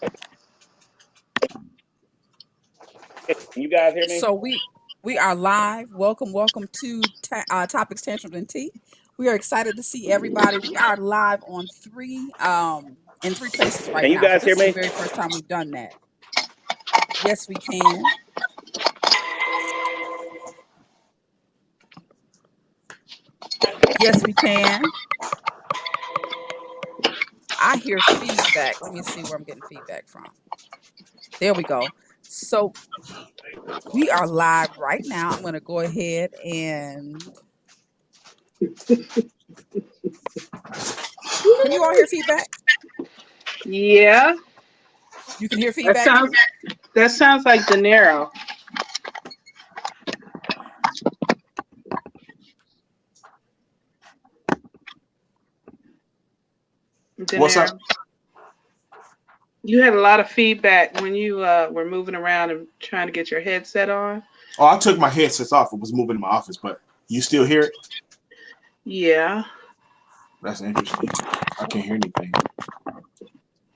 Can you guys hear me? So we are live. Welcome to Topics, Tantrums, and Tea. We are excited to see everybody. We are live on in three places right Can you now. So guys this hear is the me? very first time we've done that. Yes, we can. Yes, we can. I hear feedback. Let me see where I'm getting feedback from. There we go. So we are live right now. I'm going to go ahead and can you all hear feedback? Yeah, You can hear that feedback sounds too? that sounds like De Niro. De What's up? Niro. You had a lot of feedback when you were moving around and trying to get your headset on. Oh, I took my headsets off. It was moving in my office, but you still hear it? Yeah, That's interesting. I can't hear anything.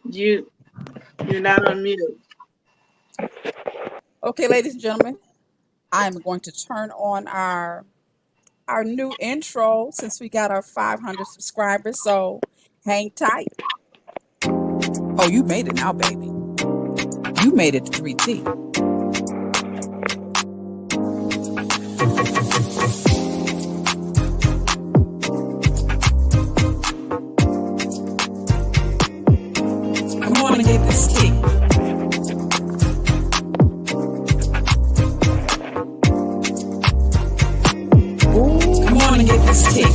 you you're not on mute. Okay, ladies and gentlemen, I am going to turn on our new intro since we got our 500 subscribers. So hang tight. Oh, you made it now, baby. You made it to 3T. Come on and get this tea. Come on and get this tea.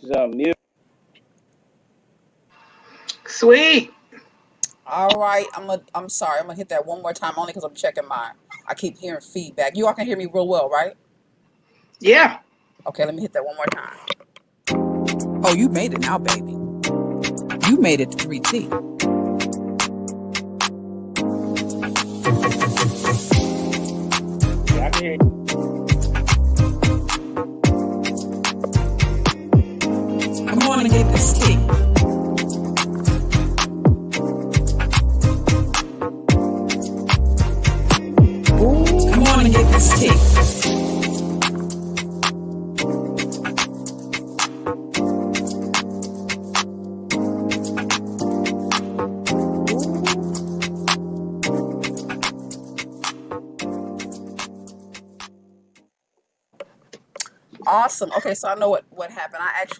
She's on mute. Sweet. All right, I'm sorry. I'm gonna hit that one more time only because I'm checking mine. I keep hearing feedback. You all can hear me real well, right? Yeah. Okay, let me hit that one more time. Oh, you made it now, baby. You made it to 3T. Yeah, I can hear you. Come on and get this tea. Come on and get this tea. Awesome. Okay, so I know what happened. I had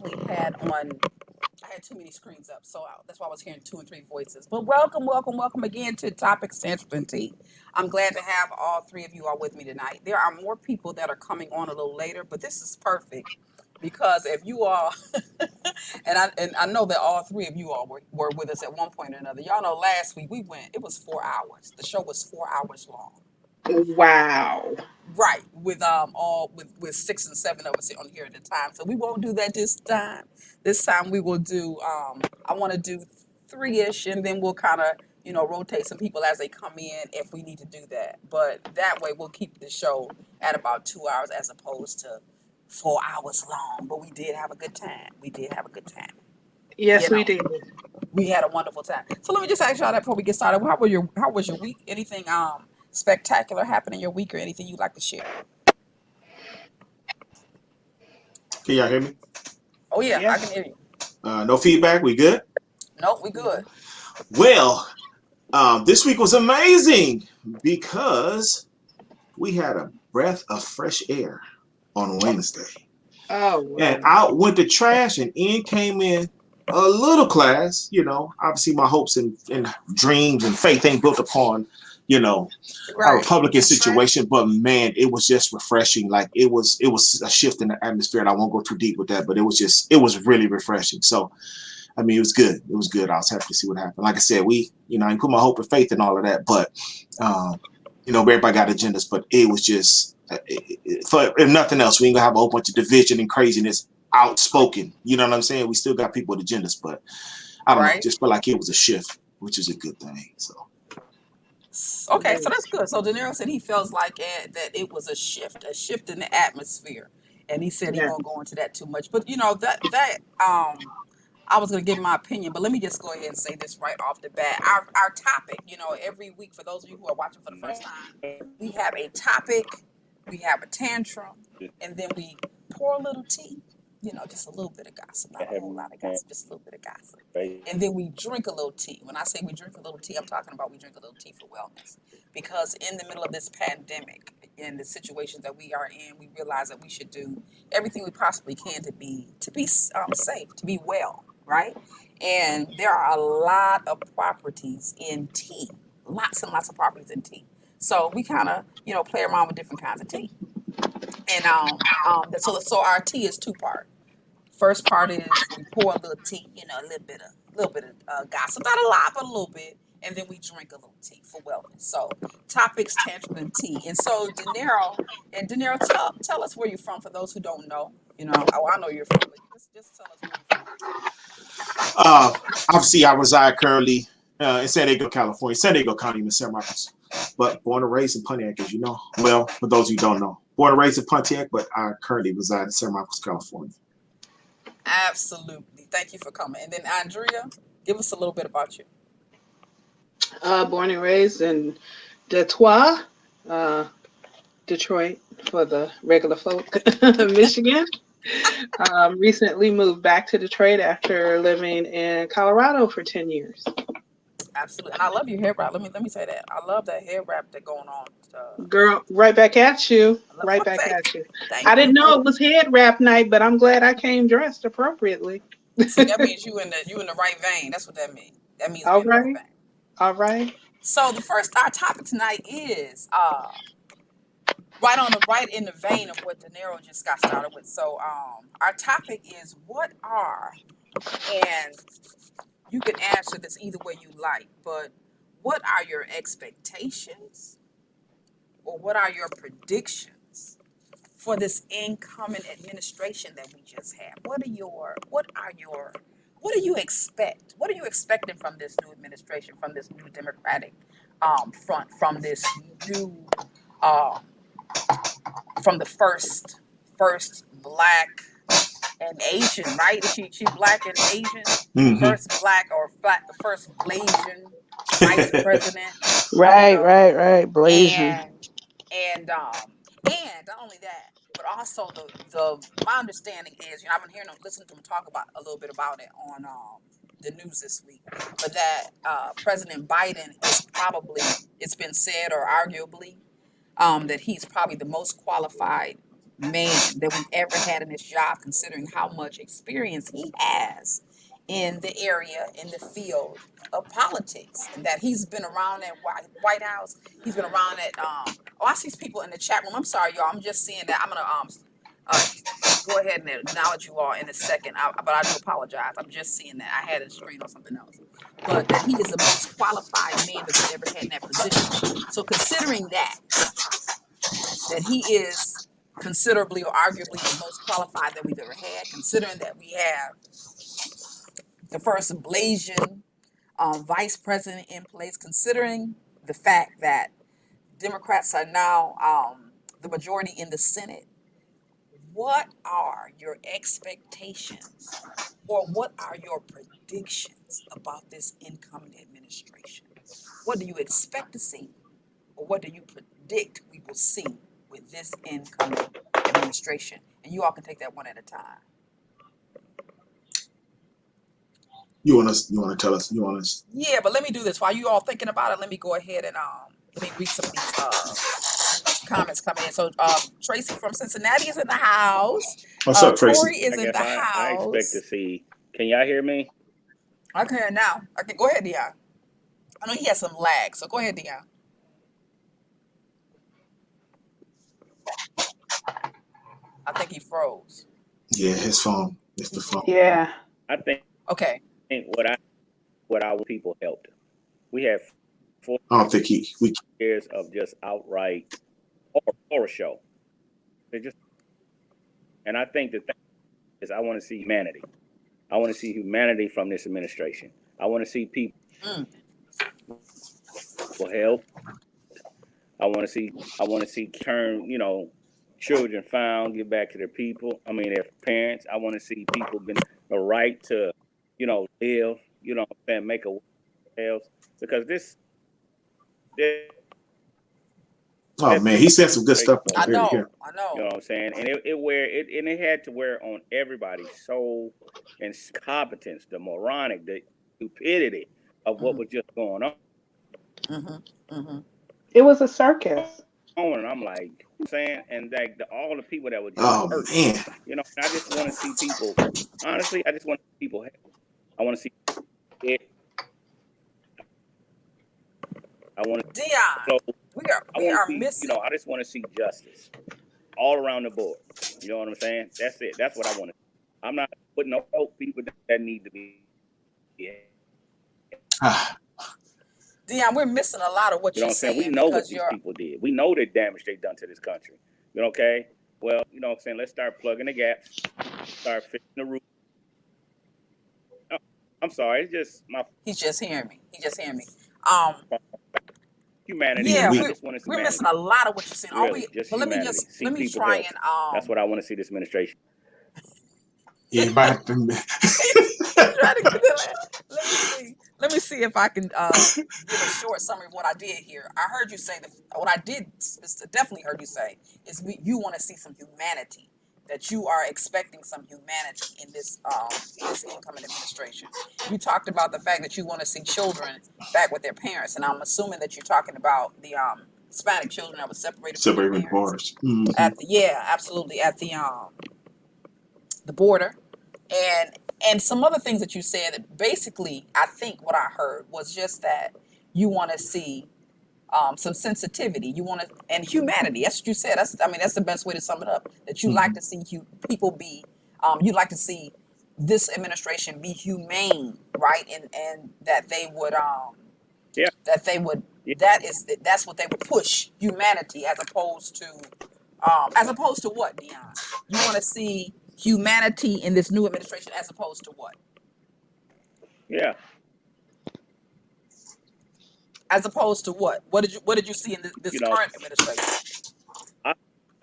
too many screens up, so that's why I was hearing two and three voices. But welcome again to Topics, Tantrums, and Tea. I'm glad to have all three of you all with me tonight. There are more people that are coming on a little later, but this is perfect because if you all, and I know that all three of you all were with us at one point or another. Y'all know last week it was 4 hours. The show was 4 hours long. Wow. Right, with with 6 and 7 of us on here at a time. So we won't do that this time. This time we will do I want to do three-ish and then we'll kind of, rotate some people as they come in if we need to do that. But that way we'll keep the show at about 2 hours as opposed to 4 hours long. But we did have a good time. We did have a good time. Yes, You we know, did. we had a wonderful time. So let me just ask y'all that before we get started. How was your week? Anything spectacular happen in your week or anything you'd like to share? Can y'all hear me? Oh yeah, I can Yes. hear you. No feedback. We good? Nope, we good. Well, this week was amazing because we had a breath of fresh air on Wednesday. Oh And wow. out went the trash and in came in a little class. Obviously my hopes and dreams and faith ain't built upon, our Right. Republican situation, but man, it was just refreshing. Like it was a shift in the atmosphere, and I won't go too deep with that, but it was really refreshing. So I mean, it was good. It was good. I was happy to see what happened. Like I said, I put my hope and faith in all of that, but everybody got agendas, but it was just for if nothing else, we ain't gonna have a whole bunch of division and craziness outspoken. You know what I'm saying? We still got people with agendas, but I don't know. Right. Just felt like it was a shift, which is a good thing. So Okay, so that's good. So De Niro said he feels like that it was a shift in the atmosphere, and he said he Yeah. won't go into that too much. But that I was going to give my opinion, but let me just go ahead and say this right off the bat. Our topic, every week, for those of you who are watching for the first time, we have a topic, we have a tantrum, and then we pour a little tea, just a little bit of gossip, not a whole lot of gossip, just a little bit of gossip. And then we drink a little tea. When I say we drink a little tea, I'm talking about we drink a little tea for wellness. Because in the middle of this pandemic, in the situations that we are in, we realize that we should do everything we possibly can to be safe, to be well, right? And there are a lot of properties in tea, lots and lots of properties in tea. So we kind of, play around with different kinds of tea. And so our tea is two-part. First part is we pour a little tea, a little bit of gossip, not a lot, but a little bit, and then we drink a little tea for wellness. So topics, tantrum, and tea. And so De Niro, tell us where you're from for those who don't know. I know you're from, but just tell us where you're from. Obviously, I reside currently in San Diego, California, San Diego County in San Marcos, but born and raised in Pontiac, as you know. Well, for those of you who don't know, born and raised in Pontiac, but I currently reside in San Marcos, California. Absolutely. Thank you for coming. And then Andrea, give us a little bit about you. Born and raised in Detroit, Detroit for the regular folk, Michigan. Recently moved back to Detroit after living in Colorado for 10 years. Absolutely. And I love your hair wrap. Let me say that. I love that hair wrap that's going on. Girl, right back at you. Right back at you. I didn't know it was head wrap night, but I'm glad I came dressed appropriately. See, that means you in the right vein. That's what that means. That means all we're in the right. right vein. All right. So our topic tonight is right in the vein of what De Niro just got started with. So our topic is and you can answer this either way you like, but what are your expectations or what are your predictions for this incoming administration that we just had? What do you expect? What are you expecting from this new administration, from this new Democratic front, from this new from the first black and Asian, right? Is she black and Asian? Mm-hmm. First black or first Blasian vice president. Right. Blasian. And not only that, but also my understanding is, I've been listening to them talk about a little bit about it on the news this week, but that President Biden is probably, it's been said or arguably, that he's probably the most qualified man that we've ever had in this job, considering how much experience he has in the area, in the field of politics, and that he's been around that White House. He's been around at. I see people in the chat room. I'm sorry, y'all. I'm just seeing that. I'm gonna go ahead and acknowledge you all in a second. But I do apologize. I'm just seeing that. I had a screen on something else. But that he is the most qualified man that we've ever had in that position. So considering that he is considerably or arguably the most qualified that we've ever had, considering that we have the first Blasian vice president in place, considering the fact that Democrats are now the majority in the Senate, what are your expectations or what are your predictions about this incoming administration? What do you expect to see or what do you predict we will see with this incoming administration? And you all can take that one at a time. You want to tell us? You want us? Yeah, but let me do this while you all thinking about it. Let me go ahead and let me read some of these comments coming in. So Tracy from Cincinnati is in the house. What's up, Tracy? Corey is in the house. I expect to see. Can y'all hear me? I can hear now. I can go ahead, Dion. I know he has some lag, so go ahead, Dion. I think he froze. Yeah, his phone. It's the phone. Yeah. I think. Okay. What our people helped. We have 4 I don't think we years of just outright horror show. And I think the thing is, I want to see humanity. I want to see humanity from this administration. I want to see people will help. I want to see turn, children found, get back to their people. I mean, their parents. I want to see people get a right to, live, and make a themselves, because this Oh man, he said some good stuff I right know, here. I know. You know what I'm saying? And it had to wear on everybody's soul and competence, the moronic, the stupidity of what was just going on. Mm-hmm. Mm-hmm. It was a circus. And I'm like, saying, and like all the people that were just Oh hurt, man. and I just want to see people. Honestly, I just want to see people. I want to see it. I want to. Dion, So I we want to are see. missing. I just want to see justice all around the board. You know what I'm saying? That's it. That's what I want to. I'm not putting no people that need to be. Dion, we're missing a lot of what You know you're what I'm saying? We saying know what because these you're. people did. We know the damage they done to this country. Okay? Well, you know what I'm saying? Let's start plugging the gaps. Start fixing the roof. Oh, I'm sorry. It's just my He's just hearing me. humanity. Yeah, I just want to see we're humanity. missing a lot of what you're saying. Really, just But humanity. See let me people try healthy. and That's what I want to see this administration. Yeah, right. try to get that. Let me see if I can give a short summary of what I did here. I heard you say what I did definitely heard you say is you want to see some humanity, that you are expecting some humanity in this incoming administration. You talked about the fact that you want to see children back with their parents, and I'm assuming that you're talking about the Hispanic children that were separated from their parents. borders. Mm-hmm. Absolutely, at the border, and some other things that you said. That basically, I think what I heard was just that you want to see some sensitivity. You want to and humanity. That's what you said. That's the best way to sum it up. That you like to see people be. You like to see this administration be humane, right? And that they would Yeah. that they would Yeah. that's what they would push, humanity, as opposed to what, Dion? You want to see humanity in this new administration as opposed to what? Yeah. As opposed to what? What did you see in this current administration? I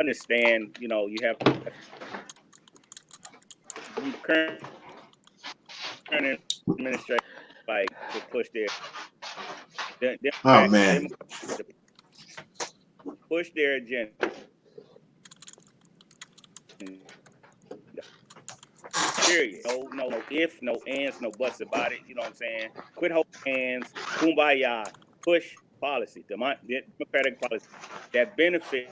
understand. You have current administration like to push Oh man. push their agenda. Period. No if, no ands, no buts about it. You know what I'm saying? Quit holding hands. Kumbaya. Push policy. Democratic policy that benefit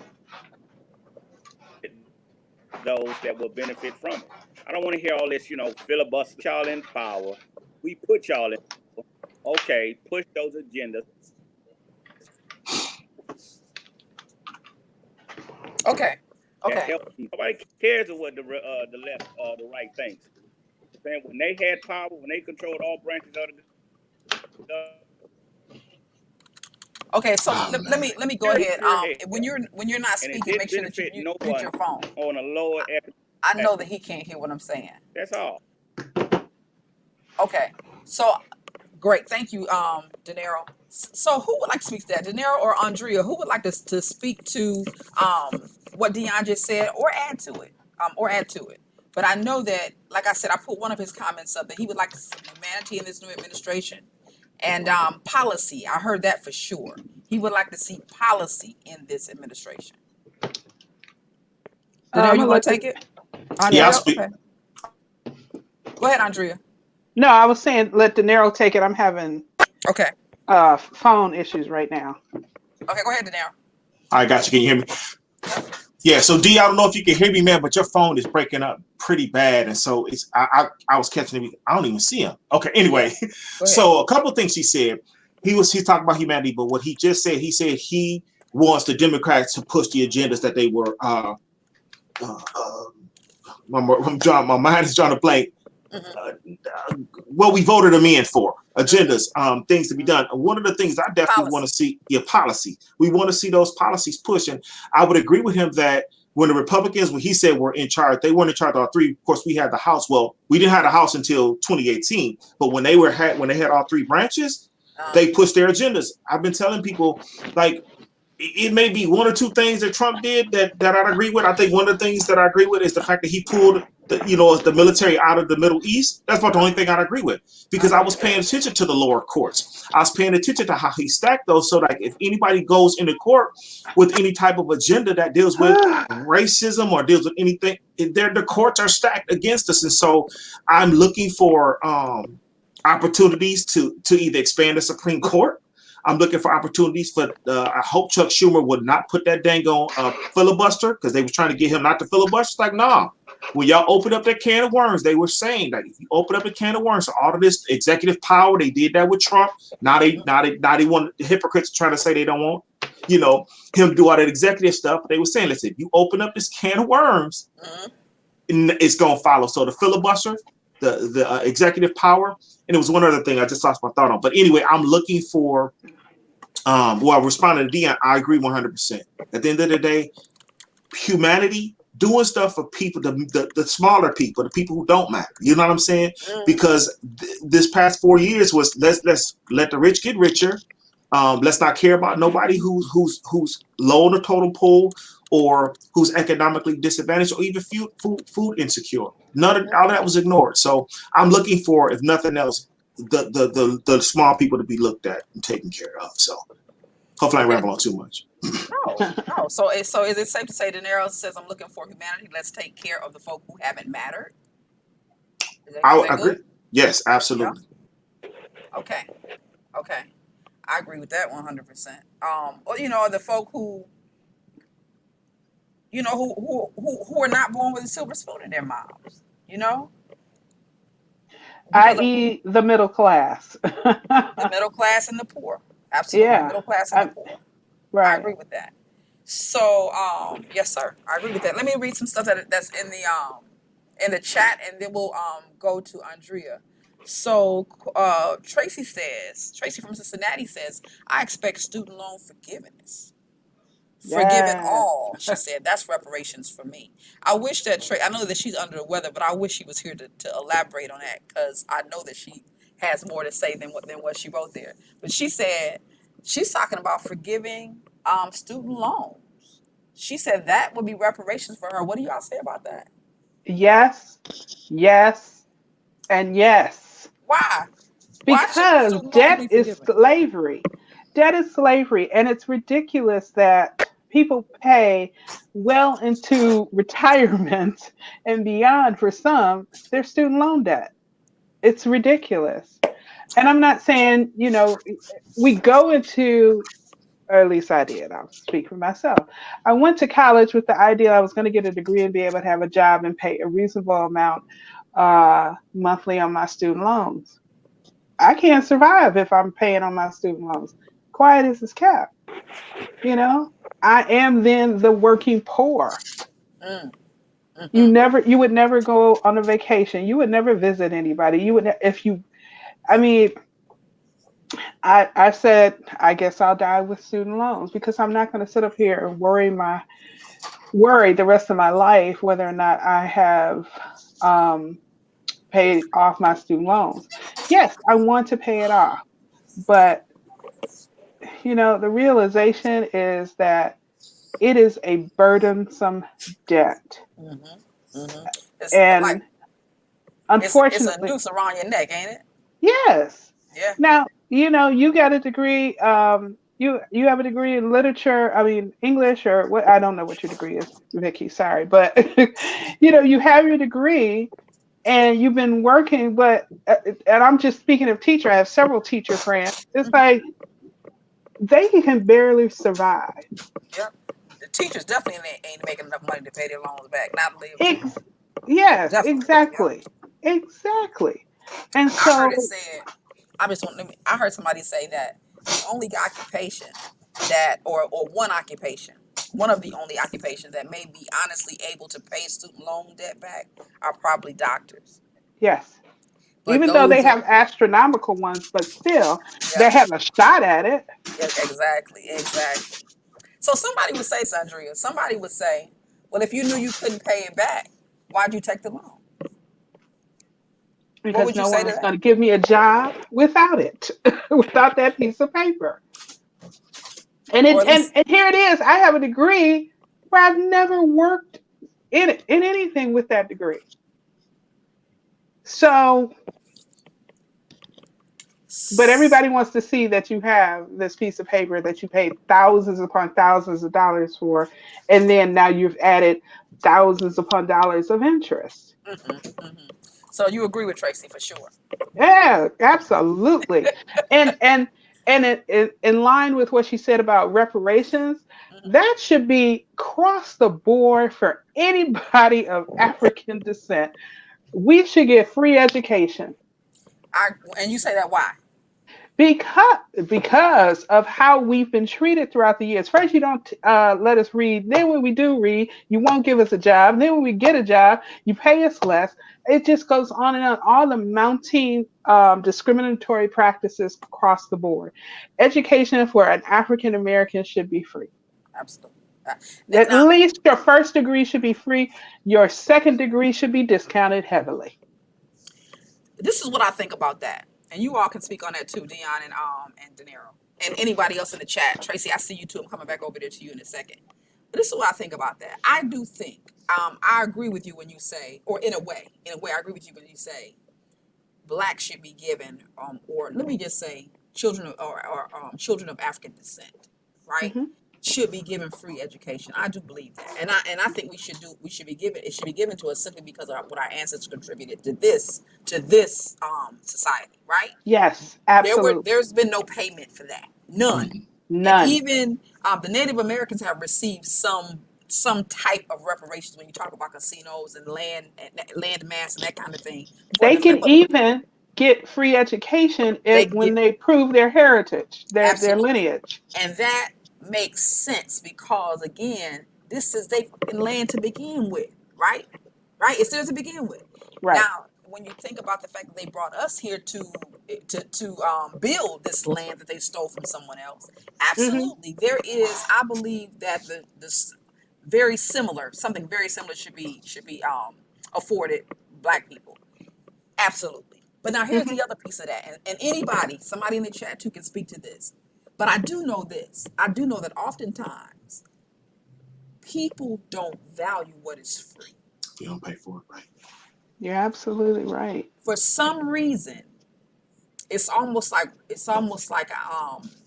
those that will benefit from it. I don't want to hear all this, filibuster. Y'all in power. We put y'all in power. Okay, push those agendas. Okay. Nobody cares of what the left, the right thinks. When they had power, when they controlled all branches of the Okay, so let me go ahead. When you're not speaking, make sure that you mute your phone. On a lower. I know that he can't hear what I'm saying. That's all. Okay, so great, thank you, De Niro. So who would like to speak to that, De Niro or Andrea? Who would like to speak to what Dion just said, or add to it, But I know that, like I said, I put one of his comments up that he would like to see humanity in this new administration. And policy, I heard that for sure. He would like to see policy in this administration. Are you going to take it? Andrea? Yeah, I'll speak. Okay. Go ahead, Andrea. No, I was saying let De Niro take it. I'm having phone issues right now. Okay, go ahead, De Niro. I got you. Can you hear me? Yeah, so D, I don't know if you can hear me, man, but your phone is breaking up pretty bad, and so it's I was catching it. I don't even see him. Okay, anyway, so a couple of things he said. He's talking about humanity, but what he just said, he said he wants the Democrats to push the agendas that they were. My mind is drawing a blank. What we voted them in for, agendas, things to be done. One of the things I definitely want to see, policy. We want to see those policies pushed. And I would agree with him that when the Republicans, when he said were in charge, they weren't in charge of all three. Of course, we had the House. Well, we didn't have the House until 2018. But when they had all three branches, they pushed their agendas. I've been telling people, like, it may be one or two things that Trump did that I agree with. I think one of the things that I agree with is the fact that he pulled the military out of the Middle East. That's about the only thing I agree with, because I was paying attention to the lower courts. I was paying attention to how he stacked those, so that if anybody goes into court with any type of agenda that deals with racism or deals with anything, the courts are stacked against us. And so I'm looking for opportunities to either expand the Supreme Court. I'm looking for opportunities for. I hope Chuck Schumer would not put that dang on filibuster, because they were trying to get him not to filibuster. It's like, nah. When y'all open up that can of worms, they were saying that if you open up a can of worms, so all of this executive power, they did that with Trump. Now they want the hypocrites trying to say they don't want, him to do all that executive stuff. They were saying, listen, if you open up this can of worms, it's gonna follow. So the filibuster, the executive power. And it was one other thing I just lost my thought on. But anyway, I'm looking for, responding to Dion, I agree 100%. At the end of the day, humanity, doing stuff for people, the smaller people, the people who don't matter. You know what I'm saying? Because this past 4 years was let's let the rich get richer. Let's not care about nobody who's low on the totem pole, or who's economically disadvantaged, or even food insecure. All of that was ignored. So I'm looking for, if nothing else, the small people to be looked at and taken care of. So hopefully I ramble on too much. No. So is it safe to say De Niro says, I'm looking for humanity, let's take care of the folk who haven't mattered? I agree. Good? Yes, absolutely. Yeah. Okay. I agree with that 100%. The folk who, who are not born with a silver spoon in their mouths, i.e. the middle class. The middle class and the poor. Absolutely. Yeah. Middle class and the poor. Right. I agree with that. So, yes, sir. I agree with that. Let me read some stuff that's in the chat, and then we'll go to Andrea. So, Tracy from Cincinnati says, I expect student loan forgiveness. Forgiven all, she said. That's reparations for me. I wish that I know that she's under the weather, but I wish she was here to elaborate on that, because I know that she has more to say than what she wrote there. But she said she's talking about forgiving student loans. She said that would be reparations for her. What do y'all say about that? Yes, and yes. Why? Because debt is slavery. Debt is slavery, and it's ridiculous that people pay well into retirement and beyond for some their student loan debt. It's ridiculous. And I'm not saying, we go into, or at least I did, I'll speak for myself. I went to college with the idea I was going to get a degree and be able to have a job and pay a reasonable amount monthly on my student loans. I can't survive if I'm paying on my student loans. Quiet as it's kept. I am then the working poor. Mm-hmm. You would never go on a vacation. You would never visit anybody. You would, I said, I guess I'll die with student loans, because I'm not going to sit up here and worry the rest of my life whether or not I have paid off my student loans. Yes, I want to pay it off, but the realization is that it is a burdensome debt. Mm-hmm. Mm-hmm. And unfortunately, it's a noose around your neck, ain't it? Yes. Yeah. Now, you got a degree. You have a degree in literature. English, or what? I don't know what your degree is, Vicky. Sorry, but you have your degree, and you've been working. But and I'm just speaking of teacher. I have several teacher friends. It's like they can barely survive. Yep. The teachers definitely ain't making enough money to pay their loans back. Not live. Yes, definitely. Exactly. Yep. Exactly. And so I heard it said, I heard somebody say that the only occupation or one occupation, one of the only occupations that may be honestly able to pay student loan debt back are probably doctors. Yes. But even though they have astronomical ones, but still, they have a shot at it. Yeah, exactly. So somebody would say, Sandria, well, if you knew you couldn't pay it back, why'd you take the loan? Because no one was going to give me a job without it, without that piece of paper. And or it at least and here it is. I have a degree where I've never worked in anything with that degree. So, but everybody wants to see that you have this piece of paper that you paid thousands upon thousands of dollars for, and then now you've added thousands upon dollars of interest. so you agree with Tracy for sure. Yeah, absolutely. And in line with what she said about reparations, that should be across the board for anybody of African descent. We should get free education And you say that why? because of how we've been treated throughout the years. First, you don't let us read. Then, when we do read, you won't give us a job. Then, when we get a job, you pay us less. It just goes on and on. All the mounting discriminatory practices across the board. Education for an African American should be free. Absolutely. At Now, least your first degree should be free. Your second degree should be discounted heavily. this is what I think about that, and you all can speak on that too, Dion and De Niro, and anybody else in the chat. Tracy, I see you too. I'm coming back over there to you in a second. But this is what I think about that. I do think I agree with you when you say, or in a way, I agree with you when you say black should be given, or let me just say, children of, or children of African descent, right? Hmm. Should be given free education. I do believe that, and I think we should be given. It should be given to us simply because of what our ancestors contributed to this society, right? Yes, absolutely. There's been no payment for that, none, Mhm. and None. even the Native Americans have received some type of reparations when you talk about casinos and land mass and that kind of thing. For They the can but even get free education they if when get they prove their heritage, their absolutely. lineage. And that makes sense because again, this is they land to begin with, right? Right? It's there to begin with. Right. Now, when you think about the fact that they brought us here to build this land that they stole from someone else, Hmm. absolutely, there is. I believe that the this very similar, something very similar should be afforded Black people. Absolutely. But now here's Hmm. the other piece of that. And anybody, somebody in the chat too can speak to this. But I do know this. I do know that oftentimes people don't value what is free. You don't pay for it, right? You're absolutely right. For some reason, it's almost like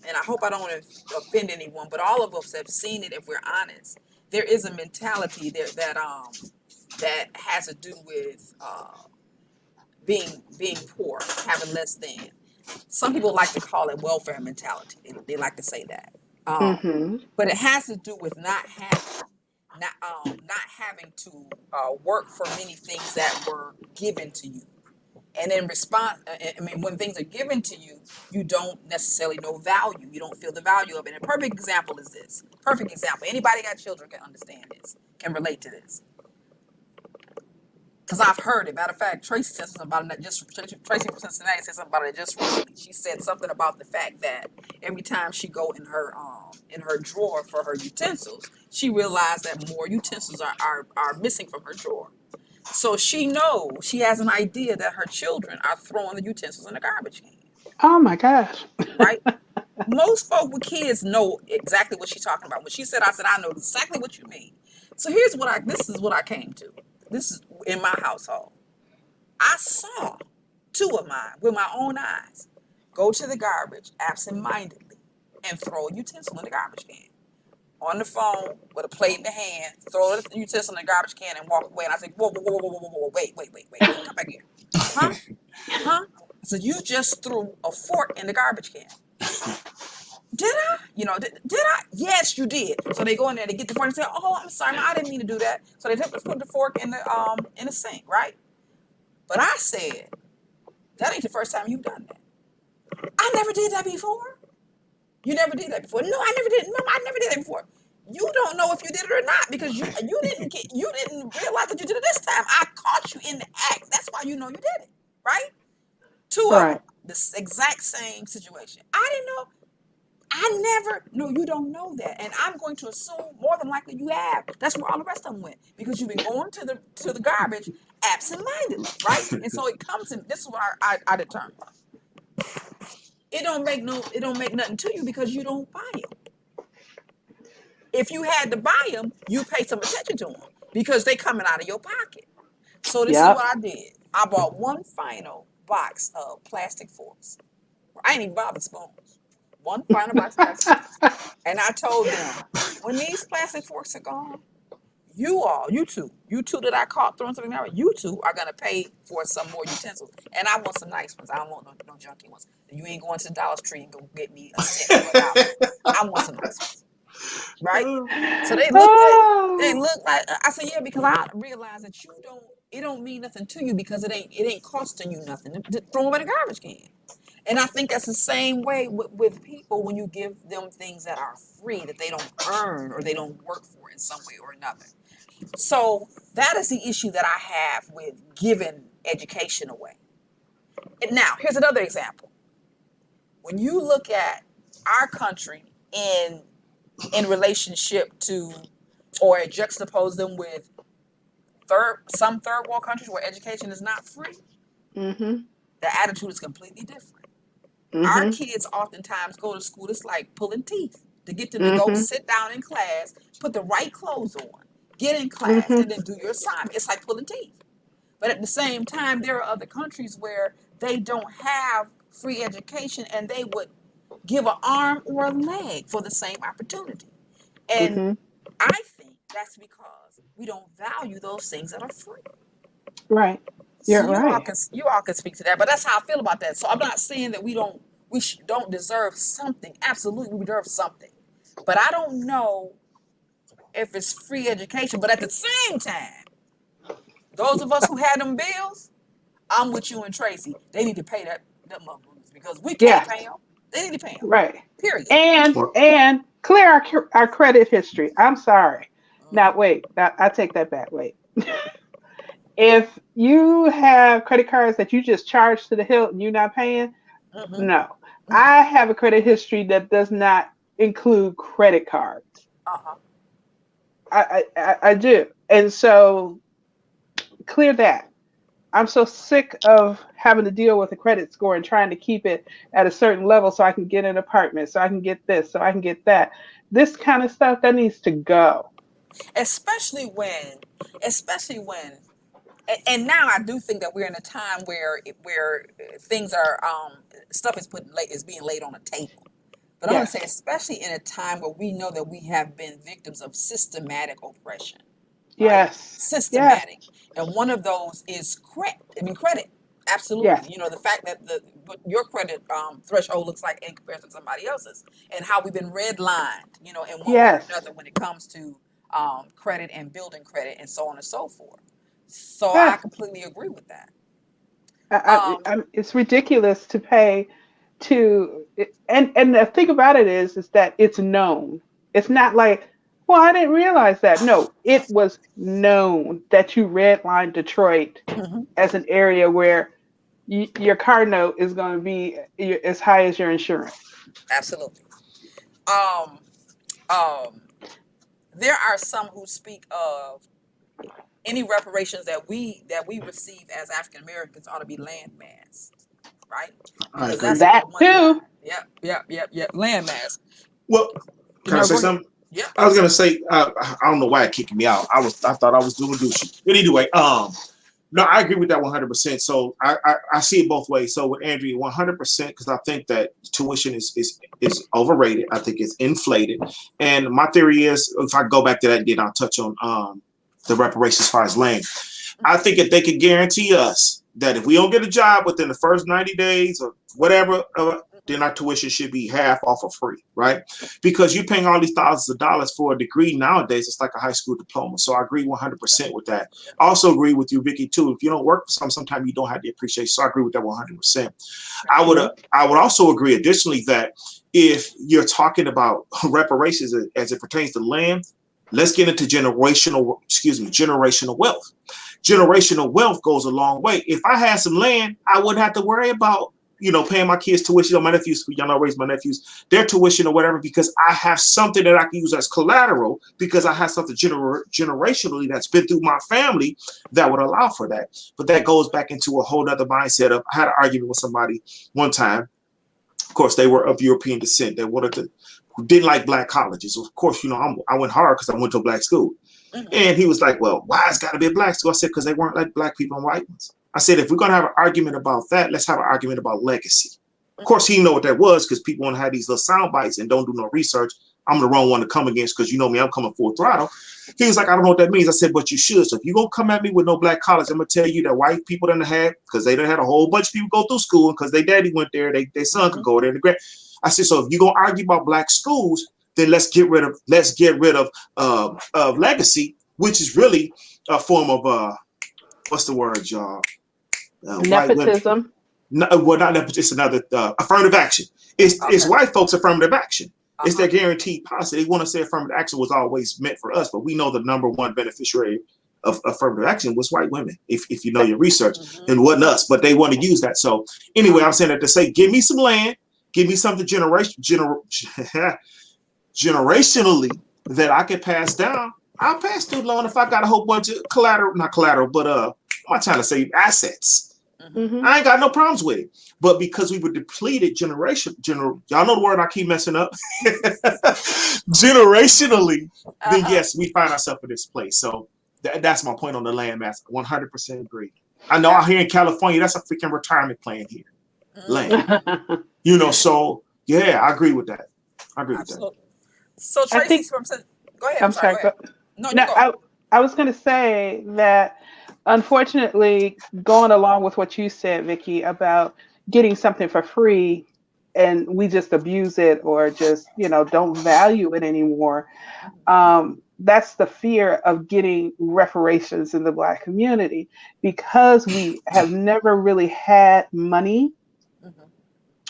and I hope I don't want to offend anyone, but all of us have seen it if we're honest. There is a mentality there that has to do with being poor, having less than. Some people like to call it welfare mentality. They like to say that, Hmm. but it has to do with not having to work for many things that were given to you. And in response, I mean, when things are given to you, you don't necessarily know value. You don't feel the value of it. And a perfect example is this. Perfect example. Anybody got children can understand this, can relate to this. Because I've heard it. Matter of fact, Tracy said something about it. Tracy from Cincinnati said something about it just recently. She said something about the fact that every time she go in her drawer for her utensils, she realized that more utensils are missing from her drawer. So she knows, she has an idea that her children are throwing the utensils in the garbage can, Oh my gosh. right? Most folk with kids know exactly what she's talking about. When she said, I said, I know exactly what you mean. So this is what I came to. This is in my household. I saw two of mine with my own eyes go to the garbage absentmindedly and throw a utensil in the garbage can. On the phone with a plate in the hand, throw the utensil in the garbage can and walk away. And I said, whoa, whoa, whoa, whoa, whoa, whoa, wait, come back here. Huh? Huh? So you just threw a fork in the garbage can. Did I? Did I? Yes, you did. So they go in there, they get the fork and say, oh, I'm sorry, I didn't mean to do that. So they put the fork in the sink, right? But I said, that ain't the first time you've done that. I never did that before. You never did that before. No, I never did. No, I never did that before. You don't know if you did it or not because you didn't realize that you did it this time. I caught you in the act. That's why you know you did it, right? Two of them, Right. the exact same situation. I didn't know. I never. No, you don't know that, and I'm going to assume more than likely you have. That's where all the rest of them went because you've been going to the garbage absent-mindedly, right? And so it comes in. This is what I determined. It don't make nothing to you because you don't buy it. if you had to buy them, you pay some attention to them because they coming out of your pocket. So this is Yep. what I did. I bought one final box of plastic forks. I ain't even bought spoons. One final box of plastic forks. And I told them, when these plastic forks are gone, you two that I caught throwing something out, you two are gonna pay for some more utensils. And I want some nice ones. I don't want no junky ones. You ain't going to the Dollar Tree and go get me a set for $1. I want some nice ones. Right? So they Oh. look like I said, yeah, because I realize that it don't mean nothing to you because it ain't costing you nothing. Throw them in a garbage can. And I think that's the same way with people when you give them things that are free that they don't earn or they don't work for in some way or another. So that is the issue that I have with giving education away. And now, here's another example. When you look at our country in relationship to or juxtapose them with some third world countries where education is not free, Mm-hmm. the attitude is completely different. Our Mm-hmm. kids oftentimes go to school, it's like pulling teeth to get them to go Mm-hmm. sit down in class, put the right clothes on, get in class, Mm-hmm. and then do your assignment. It's like pulling teeth. But at the same time, there are other countries where they don't have free education and they would give an arm or a leg for the same opportunity. And Mm-hmm. I think that's because we don't value those things that are free. Right. So You're right. you all can speak to that, but that's how I feel about that. So I'm not saying that we don't deserve something. Absolutely, we deserve something, but I don't know if it's free education. But at the same time, those of us who had them bills, I'm with you and Tracy. They need to pay them motherfuckers because we can't Yes. pay them. They need to pay them. Right. Period. Well, And clear our credit history. I'm sorry. Now Mm-hmm. wait. I take that back. Wait. If you have credit cards that you just charge to the hilt and you're not paying, Mm-hmm. no. Mm-hmm. I have a credit history that does not include credit cards. Uh-huh. I do. And so clear that. I'm so sick of having to deal with a credit score and trying to keep it at a certain level so I can get an apartment, so I can get this, so I can get that. This kind of stuff that needs to go. especially when and now I do think that we're in a time where things are stuff is being laid on the table. But I want to say, Yes. especially in a time where we know that we have been victims of systematic oppression, right? Yes. Yes. Systematic, and one of those is credit. I mean, credit. Absolutely. Yes. You know, the fact that what your credit threshold looks like in comparison to somebody else's, and how we've been redlined, you know, in one way or Yes. another when it comes to credit and building credit and so on and so forth. So I Yes. completely agree with that. I, Um, I, it's ridiculous to pay to, and the thing about it is that it's known. It's not like, well, I didn't realize that. No, it was known that you redlined Detroit mhm, as an area where your car note is going to be as high as your insurance. absolutely. Um, um, there are some who speak of any reparations that we receive as African Americans ought to be landmass, right? I Because agree. that's where That the money too. lies. Yep. Landmass. Well, can I No, say go ahead. something? Yep. I was gonna say I don't know why it kicked me out. I thought I was doing douchey. But anyway, no, I agree with that 100%. So I see it both ways. So with Andrew, 100% because I think that tuition is overrated. I think it's inflated. And my theory is, if I go back to that, then I'll touch on the reparations as far as land. I think if they could guarantee us that if we don't get a job within the first 90 days or whatever, then our tuition should be half off or free, right? Because you're paying all these thousands of dollars for a degree nowadays, it's like a high school diploma. So I agree 100% with that. I also agree with you, Vicky, too. If you don't work for something, sometimes you don't have the appreciation. So I agree with that 100%. I would also agree additionally that if you're talking about reparations as it pertains to land, let's get into generational wealth. Generational wealth goes a long way. If I had some land, I wouldn't have to worry about, paying my kids tuition or my nephews, y'all know, I raise my nephews, their tuition or whatever, because I have something that I can use as collateral because I have something generationally that's been through my family that would allow for that. But that goes back into a whole nother mindset of, I had an argument with somebody one time. Of course, they were of European descent. They wanted to didn't like black colleges. Of course, I went hard because I went to a black school. Mm-hmm. And he was like, well, why it's got to be a black school? I said, because they weren't like black people and white ones. I said, if we're going to have an argument about that, let's have an argument about legacy. Of course, he didn't know what that was because people want to have these little sound bites and don't do no research. I'm the wrong one to come against because you know me, I'm coming full throttle. He was like, I don't know what that means. I said, but you should. So if you're going to come at me with no black college, I'm going to tell you that white people done had, because they done had a whole bunch of people go through school, and because their daddy went there, their son could go there. I said, so if you're going to argue about black schools, then let's get rid of legacy, which is really a form of what's the word, y'all? Nepotism. No, well, not nepotism. It's another affirmative action. It's white folks' affirmative action. It's their guaranteed policy. They want to say affirmative action was always meant for us, but we know the number one beneficiary of affirmative action was white women. If you know your research, and wasn't us, but they want to use that. So anyway, I'm saying that to say, give me some land, give me something generationally that I can pass down. I'll pass student loan if I got a whole bunch of not collateral, but I'm trying to say assets. I ain't got no problems with it. But because we were depleted y'all know the word I keep messing up. Generationally, then yes, we find ourselves in this place. So that's my point on the land mass. 100% agree. I know out here in California, that's a freaking retirement plan here. Land. So yeah, I agree with that. Absolutely. So Tracy, go ahead. I'm sorry. Go ahead. No, go. I was going to say that, unfortunately, going along with what you said, Vicky, about getting something for free and we just abuse it or just, don't value it anymore. That's the fear of getting reparations in the Black community, because we have never really had money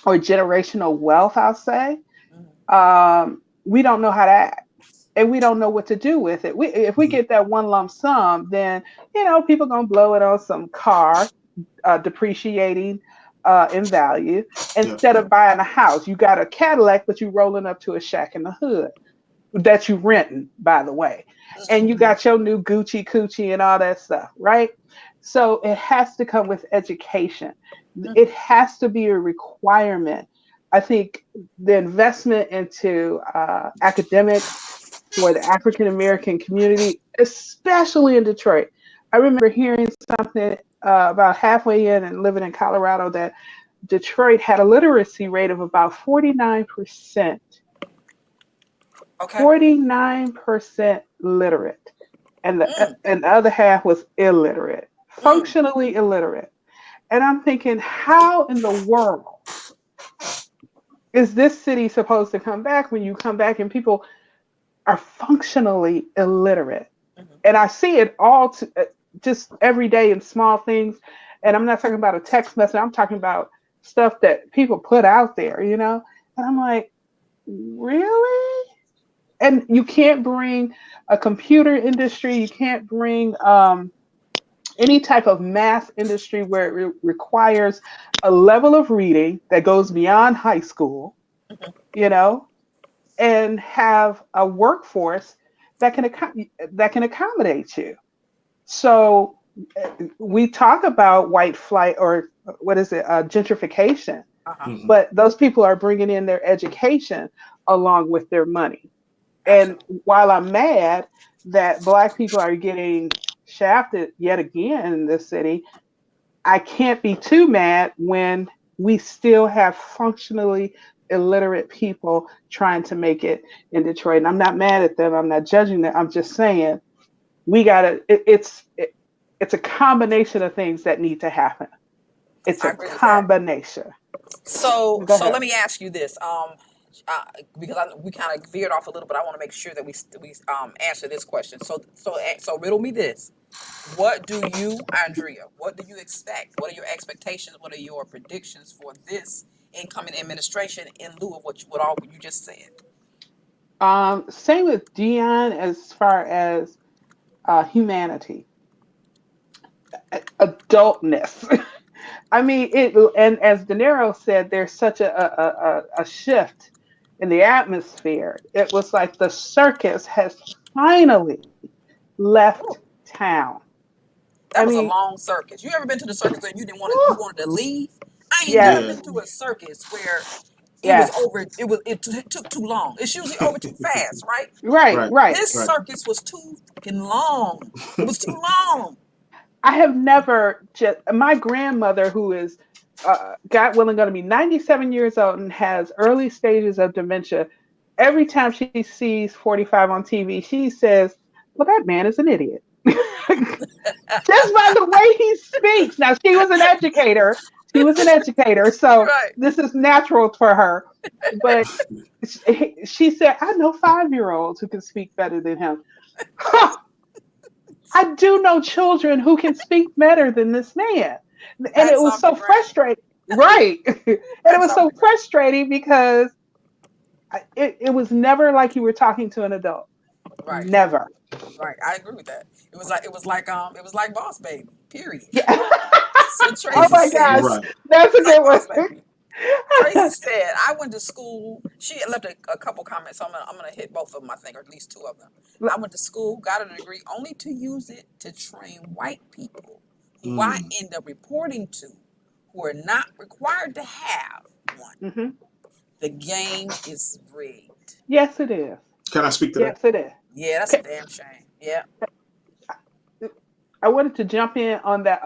or generational wealth, I'll say. We don't know how to act. And we don't know what to do with it. If we get that one lump sum, then, people are going to blow it on some car depreciating in value instead of buying a house. You got a Cadillac, but you rolling up to a shack in the hood that you renting, by the way. And you got your new Gucci Coochie and all that stuff, right? So it has to come with education. It has to be a requirement. I think the investment into academics for the African American community, especially in Detroit. I remember hearing something about halfway in and living in Colorado that Detroit had a literacy rate of about 49%. Okay. 49% literate. And the other half was illiterate, functionally illiterate. And I'm thinking, how in the world is this city supposed to come back when you come back and people are functionally illiterate? And I see it all just every day in small things. And I'm not talking about a text message. I'm talking about stuff that people put out there, And I'm like, really? And you can't bring a computer industry. You can't bring any type of math industry where it requires a level of reading that goes beyond high school, and have a workforce that can accommodate you. So we talk about white flight, or what is it, gentrification, but those people are bringing in their education along with their money. And while I'm mad that Black people are getting shafted yet again in this city, I can't be too mad when we still have functionally illiterate people trying to make it in Detroit. And I'm not mad at them. I'm not judging them. I'm just saying it's a combination of things that need to happen. It's a combination. So let me ask you this. Because we kind of veered off a little, but I want to make sure that we answer this question. So riddle me this: what do you, Andrea? What do you expect? What are your expectations? What are your predictions for this incoming administration in lieu of what all you just said? Same with Dion as far as humanity, adultness. I mean, and as De Niro said, there's such a shift in the atmosphere. It was like the circus has finally left town. That was a long circus. You ever been to the circus and you wanted to leave? I ain't never been to a circus where it was Yes. over. It took too long. It's usually over too fast, right? Right. Right. Right. This Right. circus was too fucking long. It was too long. I have never just my grandmother, who is God willing going to be 97 years old and has early stages of dementia. Every time she sees 45 on TV, she says, "Well, that man is an idiot." Just by the way he speaks. Now, she was an educator. She was an educator, so Right. this is natural for her. But she said, "I know 5-year-olds who can speak better than him." I do know children who can speak better than this man. And it Hats was off to so Granny. frustrating. Right. And it Hats was off so to Granny. frustrating because it was never like you were talking to an adult. Right. Never. Right. I agree with that. It was like Boss Baby. Period. Yeah. So Oh Tracy my said, gosh. Right. That's a it's like good Boss one. Baby. Tracy said, I went to school. She left a couple comments, so I'm gonna hit both of them, I think, or at least two of them. I went to school, got a degree only to use it to train white people who I Mm. end up reporting to who are not required to have one. Hmm. The game is rigged. Yes, it is. Can I speak to that? Yes, it is. Yeah, that's a Okay. damn shame. Yeah. I wanted to jump in on that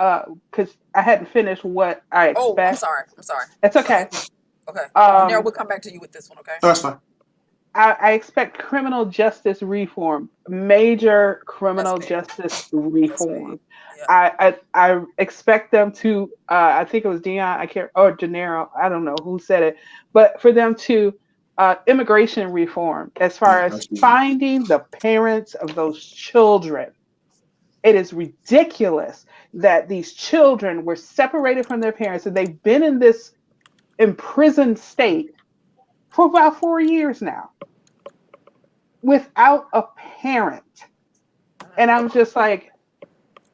because I hadn't finished what I Oh, I'm expect. sorry. I'm sorry. It's Go ahead. okay. Okay. Daenerys, Um, we'll come back to you with this one, okay? Oh, that's fine. I expect criminal justice reform, major That's criminal fair. justice That's fair. reform. Yeah. I expect them to. I think it was Dion. I can't. Or Gennaro. I don't know who said it, but for them to immigration reform, as far Yeah, as that's good. finding the parents of those children. It is ridiculous that these children were separated from their parents and they've been in this imprisoned state for about 4 years now without a parent. And I'm just like,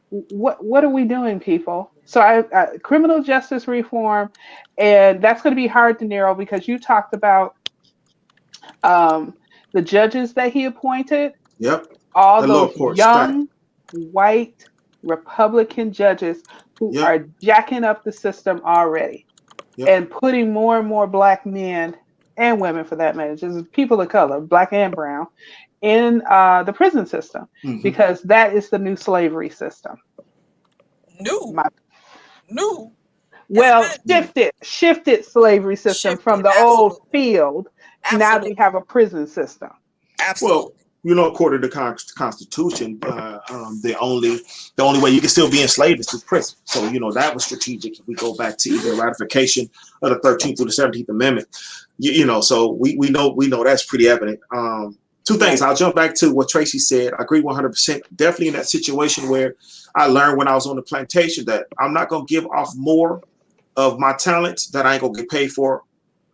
what are we doing, people? So criminal justice reform, and that's going to be hard to narrow because you talked about um, the judges that he appointed, Yep. all The lower those court stack. young white Republican judges who Yep. are jacking up the system already Yep. and putting more and more black men and women, for that matter, just people of color, black and brown, in the prison system Mhm. because that is the new slavery system. New. My, New. It's well, been shifted slavery system from shifted. the old Absolutely. field. Now they Absolutely. have a prison system. Absolutely. Well, according to the Constitution, the only way you can still be enslaved is through prison. So, that was strategic. If we go back to even the ratification of the 13th through the 17th Amendment, so we know that's pretty evident. Two things. Right. I'll jump back to what Tracy said. I agree 100%. Definitely in that situation where I learned when I was on the plantation that I'm not going to give off more of my talents that I ain't going to get paid for,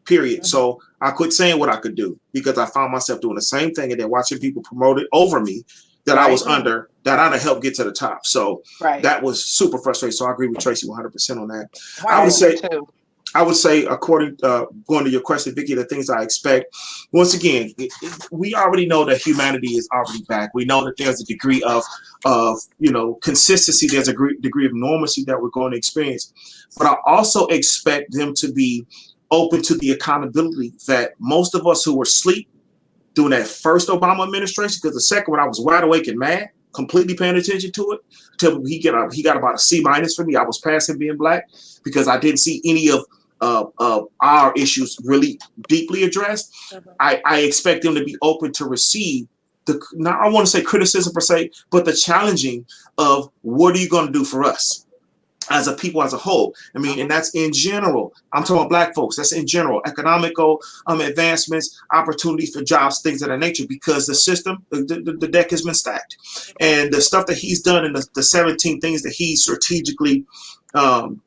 period. Mhm. So I quit saying what I could do because I found myself doing the same thing and then watching people promote it over me that I was Right. under, that I'd have helped get to the top. So Right. that was super frustrating. So I agree with Tracy 100% on that. Why I would do say- too. I would say, according going to your question, Vicky, the things I expect. Once again, we already know that humanity is already back. We know that there's a degree of consistency. There's a degree of normalcy that we're going to experience. But I also expect them to be open to the accountability that most of us who were asleep during that first Obama administration, because the second one I was wide awake and mad, completely paying attention to it. Till he got about a C- for me. I was past him being black because I didn't see any of our issues really deeply addressed. Mhm. I expect them to be open to receive not I want to say criticism per se, but the challenging of what are you going to do for us as a people as a whole. I mean, and that's in general. I'm talking about black folks. That's in general, economical advancements, opportunities for jobs, things of that nature, because the system, the deck has been stacked. And the stuff that he's done and the 17 things that he strategically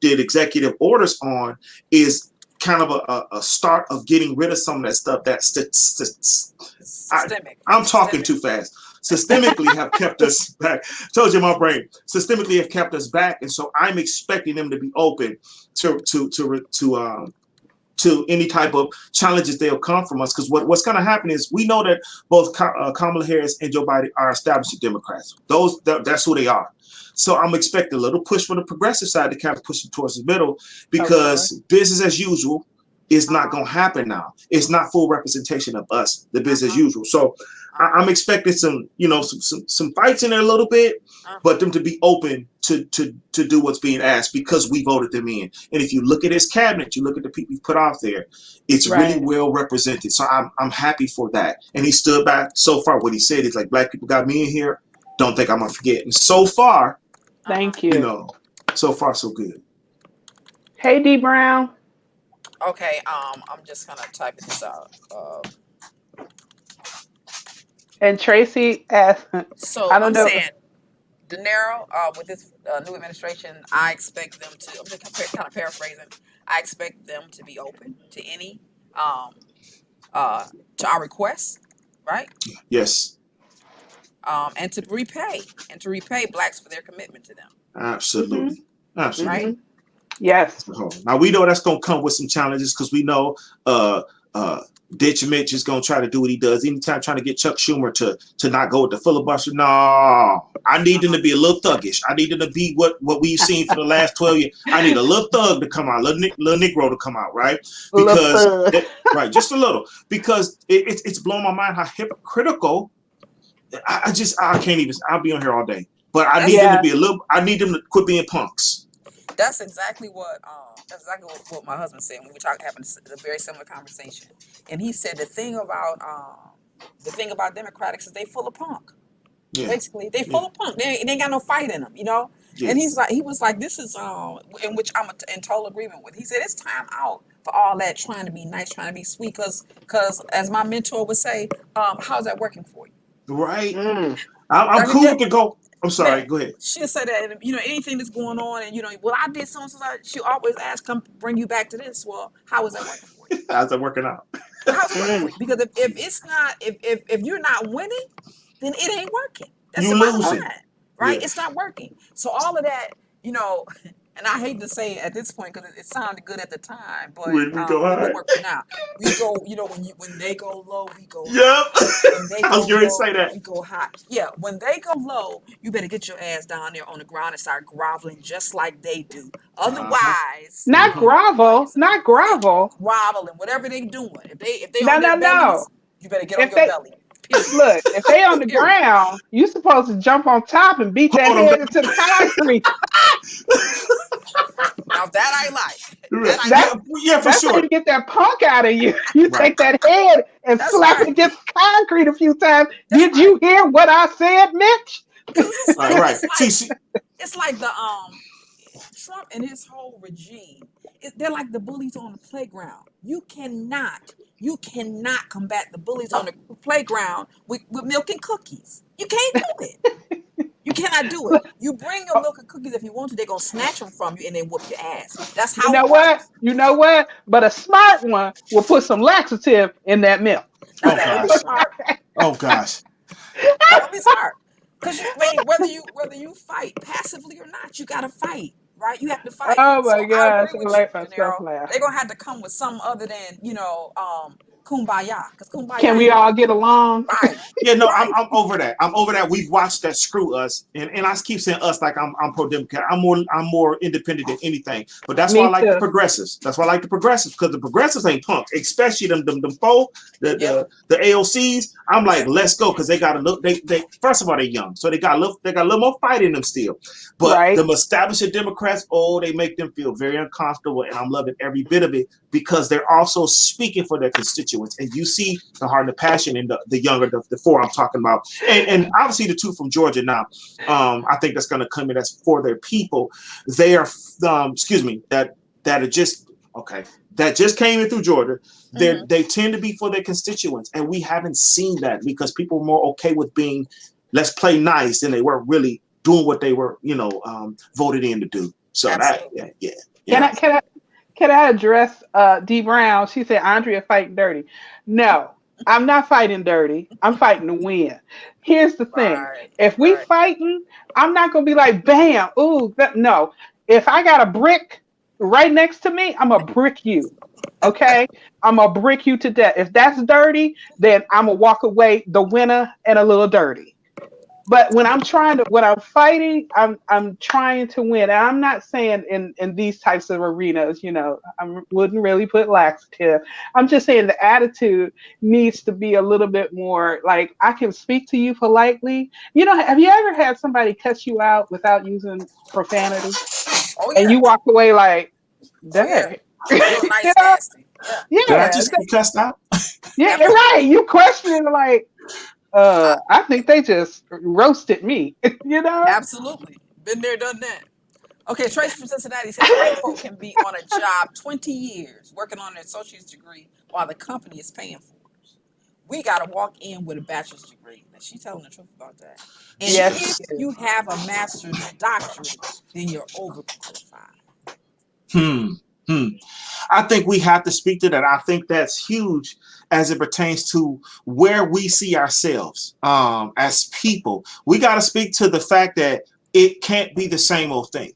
did executive orders on is kind of a start of getting rid of some of that stuff that's Systemic. I'm talking too fast. Systemically have kept us back. Told you my brain. Systemically have kept us back, and so I'm expecting them to be open to any type of challenges they'll come from us. Because what's going to happen is we know that both Kamala Harris and Joe Biden are established Democrats. That's who they are. So I'm expecting a little push from the progressive side to kind of push them towards the middle because business as usual. It's not going to happen now. It's not full representation of us, the business as usual. So I'm expecting some, some fights in there a little bit, but them to be open to do what's being asked because we voted them in. And if you look at his cabinet, you look at the people he put out there, it's really well represented. So I'm happy for that. And he stood back so far. What he said is like, black people got me in here. Don't think I'm gonna forget. And so far, thank you. So far so good. Hey, D Brown. Okay, I'm just gonna type this out. And Tracy asked, So I don't I'm know. saying, De Niro, with this new administration, I expect them to. I'm just kind of paraphrasing. I expect them to be open to any, to our requests, right? Yes. And to repay blacks for their commitment to them. Absolutely. Absolutely. Right? Yes. Now we know that's gonna come with some challenges because we know Ditch Mitch is gonna try to do what he does. Anytime trying to get Chuck Schumer to not go with the filibuster. No, I need them to be a little thuggish. I need them to be what we've seen for the last 12 years. I need a little thug to come out, little Negro to come out, right? Because right, just a little. Because it's blown my mind how hypocritical. I can't even. I'll be on here all day. But I need them to be a little. I need them to quit being punks. That's exactly what my husband said when we having a very similar conversation. And he said the thing about Democrats is they full of punk. Yeah. Basically, they full of punk. They ain't got no fight in them, Yeah. And he was like, this is in which I'm in total agreement with. He said it's time out for all that trying to be nice, trying to be sweet, because as my mentor would say, how's that working for you? Right. I'm cool to go. I'm sorry. Go ahead. She'll say that, and anything that's going on, and well, I did so and so. She'll always ask, "Come bring you back to this." Well, how is that working for you? How's that working out? How's it working for you? Because if it's not, if you're not winning, then it ain't working. That's you the bottom losing, line, right? Yeah. It's not working. So all of that, and I hate to say it at this point because it sounded good at the time, but we go high. Now we go, when they go low, we go. Yep. I was going to say that. We go high. Yeah, when they go low, you better get your ass down there on the ground and start groveling just like they do. Otherwise, not grovel, groveling, whatever they doing. If they no, on their bellies, no. you better get on your belly. Look, if they on the ground, you supposed to jump on top and beat that head into the concrete. Now that I like. That's sure. how you get that punk out of you. You take that head and slap it against concrete a few times. Did you hear what I said, Mitch? Right. It's like the Trump and his whole regime. They're like the bullies on the playground. You cannot combat the bullies on the playground with milk and cookies. You can't do it. You cannot do it. You bring your milk and cookies if you want to. They're going to snatch them from you and then whoop your ass. That's how You know what? But a smart one will put some laxative in that milk. Oh, gosh. That would be smart. Because whether you fight passively or not, you got to fight. Right? You have to fight. Oh my gosh. I like myself laugh. They're going to have to come with some other than, kumbaya. Because kumbaya. Can we all get along? Right. Yeah, no, right. I'm over that. I'm over that. We've watched that screw us. And I keep saying us like I'm pro-Democrat. I'm more independent than anything. But that's why I like the progressives. That's why I like the progressives, because the progressives ain't punk. Especially them four, the AOCs. I'm like, let's go, because they got to look. They first of all, they're young, so they got a little more fight in them still. But the established Democrats, they make them feel very uncomfortable, and I'm loving every bit of it because they're also speaking for their constituents. And you see the heart and the passion in the younger, the four I'm talking about, and obviously the two from Georgia now. I think that's going to come in as for their people. They are, that just came in through Georgia. They tend to be for their constituents, and we haven't seen that because people are more okay with being, let's play nice, than they were really doing what they were, voted in to do. So absolutely. Can I address D Brown? She said Andrea fighting dirty. No, I'm not fighting dirty. I'm fighting to win. Here's the thing: if we fighting, I'm not gonna be like, bam, ooh, no. If I got a brick right next to me, I'm gonna brick you. Okay, I'm gonna brick you to death. If that's dirty, then I'm gonna walk away the winner and a little dirty. But when when I'm fighting, I'm trying to win. And I'm not saying in these types of arenas, I wouldn't really put laxative. I'm just saying the attitude needs to be a little bit more like I can speak to you politely. Have you ever had somebody cuss you out without using profanity, Oh and yeah. you walk away like, Oh yeah. dang, Real you nice, know? nasty. Yeah. Did I Yeah, just get cussed out? yeah, right. Absolutely. You question it like, I, I think they just roasted me, you know? absolutely. Been there, done that. Okay, Tracy from Cincinnati says white folk can be on a job 20 years working on their associate's degree while the company is paying for it. We got to walk in with a bachelor's degree. Now, she's telling the truth about that. And Yes, if it you is. have a master's doctorate, then you're overqualified. Hmm. Hmm. I think we have to speak to that. I think that's huge as it pertains to where we see ourselves as people. We got to speak to the fact that it can't be the same old thing.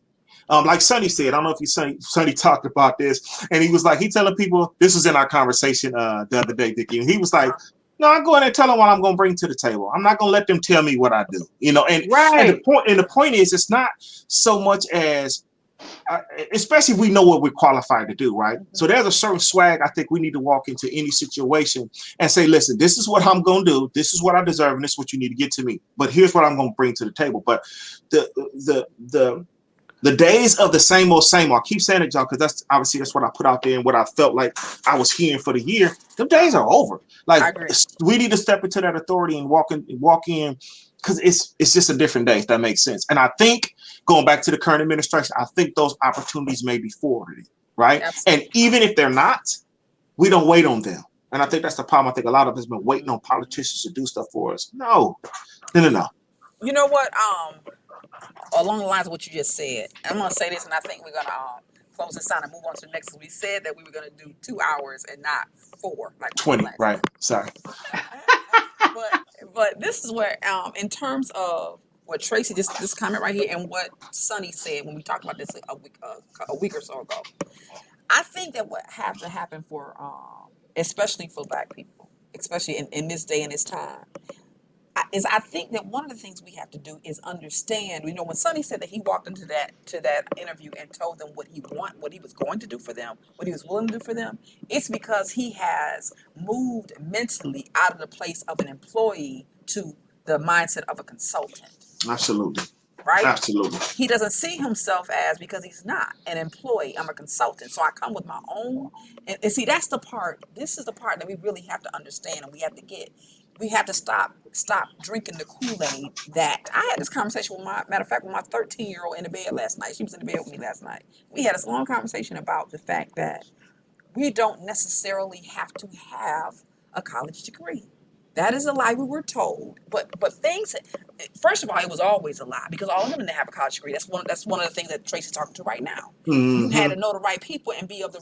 Like Sonny said, I don't know if Sonny talked about this, and he was like, he telling people, this was in our conversation the other day, Dickie, and he was like, no, I go in and tell them what I'm going to bring to the table. I'm not going to let them tell me what I do, and Right. the point is, it's not so much as especially if we know what we're qualified to do, right? So there's a certain swag I think we need to walk into any situation and say, listen, this is what I'm going to do. This is what I deserve, and this is what you need to get to me. But here's what I'm going to bring to the table. But the days of the same old, I keep saying it, y'all, because that's what I put out there and what I felt like I was hearing for the year. Them days are over. Like I agree. we need to step into that authority and walk in, because it's just a different day, if that makes sense. And I think going back to the current administration, I think those opportunities may be forwarded, right? And Absolutely. even if they're not, we don't wait on them. And I think that's the problem. I think a lot of us have been waiting on politicians to do stuff for us. No. You know what? Along the lines of what you just said, I'm going to say this, and I think we're going to close this out and move on to the next. We said that we were going to do 2 hours and not 4, like we did 20, last right? Sorry. but this is where in terms of what Tracy this comment right here and what Sonny said when we talked about this a week or so ago. I think that what has to happen for especially for Black people, especially in this day and this time, is I think that one of the things we have to do is understand. When Sonny said that he walked into that interview and told them what he was going to do for them, what he was willing to do for them, it's because he has moved mentally out of the place of an employee to the mindset of a consultant, Absolutely. right? Absolutely. He doesn't see himself as, because he's not an employee, I'm a consultant. So I come with my own, and see, that's the part, this is the part that we really have to understand and we have to get. We have to stop drinking the Kool-Aid. That I had this conversation with matter of fact, with my 13-year-old in the bed last night. She was in the bed with me last night. We had this long conversation about the fact that we don't necessarily have to have a college degree. That is a lie we were told. But things, first of all, it was always a lie because all of them didn't have a college degree. That's one of the things that Tracy's talking to right now. You had Mm-hmm. to know the right people and be of the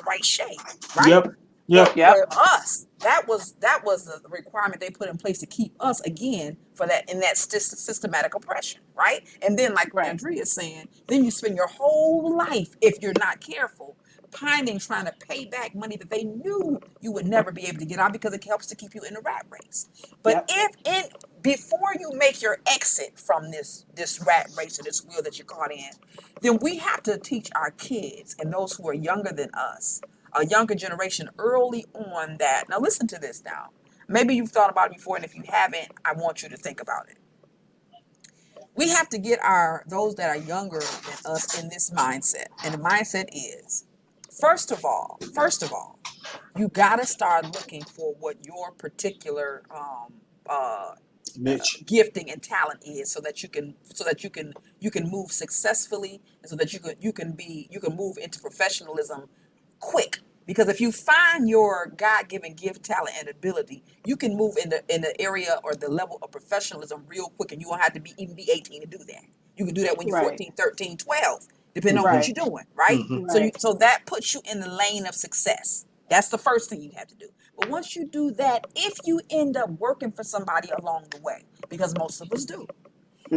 right shape, right? Yep. Yep. But Yep. for us, that was the requirement they put in place to keep us again for that in that systematic oppression, right? And then, like Right. Andrea is saying, then you spend your whole life, if you're not careful, pining trying to pay back money that they knew you would never be able to get out because it helps to keep you in the rat race. But Yep. if in before you make your exit from this rat race or this wheel that you're caught in, then we have to teach our kids and those who are younger than us, a younger generation, early on that. Now listen to this now. Maybe you've thought about it before, and if you haven't, I want you to think about it. We have to get those that are younger than us in this mindset. And the mindset is, first of all, you gotta start looking for what your particular uh, Mitch. gifting and talent is, so that you can move successfully, and so that you can move into professionalism quick. Because if you find your God-given gift, talent, and ability, you can move in the area or the level of professionalism real quick, and you won't have to even be 18 to do that. You can do that when you're Right. 14, 13, 12, depending on Mm-hmm. what Right. you're doing, right? Mm-hmm. Right. So that puts you in the lane of success. That's the first thing you have to do. But once you do that, if you end up working for somebody along the way, because most of us do,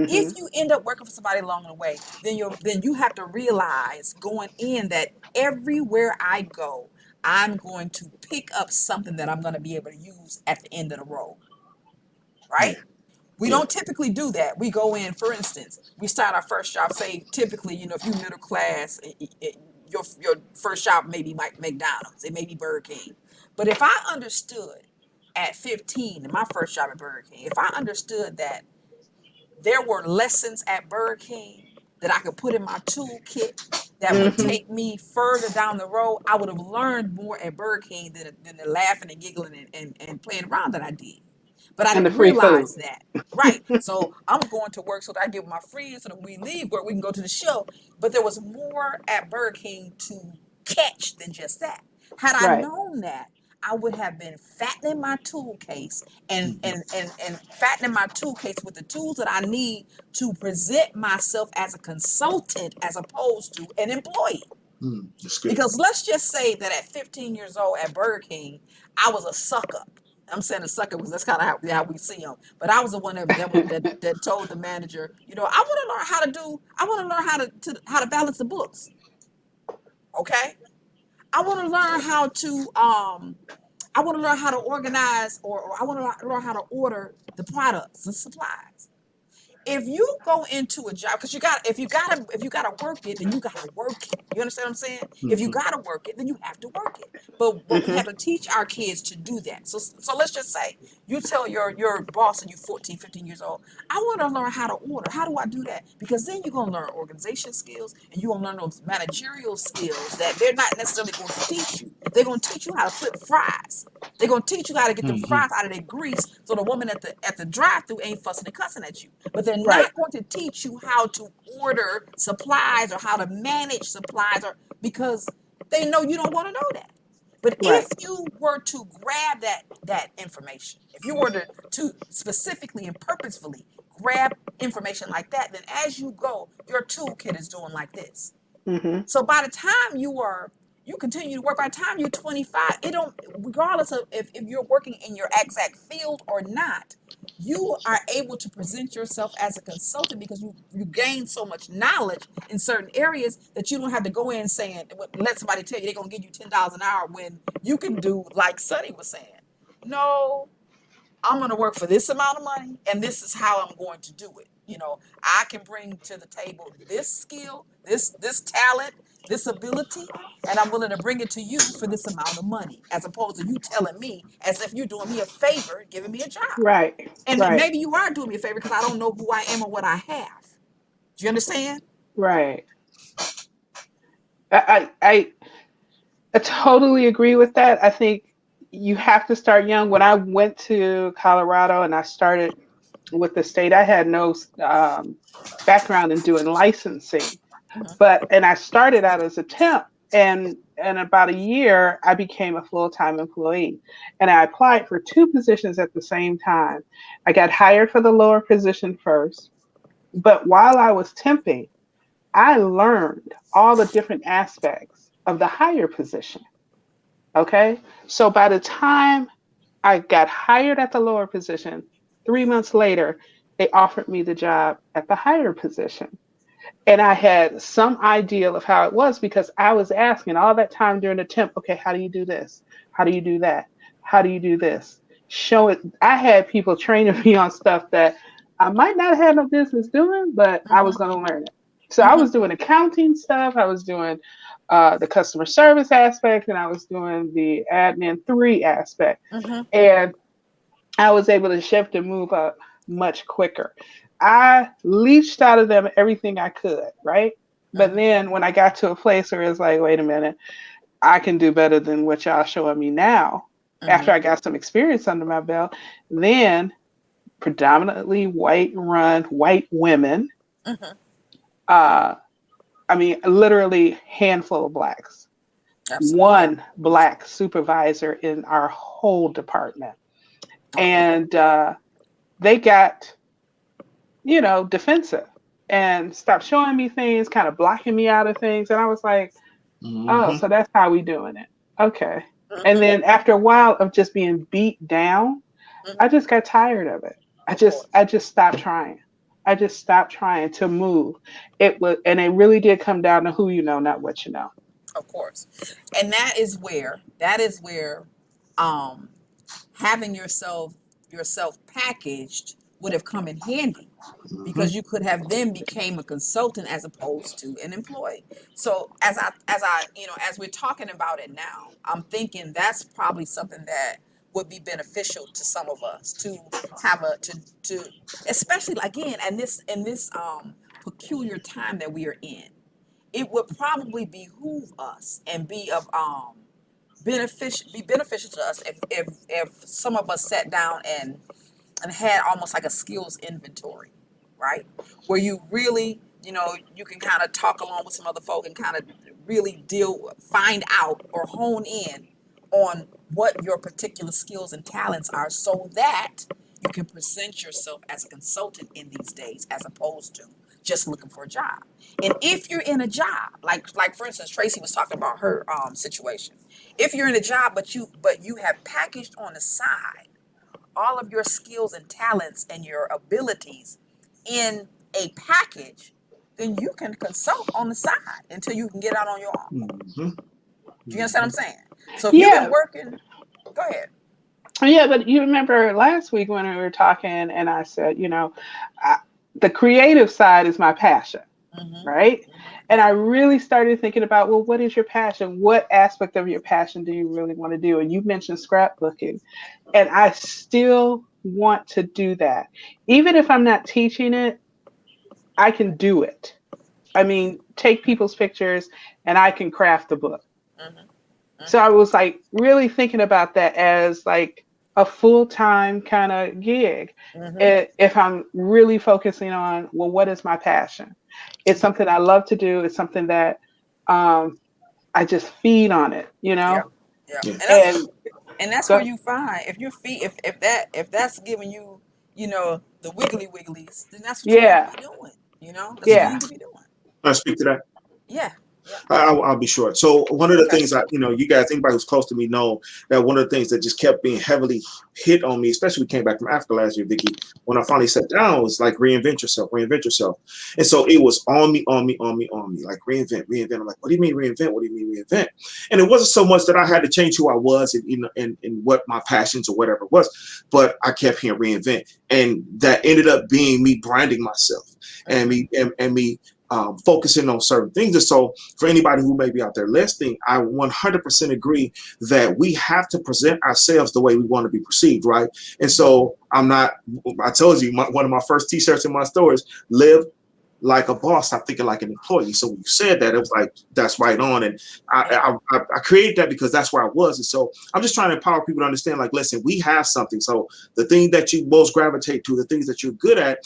if Mm-hmm. you end up working for somebody along the way, then you have to realize going in that everywhere I go, I'm going to pick up something that I'm going to be able to use at the end of the road, Yeah. right? We don't typically do that. We go in, for instance, we start our first job, say typically, if you're middle class, your first job may be McDonald's, it may be Burger King. But if I understood at 15, in my first job at Burger King, if I understood that there were lessons at Burger King that I could put in my toolkit that would Mm-hmm. take me further down the road, I would have learned more at Burger King than the laughing and giggling and playing around that I did. But I And the didn't free food. realize that. Right. So I'm going to work so that I get with my friends so that we leave work, we can go to the show. But there was more at Burger King to catch than just that. Had I Right. known that, I would have been fattening my tool case and Mhm. fattening my tool case with the tools that I need to present myself as a consultant as opposed to an employee. That's good. Because let's just say that at 15 years old at Burger King, I was a sucker. I'm saying a sucker because that's kind of how we see them. But I was the one that told the manager, I want to learn how to I want to learn how to balance the books. Okay, I want to learn how to I want to learn how to organize, or I want to learn how to order the products and supplies. If you go into a job, because if you gotta work it, then you gotta work it. You understand what I'm saying? If you Mhm. gotta work it, then you have to work it. But we Mm-hmm. have to teach our kids to do that. So let's just say you tell your boss and you 14, 15 years old, I want to learn how to order. How do I do that? Because then you're gonna learn organization skills and you're gonna learn those managerial skills that they're not necessarily going to teach you. They're gonna teach you how to flip fries. They're gonna teach you how to get them Mhm. fries out of their grease so the woman at the drive-through ain't fussing and cussing at you. But they're Right. not going to teach you how to order supplies or how to manage supplies, or because they know you don't want to know that. But if Right. you were to grab that information, if you were to specifically and purposefully grab information like that, then as you go, your toolkit is doing like this. Mm-hmm. So by the time you continue to work, by the time you're 25, it don't, regardless of if you're working in your exact field or not, you are able to present yourself as a consultant because you gain so much knowledge in certain areas that you don't have to go in saying, let somebody tell you they're gonna give you $10 an hour when you can do like Sonny was saying. No, I'm going to work for this amount of money and this is how I'm going to do it. I can bring to the table this skill, this talent, this ability, and I'm willing to bring it to you for this amount of money, as opposed to you telling me as if you're doing me a favor, giving me a job. Right. And Right. maybe you are doing me a favor because I don't know who I am or what I have. Do you understand? Right. I totally agree with that. I think you have to start young. When I went to Colorado and I started with the state, I had no background in doing licensing, Mm-hmm. and I started out as a temp, and in about a year I became a full-time employee, and I applied for two positions at the same time. I got hired for the lower position first, but while I was temping, I learned all the different aspects of the higher position. Okay. So by the time I got hired at the lower position, 3 months later, they offered me the job at the higher position. And I had some idea of how it was because I was asking all that time during the temp, okay, how do you do this? How do you do that? How do you do this? Show it. I had people training me on stuff that I might not have no business doing, but I was Mm-hmm. going to learn it. So I Mm-hmm. was doing accounting stuff. I was doing the customer service aspect, and I was doing the admin 3 aspect. Mm-hmm. And I was able to shift and move up much quicker. I leached out of them everything I could, right? But Mm-hmm. then when I got to a place where it's like, wait a minute, I can do better than what y'all showing me now. Mm-hmm. After I got some experience under my belt, then predominantly white run, white women. Mm-hmm. Uh, I mean, literally handful of blacks. Absolutely. One black supervisor in our whole department. Okay. And they got, defensive and stopped showing me things, kind of blocking me out of things. And I was like, oh, Mhm. so that's how we doing it. Okay. And Mm-hmm. then after a while of just being beat down, I Mm-hmm. just got tired of it. I Of just course. I just stopped trying. I just stopped trying to move. And it really did come down to who you know, not what you know. Of course. And that is where um having yourself packaged would have come in handy, because you could have then became a consultant as opposed to an employee. So as we're talking about it now, I'm thinking that's probably something that would be beneficial to some of us to have to especially again in this peculiar time that we are in. It would probably behoove us and be beneficial to us if some of us sat down and had almost like a skills inventory, right? Where you really, you can kind of talk along with some other folk and kind of really find out or hone in on what your particular skills and talents are, so that you can present yourself as a consultant in these days as opposed to just looking for a job. And if you're in a job, like for instance, Tracy was talking about her situation. If you're in a job, but you have packaged on the side all of your skills and talents and your abilities in a package, then you can consult on the side until you can get out on your own. Mm-hmm. Do you understand what I'm saying? So if you've been Yeah. working, go ahead. Yeah, but you remember last week when we were talking, and I said, I, the creative side is my passion, Mm-hmm. right? And Mm-hmm. I really started thinking about, well, what is your passion? What aspect of your passion do you really want to do? And you mentioned scrapbooking, and I still want to do that. Even if I'm not teaching it, I can do it. I mean, take people's pictures and I can craft a book. Mm-hmm. So I was like really thinking about that as like a full-time kind of gig. Mm-hmm. If I'm really focusing on, well, what is my passion? It's something I love to do. It's something that um, I just feed on it, Yeah, yeah, Yeah. And and that's where go, you find if your feet if that's giving you the wiggly wigglies, then that's what you need to yeah, be doing. That's what you yeah, need to be doing. I speak to that. Yeah, yeah. I'll be short. So one of the Okay. things you guys, anybody who's close to me know that one of the things that just kept being heavily hit on me, especially when we came back from Africa last year, Vicky, when I finally sat down, was like reinvent yourself, reinvent yourself. And so it was on me, like reinvent, reinvent. I'm like, what do you mean reinvent? What do you mean reinvent? And it wasn't so much that I had to change who I was and what my passions or whatever it was, but I kept hearing reinvent. And that ended up being me branding myself and Mm-hmm. me focusing on certain things. And so for anybody who may be out there listening, I 100% agree that we have to present ourselves the way we want to be perceived, right? And so I told you, one of my first t-shirts in my store is live like a boss, stop thinking like an employee. So when you said that, it was like, that's right on. And I created that because that's where I was. And so I'm just trying to empower people to understand, like, listen, we have something. So the thing that you most gravitate to, the things that you're good at,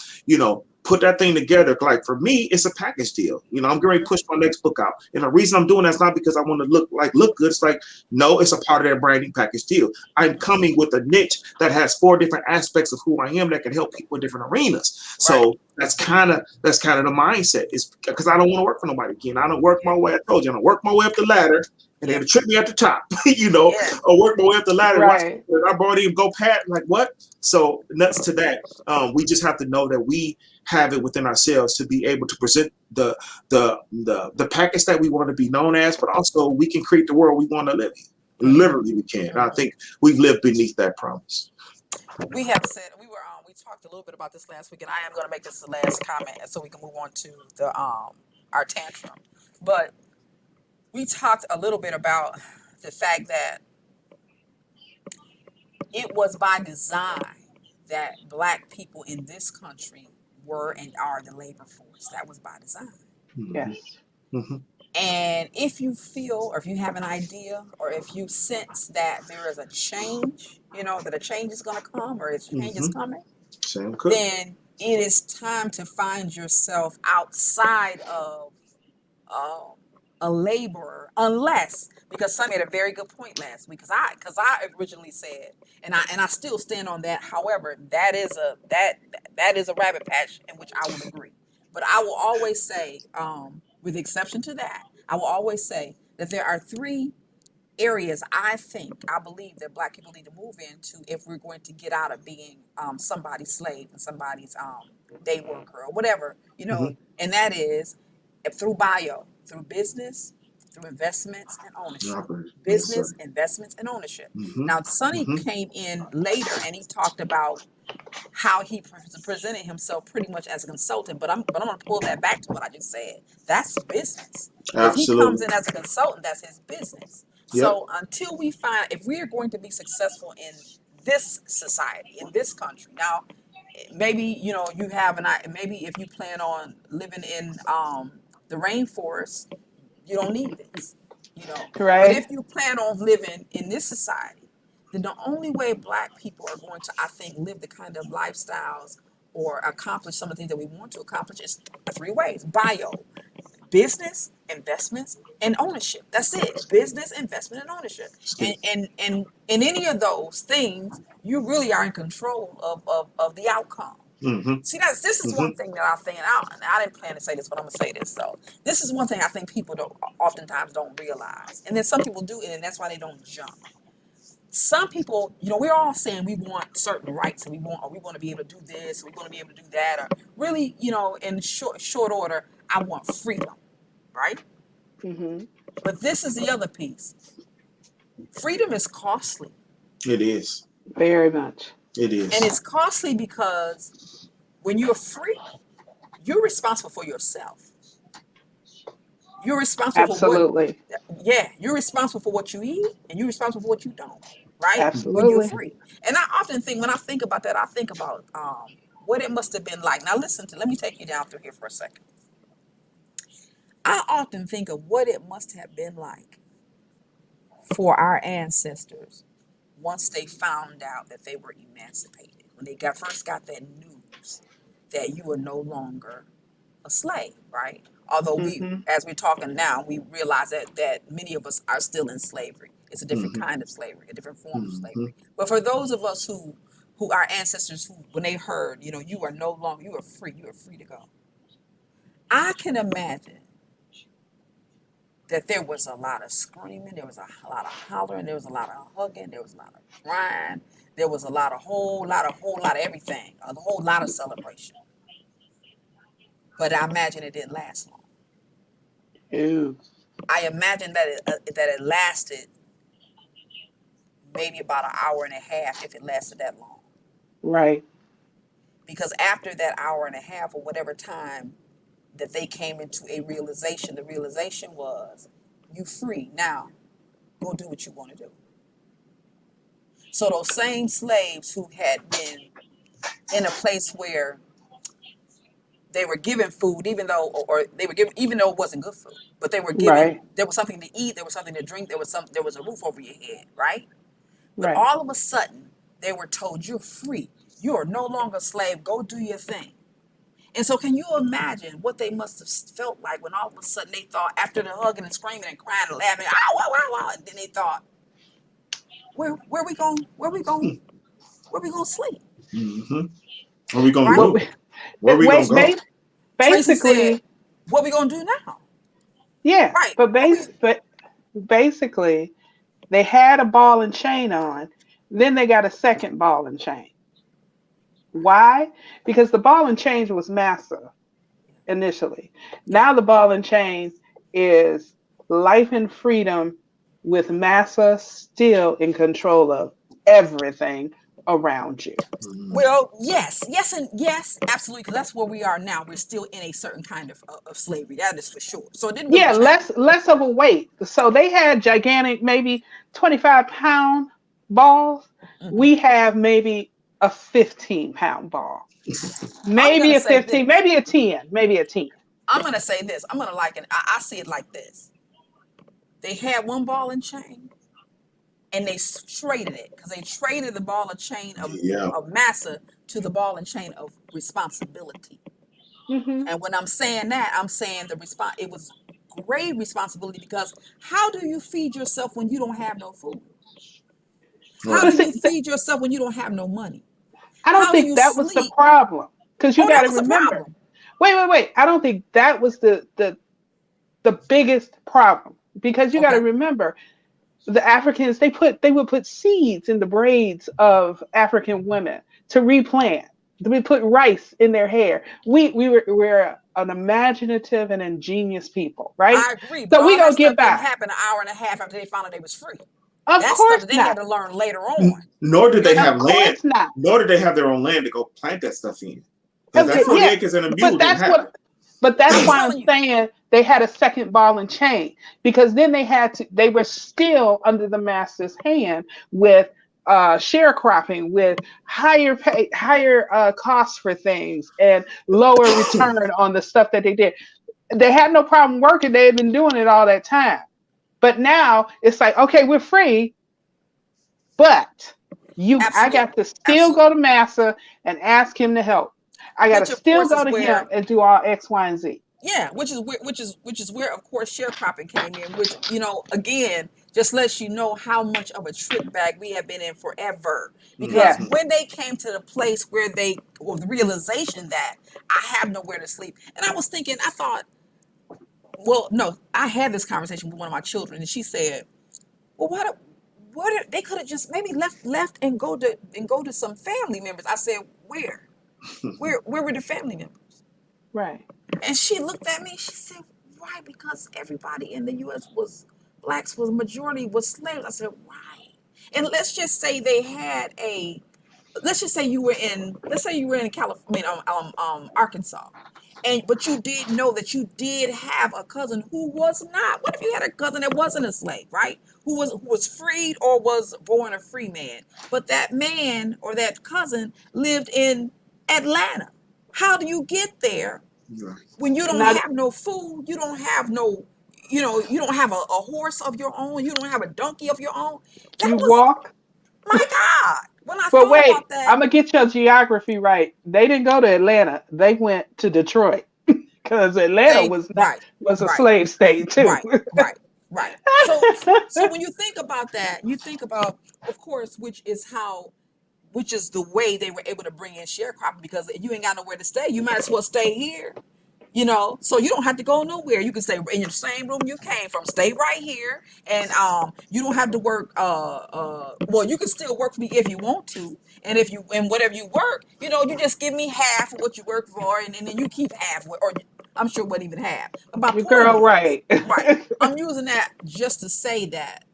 put that thing together. Like for me, it's a package deal. I'm getting ready to push my next book out. And the reason I'm doing that's not because I want to look good. It's like, no, it's a part of that branding package deal. I'm coming with a niche that has 4 different aspects of who I am that can help people in different arenas. Right. So that's kind of the mindset. Is because I don't want to work for nobody again. I don't work my way. I told you, I don't work my way up the ladder and Yeah. then trip me at the top. Yeah. Or work my way up the ladder. Watch, right. I've already even go pat like what? So nuts to that. We just have to know that we have it within ourselves to be able to present the package that we want to be known as, but also we can create the world we want to live in. Mm-hmm. Literally, we can. And I think we've lived beneath that promise. We have said we talked a little bit about this last week, and I am going to make this the last comment so we can move on to the our tantrum. But we talked a little bit about the fact that it was by design that Black people in this country were and are the labor force. That was by design. Mm-hmm. Yes. Mm-hmm. And if you feel, or if you have an idea, or if you sense that there is a change, that a change is going to come, or a change is Mm-hmm. coming, Sam Cooke. then it is time to find yourself outside of um, a laborer, unless, because some made a very good point last week, because I originally said, and I still stand on that. However, that is a rabbit patch in which I would agree. But I will always say, with exception to that, I will always say that there are 3 areas I believe that Black people need to move into if we're going to get out of being somebody's slave and somebody's day worker or whatever, Mm-hmm. and that is through business, through investments and ownership. Yes, sir. Business, investments, and ownership. Mm-hmm. Now, Sonny Mm-hmm. came in later and he talked about how he presented himself pretty much as a consultant. But I'm going to pull that back to what I just said. That's business. If he comes Absolutely. in as a consultant, that's his business. Yep. So until we find, if we are going to be successful in this society, in this country, now maybe you have maybe if you plan on living in the rainforest, you don't need this. But if Right. you plan on living in this society, then the only way Black people are going to, I think, live the kind of lifestyles or accomplish some of the things that we want to accomplish is three ways: business, investments, and ownership. That's it. Business, investment, and ownership. It's good. And in any of those things, you really are in control of the outcome. Mm-hmm. See, this is Mm-hmm. one thing that I think, and I didn't plan to say this, but I'm gonna say this. So this is one thing I think people oftentimes don't realize, and then some people do, and that's why they don't jump. Some people, we're all saying we want certain rights, and we want to be able to do this, we want to be able to do that, or really, in short order, I want freedom, right? Hmm. But this is the other piece. Freedom is costly, It is. Very much. It and is. it's costly because when you're free, you're responsible for yourself. You're responsible for what, Absolutely. yeah, you're responsible for what you eat and you're responsible for what you don't, right? When you're Absolutely. free. And I often think, when I think about that, I think about what it must have been like. Now, let me take you down through here for a second. I often think of what it must have been like for our ancestors once they found out that they were emancipated, when they first got that news that you were no longer a slave, right? Although Hmm. as we're talking now, we realize that many of us are still in slavery. It's a different Mm-hmm. kind of slavery, a different form of Mm-hmm. slavery. But for those of us who our ancestors, who when they heard, you are no longer, you are free to go. I can imagine that there was a lot of screaming, there was a lot of hollering, there was a lot of hugging, there was a lot of crying, there was a lot of whole lot of everything, a whole lot of celebration. But I imagine it didn't last long. Ooh. I imagine that it lasted maybe about an hour and a half, if it lasted that long. Right. Because after that hour and a half, or whatever time that they came into a realization, the realization was, you free now, go do what you want to do. So those same slaves who had been in a place where they were given food, even though, or they were given, even though it wasn't good food, but they were given, Right. there was something to eat, there was something to drink, there was a roof over your head, right? But Right. all of a sudden, they were told, you're free. You are no longer a slave. Go do your thing. And so can you imagine what they must have felt like when all of a sudden they thought, after the hugging and screaming and crying and laughing, ah, wow, wow, wow, and then they thought, where we going to sleep? Mm-hmm. What are we gonna Right? What do? we, Where are we gonna wait, go? Tracy said, basically, what we going to do now? yeah, Right. but basically, they had a ball and chain on, then they got a second ball and chain. Why? Because the ball and chain was massive initially. Yeah. Now the ball and chain is life and freedom, with massa still in control of everything around you. Mm-hmm. Well, yes, and yes, absolutely, because that's where we are now. We're still in a certain kind of slavery. That is for sure. So it didn't really Yeah, change. less of a weight. So they had gigantic, maybe 25-pound balls. Hmm. We have maybe a 15-pound ball. I'm Maybe gonna a say 15, this. maybe a 10, maybe a 10. I'm gonna say this. I'm gonna liken. I see it like this. They had one ball and chain, and they traded it because they traded the ball and chain Yeah. of massa to the ball and chain of responsibility. Hmm. And when I'm saying that, I'm saying the response. It was great responsibility because how do you feed yourself when you don't have no food? How Right. But do see, you feed yourself when you don't have no money? I don't How do think you that was the sleep? problem. Because you Oh, got that to was the remember. problem. Wait. I don't think that was the biggest problem. Because you got to Okay. remember, the Africans, they would put seeds in the braids of African women to replant. We put rice in their hair. We're an imaginative and ingenious people, right? I agree, but So we all that gonna get stuff didn't by. happen an hour and a half after they found out they was free. Of That's stuff course that they had not. to learn later on. Nor did You they know, Of have land. course not. Nor did they have their own land to go plant that stuff in. Because that that's right. 40 Yeah, acres and a but mule didn't that's happen. what. But that's I'm why I'm telling you. saying they had a second ball and chain, because then they had to. They were still under the master's hand with sharecropping, with higher costs for things, and lower return on the stuff that they did. They had no problem working. They had been doing it all that time. But now it's like, okay, we're free, but I got Absolutely. to still go Absolutely. to Massa and ask him to help. I got to Which of still course go is to him where, and do all X, Y, and Z. yeah, which is where of course sharecropping came in, which, again, just lets you know how much of a trick bag we have been in forever. Because Yes, Mhm. when they came to the place where or the realization that I have nowhere to sleep, and I was thinking, I thought, well, no, I had this conversation with one of my children, and she said, well, they could have just maybe left and go to some family members. I said, where were the family members? right. And she looked at me. She said, why? Because everybody in the U.S. was blacks, was majority was slaves. I said, why? And let's just say you were in California, Arkansas, but you did know that you did have a cousin who was not. What if you had a cousin that wasn't a slave, right? Who was freed or was born a free man, but that man or that cousin lived in Atlanta? How do you get there Right. when you don't Now have no food? You don't have no, you don't have a horse of your own. You don't have a donkey of your own. That you was, walk, my God. When I but thought wait, about that, I'm gonna get your geography right. They didn't go to Atlanta. They went to Detroit because Atlanta right, was a right, slave state too. right, right, right. So when you think about that, you think about, of course, which is the way they were able to bring in sharecropping, because if you ain't got nowhere to stay, you might as well stay here. So you don't have to go nowhere. You can stay in your same room you came from. Stay right here, and you don't have to work. Well, you can still work for me if you want to, and if you and whatever you work, you just give me half of what you work for, and then you keep half, or I'm sure what even half. But my Your point girl, is, right? right? I'm using that just to say that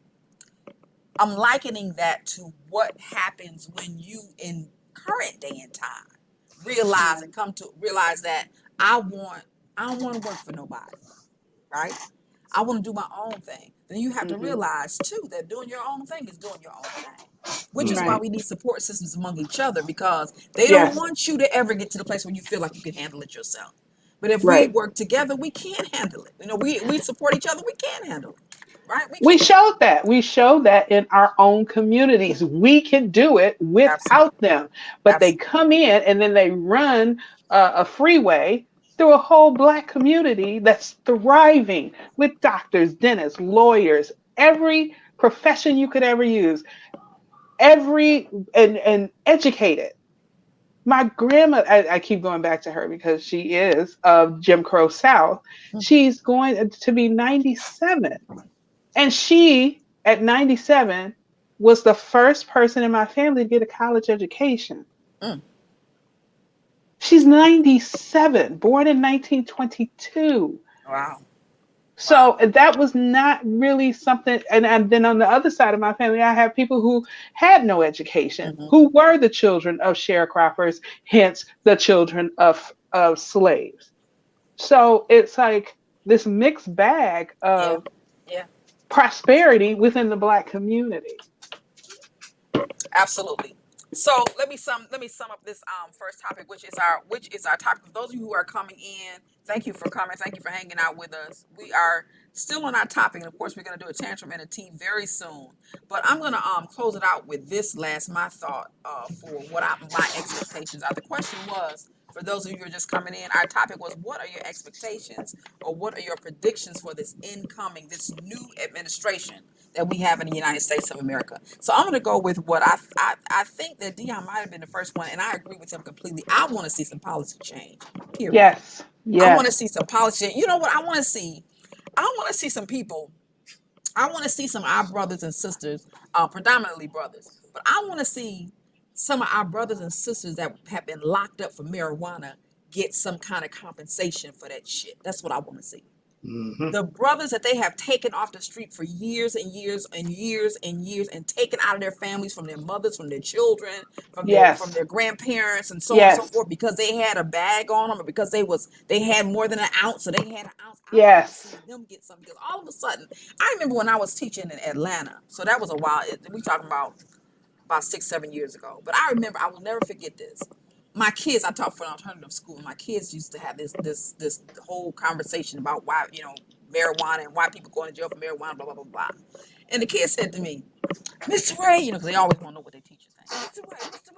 I'm likening that to what happens when you, in current day and time, realize and come to realize that I want I don't want to work for nobody, right? I want to do my own thing. Then you have to Hmm. realize too that doing your own thing is doing your own thing. Which is why Mhm. Right. we need support systems among each other, because they don't Yes. want you to ever get to the place where you feel like you can handle it yourself. But if we Right. work together, we can handle it. We support each other, we can handle it. Right? We We can. showed that. We showed that in our own communities. We can do it without Absolutely. them. But they Absolutely. come in and then they run a freeway through a whole black community that's thriving with doctors, dentists, lawyers, every profession you could ever use, every and educated. My grandma, I keep going back to her because she is of Jim Crow South. She's going to be 97, and she, at 97, was the first person in my family to get a college education. Mm, She's 97, born in 1922. wow. Wow. So that was not really something. And then on the other side of my family, I have people who had no education, Hmm. who were the children of sharecroppers, hence the children of slaves. So it's like this mixed bag Yeah. of Yeah. prosperity within the black community. Absolutely. So let me sum up this first topic, which is our topic. For those of you who are coming in, thank you for coming. Thank you for hanging out with us. We are still on our topic, and of course, we're going to do a tantrum and a tea very soon. But I'm going to close it out with this my thought for my expectations are. The question was, for those of you who are just coming in, our topic was, what are your expectations, or what are your predictions for this new administration that we have in the United States of America? So I'm going to go with what I think that Dion might have been the first one, and I agree with him completely. I want to see some policy change. Period. Yes, I want to yes. see some policy. You know what I want to see? I want to see some people. I want to see some of our brothers and sisters, predominantly brothers, but I want to see some of our brothers and sisters that have been locked up for marijuana get some kind of compensation for that shit. That's what I want to see. Mm-hmm. The brothers that they have taken off the street for years and years and years and years and taken out of their families, from their mothers, from their children, from Yes. their grandparents, and so on and so Yes. forth, because they had a bag on them, or because they had more than an ounce, or they had an ounce. I want to see Yes. them get something, because all of a sudden, I remember when I was teaching in Atlanta, so that was a while. We talking about 6-7 years ago, but I remember, I will never forget this. My kids, I taught for an alternative school. My kids used to have this whole conversation about why, marijuana, and why people going to jail for marijuana, blah blah blah blah. And the kid said to me, Mr. Ray, because they always want to know what their teachers think. Mr.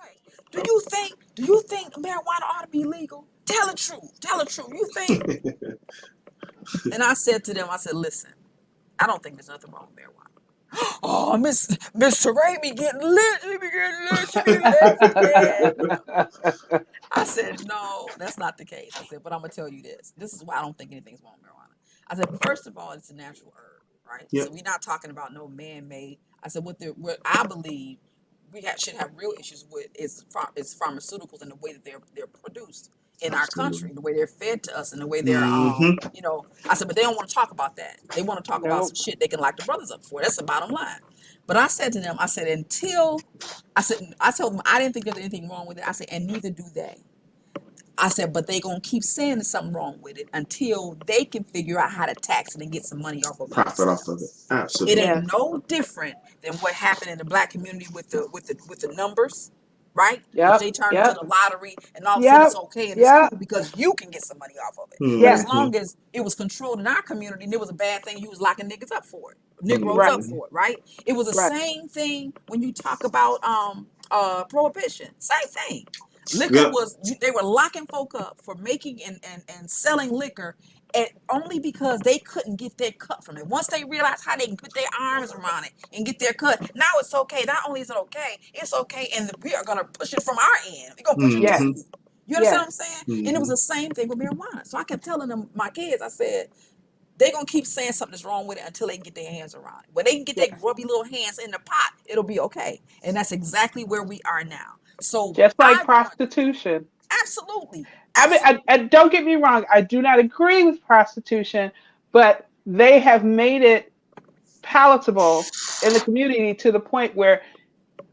Ray, do you think marijuana ought to be legal? Tell the truth. Tell the truth. You think? And I said to them, I said, listen, I don't think there's nothing wrong with marijuana. Oh, Mr. Ray be getting lit. She be getting lit. She be lit. I said, no, that's not the case. I said, but I'm going to tell you this. This is why I don't think anything's wrong with marijuana. I said, first of all, it's a natural herb, right? Yep. So we're not talking about no man-made. I said, what I believe should have real issues with is pharmaceuticals and the way that they're produced in our country, the way they're fed to us, and the way they're Mm-hmm. I said, but they don't want to talk about that. They want to talk about some Nope. shit they can lock the brothers up for. That's the bottom line. But I said to them, I said, I told them I didn't think there was anything wrong with it. I said, and neither do they. I said, but they gonna keep saying there's something wrong with it until they can figure out how to tax it and get some money off of it. Profit off of it. It Absolutely. ain't Yes. no different than what happened in the black community with the numbers, right? Which Yep. they turned into Yep. the lottery, and all of a sudden it's Yep. okay and it's Yep. cool because you can get some money off of it. But as Yes. Mm-hmm. long as it was controlled in our community, and it was a bad thing, you was locking niggas up for it, Negroes Right. up for it, right? It was the Right. same thing when you talk about prohibition. Same thing. Liquor Yep. they were locking folk up for making and selling liquor, and only because they couldn't get their cut from it. Once they realized how they can put their arms around it and get their cut, now it's okay. Not only is it okay, it's okay, and we are gonna push it from our end. We're gonna push it to Yes. Mm-hmm. you. You understand what I'm Yes. saying? And it was the same thing with marijuana. So I kept telling them, my kids, I said, they're gonna keep saying something's wrong with it until they can get their hands around it. When they can get their Yes. grubby little hands in the pot, it'll be okay. And that's exactly where we are now. So Just like I want prostitution. absolutely, I mean, absolutely, I don't get me wrong. I do not agree with prostitution, but they have made it palatable in the community to the point where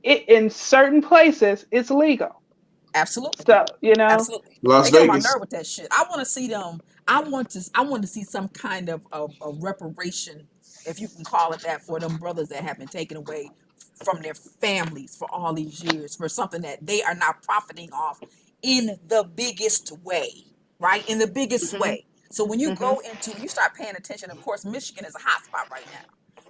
in certain places it's legal. absolutely. So Absolutely. Las They get on my Vegas. nerve with that shit. I want to see them. I want to see some kind of reparation, if you can call it that, for them brothers that have been taken away from their families for all these years, for something that they are now profiting off in the biggest way, right? In the biggest hmm way. So when you hmm when you start paying attention, of course, Michigan is a hot spot right now.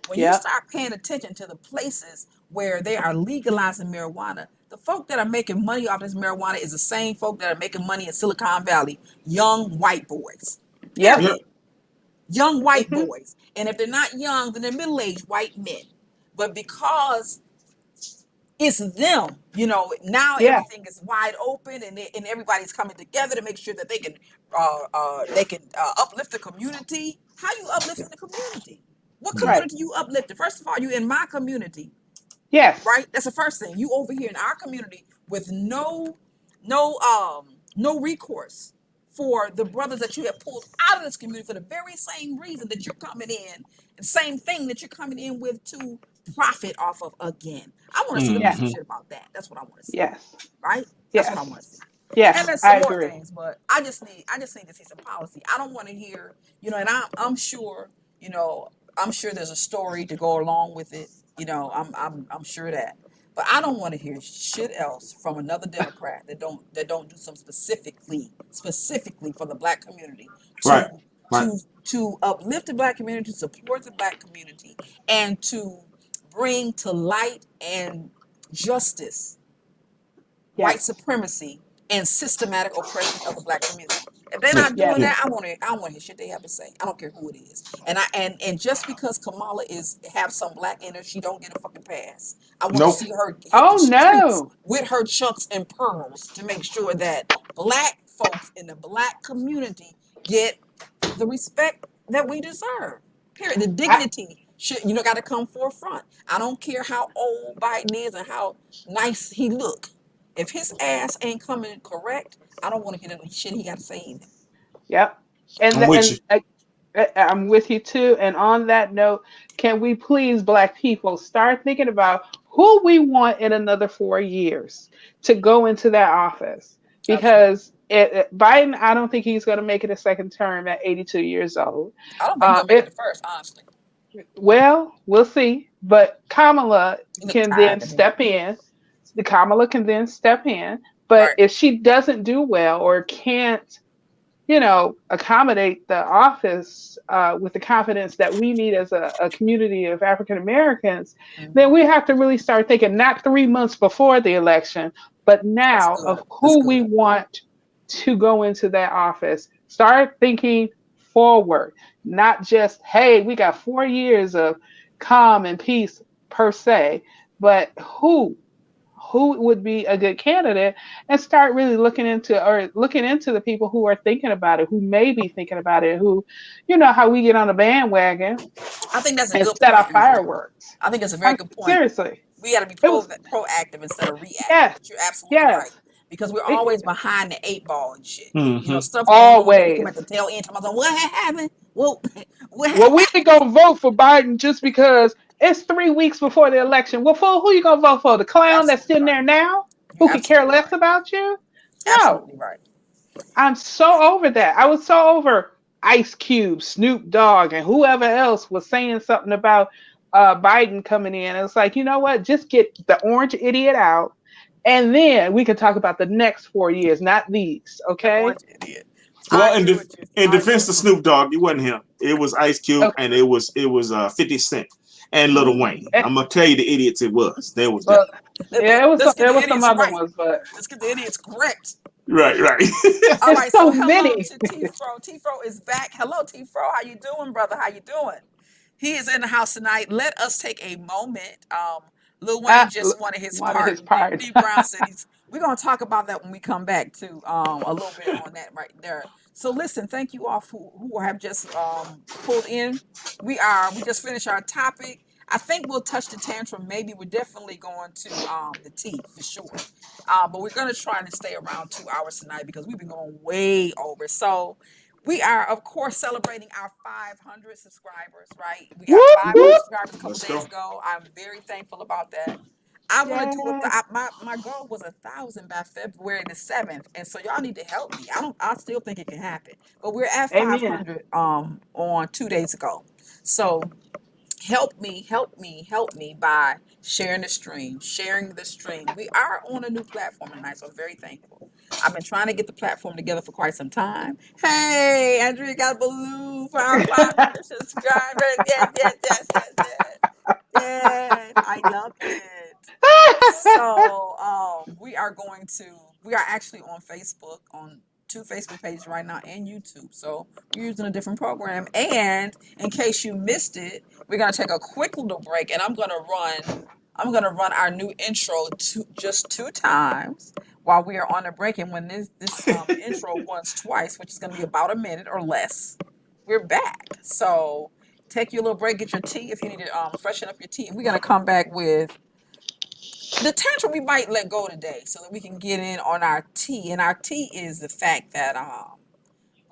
When you Yep. start paying attention to the places where they are legalizing marijuana, the folk that are making money off this marijuana is the same folk that are making money in Silicon Valley, young white boys. Yep. Yep. Period. Young white hmm boys. And if they're not young, then they're middle-aged white men. But because it's them, now Yeah. everything is wide open, and everybody's coming together to make sure that they can uplift the community. How you uplifting the community? What Right. community you uplifting? First of all, you in my community, Yes. right? That's the first thing. You over here in our community with no recourse for the brothers that you have pulled out of this community for the very same reason that you're coming in, and same thing that you're coming in with to profit off of again. I want to see them do Yes. some Mm-hmm. shit about that. That's what I want to see, Yes. right? That's what I Yes. want to see. And Yes. there's I some more agree. things, but I just need to see some policy. I don't want to hear, and I'm sure, I'm sure there's a story to go along with it. I'm sure that. But I don't want to hear shit else from another Democrat that don't do some specifically for the black community Right. to Right. to uplift the black community, support the black community, and to bring to light and justice white Yes. supremacy and systematic oppression of the black community. If they're Yeah. not Yes. doing Yeah. that, I want to hear shit they have to say. I don't care who it is. And just because Kamala have some black in her, she don't get a fucking pass. I want to Nope. see her hit the Oh streets no. with her chucks and pearls to make sure that black folks in the black community get the respect that we deserve. Period. The I, dignity should got to come forefront. I don't care how old Biden is and how nice he look. If his ass ain't coming correct, I don't want to hear the shit he got to say either. Yep. And I'm the, with you. and I'm with you too. And on that note, can we please, Black people, start thinking about who we want in another 4 years to go into that office? Absolutely. Because Biden, I don't think he's going to make it a second term at 82 years old. I don't think he's gonna make it the first, honestly. Well, we'll see. But Kamala He look can then tired to me. step in. The Kamala can then step in. But Right. if she doesn't do well or can't, accommodate the office with the confidence that we need as a community of African Americans, then Mhm. we have to really start thinking not 3 months before the election, but That's now of good. That's who we good. want to go into that office. Start thinking forward, not just, hey, we got 4 years of calm and peace per se, but who would be a good candidate, and start really looking into the people who are thinking about it, who may be thinking about it, who, how we get on a bandwagon I think that's a and good set point, off Andrea. fireworks. I think it's a very good point. Seriously, We got to be it was, proactive instead of reactive. yes, But you're absolutely right, yes, because we're it, always behind the eight ball and shit. Hmm. Stuff going on, then we come always. at the tail end. Talking about what happened? Well, what Well, we happened? ain't gonna vote for Biden just because it's 3 weeks before the election. Well, fool, who you gonna vote for? The You're clown that's absolutely sitting right. there now, You're who could care absolutely less right. about you? No, Absolutely right. I'm so over that. I was so over Ice Cube, Snoop Dogg, and whoever else was saying something about Biden coming in. It's like, you know what? Just get the orange idiot out, and then we can talk about the next 4 years, not these. The Okay? orange idiot. I Well, agree with you. in I agree defense with of you. Snoop Dogg, it wasn't him. It was Ice Cube, Okay. and it was 50 Cent and Lil Wayne. Eh, I'm gonna tell you the idiots it was. There was them. well, yeah, it was. Let's get There the was some idiots other right. ones, but Let's get the idiots correct. Right, right. All it's right. So so hello many. to T Fro. T Fro is back. Hello, T Fro. How you doing, brother? How you doing? He is in the house tonight. Let us take a moment. Lil Wayne just wanted his One of part. his part. D Brown said he's. We're gonna talk about that when we come back too. A little bit on that right there. So listen, thank you all who have just pulled in. We just finished our topic. I think we'll touch the tantrum. Maybe we're definitely going to the tea for sure. But we're gonna try to stay around 2 hours tonight because we've been going way over. So we are, of course, celebrating our 500 subscribers, right? We got Whoop 500 whoop. subscribers a couple Let's days go. ago. I'm very thankful about that. I want to do Yes. my goal was 1,000 by February the 7th, and so y'all need to help me. I still think it can happen, but we're at Amen. 500 on 2 days ago. So help me by sharing the stream, We are on a new platform tonight, so I'm very thankful. I've been trying to get the platform together for quite some time. Hey, Andrea got a balloon for our 500 subscribers. Yes. Yes, I love it. So we are actually on Facebook, on two Facebook pages right now, and YouTube. So we're using a different program. And in case you missed it, we're gonna take a quick little break, and I'm gonna run our new intro just 2 times while we are on a break. And when this intro runs twice, which is gonna be about a minute or less, we're back. So take your little break, get your tea if you need to freshen up your tea, and we're gonna come back with the tantrum we might let go today so that we can get in on our tea. And our tea is the fact that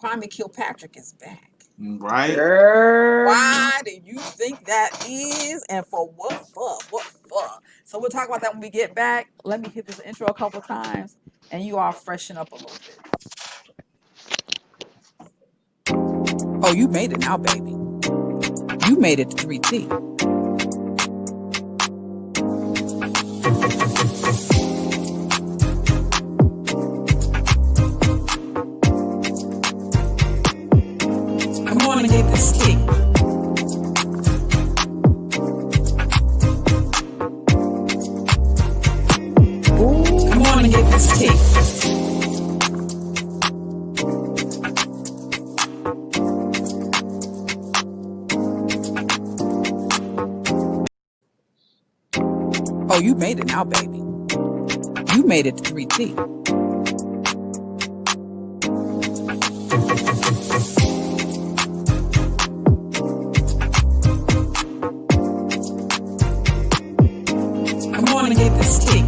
Kwame Kilpatrick is back. Right. Girl. Why do you think that is? And for what for? What for? So we'll talk about that when we get back. Let me hit this intro a couple times and you all freshen up a little bit. Oh, you made it now, baby. You made it to 3T. Come on and get this tea. Come on and get this tea. Oh, you made it now, baby. You made it to 3T. Come on and get this tea.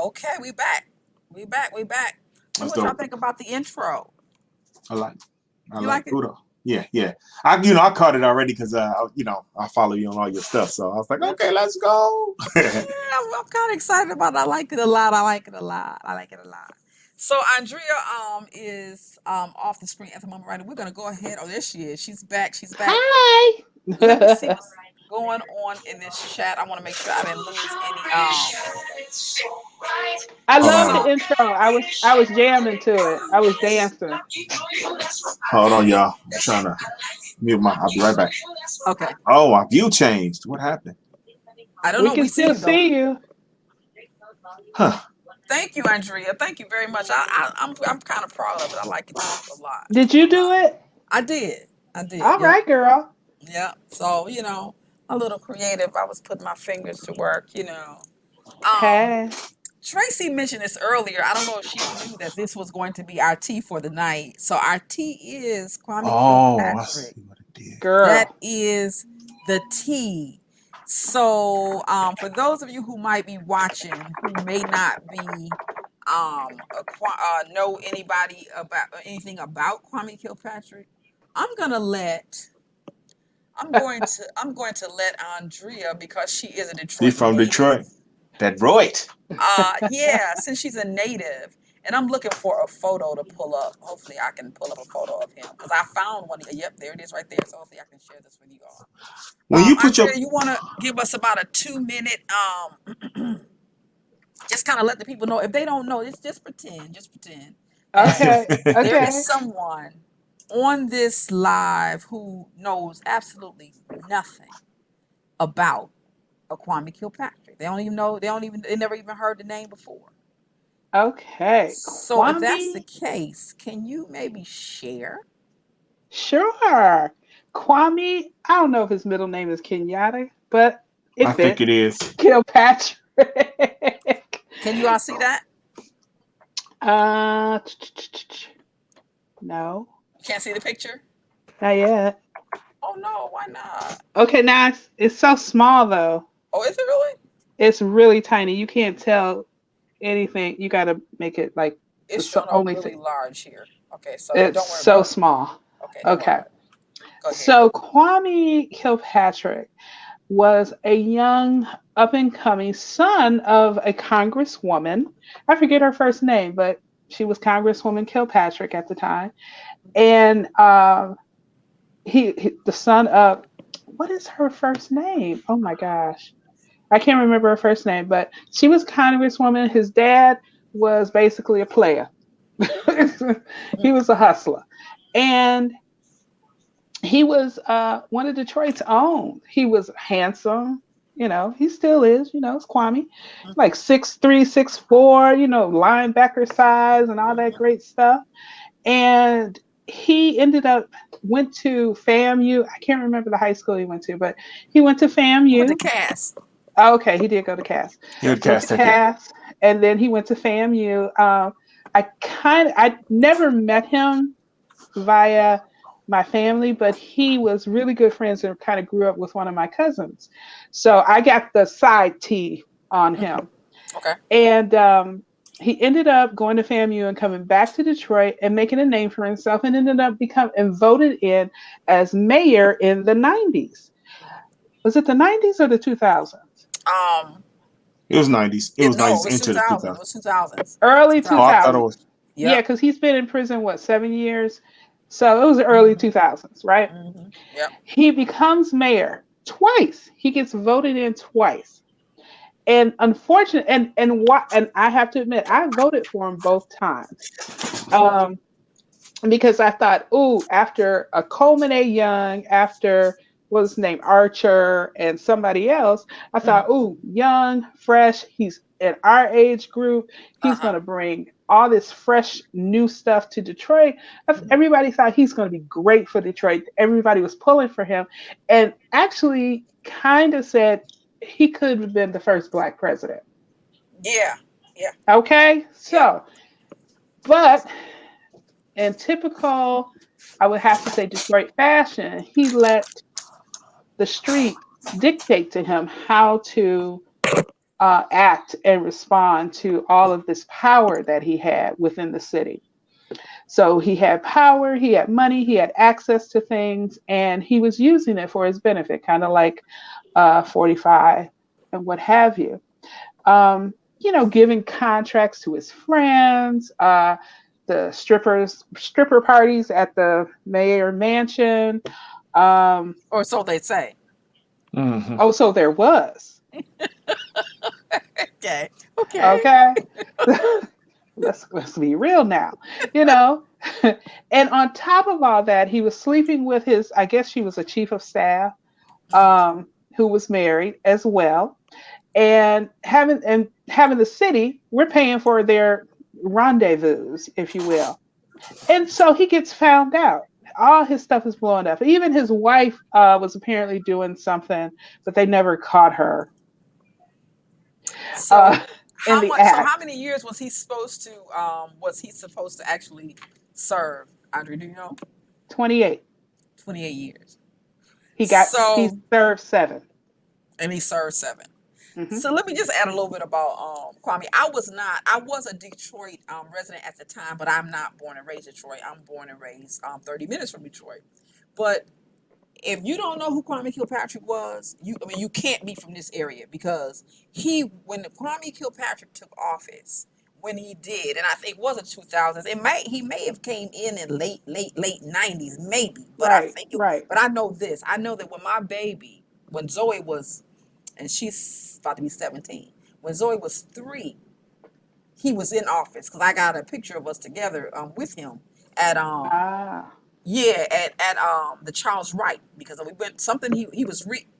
Okay, we back. We back. We back. So That's what y'all dope. think about the intro? I like You like it? Udo. Yeah. I caught it already because I follow you on all your stuff. So I was like, okay, let's go. Yeah, I'm kind of excited about it. I like it a lot. I like it a lot. I like it a lot. So Andrea is off the screen at the moment, right? We're gonna go ahead. Oh, there she is. She's back. She's back. Hi. Let me see what's going on in this chat. I want to make sure I didn't lose any. I Hold love on. the intro. I was jamming to it. I was dancing. Hold on, y'all. I'm trying to mute my. I'll be right back. Okay. Oh, my view changed. What happened? I don't We know. can We see still you though. see you. Huh. Thank you, Andrea. Thank you very much. I'm kind of proud of it. I like it a lot. Did you A do lot. it? I did. I did. All Yep. right, girl. Yeah. So, a little creative. I was putting my fingers to work, Hey. Tracy mentioned this earlier. I don't know if she knew that this was going to be our tea for the night. So our tea is Kwame Oh, I Kilpatrick. see what it did. That Girl. is the tea. So for those of you who might be watching who may not be know anything about Kwame Kilpatrick, I'm going to let Andrea, because she is a She Detroit from native. Detroit. That Detroit. Yeah, since she's a native, and I'm looking for a photo to pull up. Hopefully, I can pull up a photo of him because I found one. Yep, there it is, right there. So hopefully, I can share this with you all. When you put your Andrea, you want to give us about a 2-minute, just kind of let the people know if they don't know. Just pretend, that Okay. there Okay. is someone on this live who knows absolutely nothing about a Kwame Kilpatrick. They never even heard the name before. Okay. So if that's the Kwame. case, can you maybe share? Sure. Kwame. I don't know if his middle name is Kenyatta, but I it think it fits. is. Kilpatrick. Can you all see that? uh, no, You can't see the picture? not yet. Oh no, why not? Okay, now it's so small though. Oh, is it really? It's really tiny. You can't tell anything. You got to make it like It's the showing up only really thing. large here. Okay, so It's don't worry so about it. small. Okay, don't worry Okay. about it. Go ahead. So Kwame Kilpatrick was a young up and coming son of a congresswoman. I forget her first name, but she was Congresswoman Kilpatrick at the time. And he the son of, what is her first name? Oh my gosh. I can't remember her first name, but she was Congresswoman. His dad was basically a player. He was a hustler. And he was one of Detroit's own. He was handsome. He still is. It's Kwame, like 6'3", 6'4", linebacker size and all that great stuff. And he ended up went to FAMU. I can't remember the high school he went to, but he went to He went to FAMU. Cass. Oh, okay, he did go to Cass. He would Went to cast that. Yeah. Cass, and then he went to FAMU. I never met him via my family, but he was really good friends and kind of grew up with one of my cousins. So I got the side T on him. Okay. And he ended up going to FAMU and coming back to Detroit and making a name for himself, and ended up becoming and voted in as mayor in the 90s. Was it the 90s or the 2000s? It was 90s. It was No, it 90s was into the 2000. It 2000s. was 2000s. Early 2000. Oh, I thought it 2000s. was. Yeah, Yep. because he's been in prison, what, 7 years? So it was the early Mhm. 2000s, right? Yep. He becomes mayor twice. He gets voted in twice. And unfortunately, and I have to admit, I voted for him both times. Because I thought, ooh, after a Coleman A. Young, after what's his name, Archer, and somebody else, I thought, ooh, young, fresh, he's in our age group, he's going to bring all this fresh new stuff to Detroit. Everybody thought he's going to be great for Detroit. Everybody was pulling for him, and actually kind of said he could have been the first Black president. Yeah. Yeah. Okay, so, but in typical, I would have to say, Detroit fashion, he let the street dictate to him how to act and respond to all of this power that he had within the city. So he had power, he had money, he had access to things, and he was using it for his benefit, kind of like 45 and what have you. Giving contracts to his friends, the stripper parties at the mayor mansion. Or so they say. Mhm. Oh, so there was. Okay. Okay. Okay. let's be real now, you know. And on top of all that, he was sleeping with his, I guess she was a chief of staff, who was married as well. And having the city, we're paying for their rendezvous, if you will. And so he gets found out. All his stuff is blowing up. Even his wife was apparently doing something, but they never caught her So in how the much? So how act. many years was he supposed to? Was he supposed to actually serve? Andre, do you know? 28. 28 years. He So served 7. and he served 7. Hmm. So let me just add a little bit about Kwame. I was a Detroit resident at the time, but I'm not born and raised Detroit. I'm born and raised 30 minutes from Detroit. But if you don't know who Kwame Kilpatrick was, you can't be from this area because when Kwame Kilpatrick took office, when he did, and I think it was in 2000s, he may have came in late 90s, maybe, but Right, right. I know this. I know that when Zoe was, and she's about to be 17, when Zoe was 3, he was in office because I got a picture of us together with him at Ah, yeah, at the Charles Wright because we went something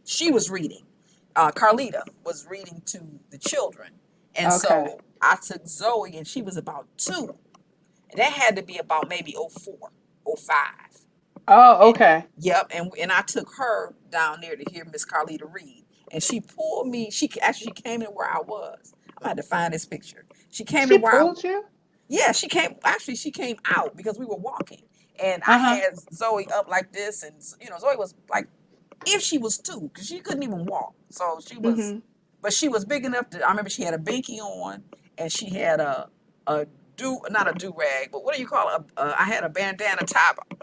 she was reading. Carlita was reading to the children. And okay. so I took Zoe and she was about 2. And that had to be about maybe '04, '05. Oh, And okay. yep, and I took her down there to hear Miss Carlita read. And she pulled me, she came in where I was. I'm gonna have to find this picture. She came She in where I pulled you? yeah, she came out because we were walking. And I Uh-huh. had Zoe up like this, and Zoe was like, if she was 2, because she couldn't even walk. So Mm-hmm. but she was big enough I remember she had a binky on, and she had a not a do rag, but what do you call it? I had a bandana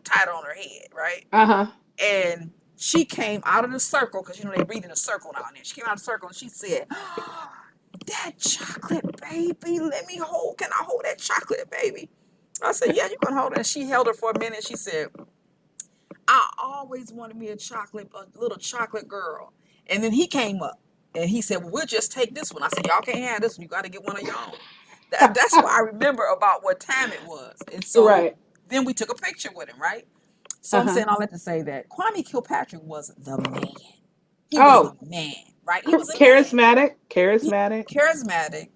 tied on her head, right? Uh-huh. And she came out of the circle because they read in a circle down there. She came out of the circle and she said, "That chocolate baby, can I hold that chocolate baby?" I said, "Yeah, you can hold it." And she held her for a minute. She said, "I always wanted me a little chocolate girl." And then he came up and he said, "Well, we'll just take this one." I said, "Y'all can't have this one. You got to get one of your own." That's what I remember about what time it was. And so Right. then we took a picture with him, right? So I'm Uh-huh. saying all that to say that Kwame Kilpatrick was the man. He was the Oh, man, right? He was a man. charismatic, He charismatic. charismatic,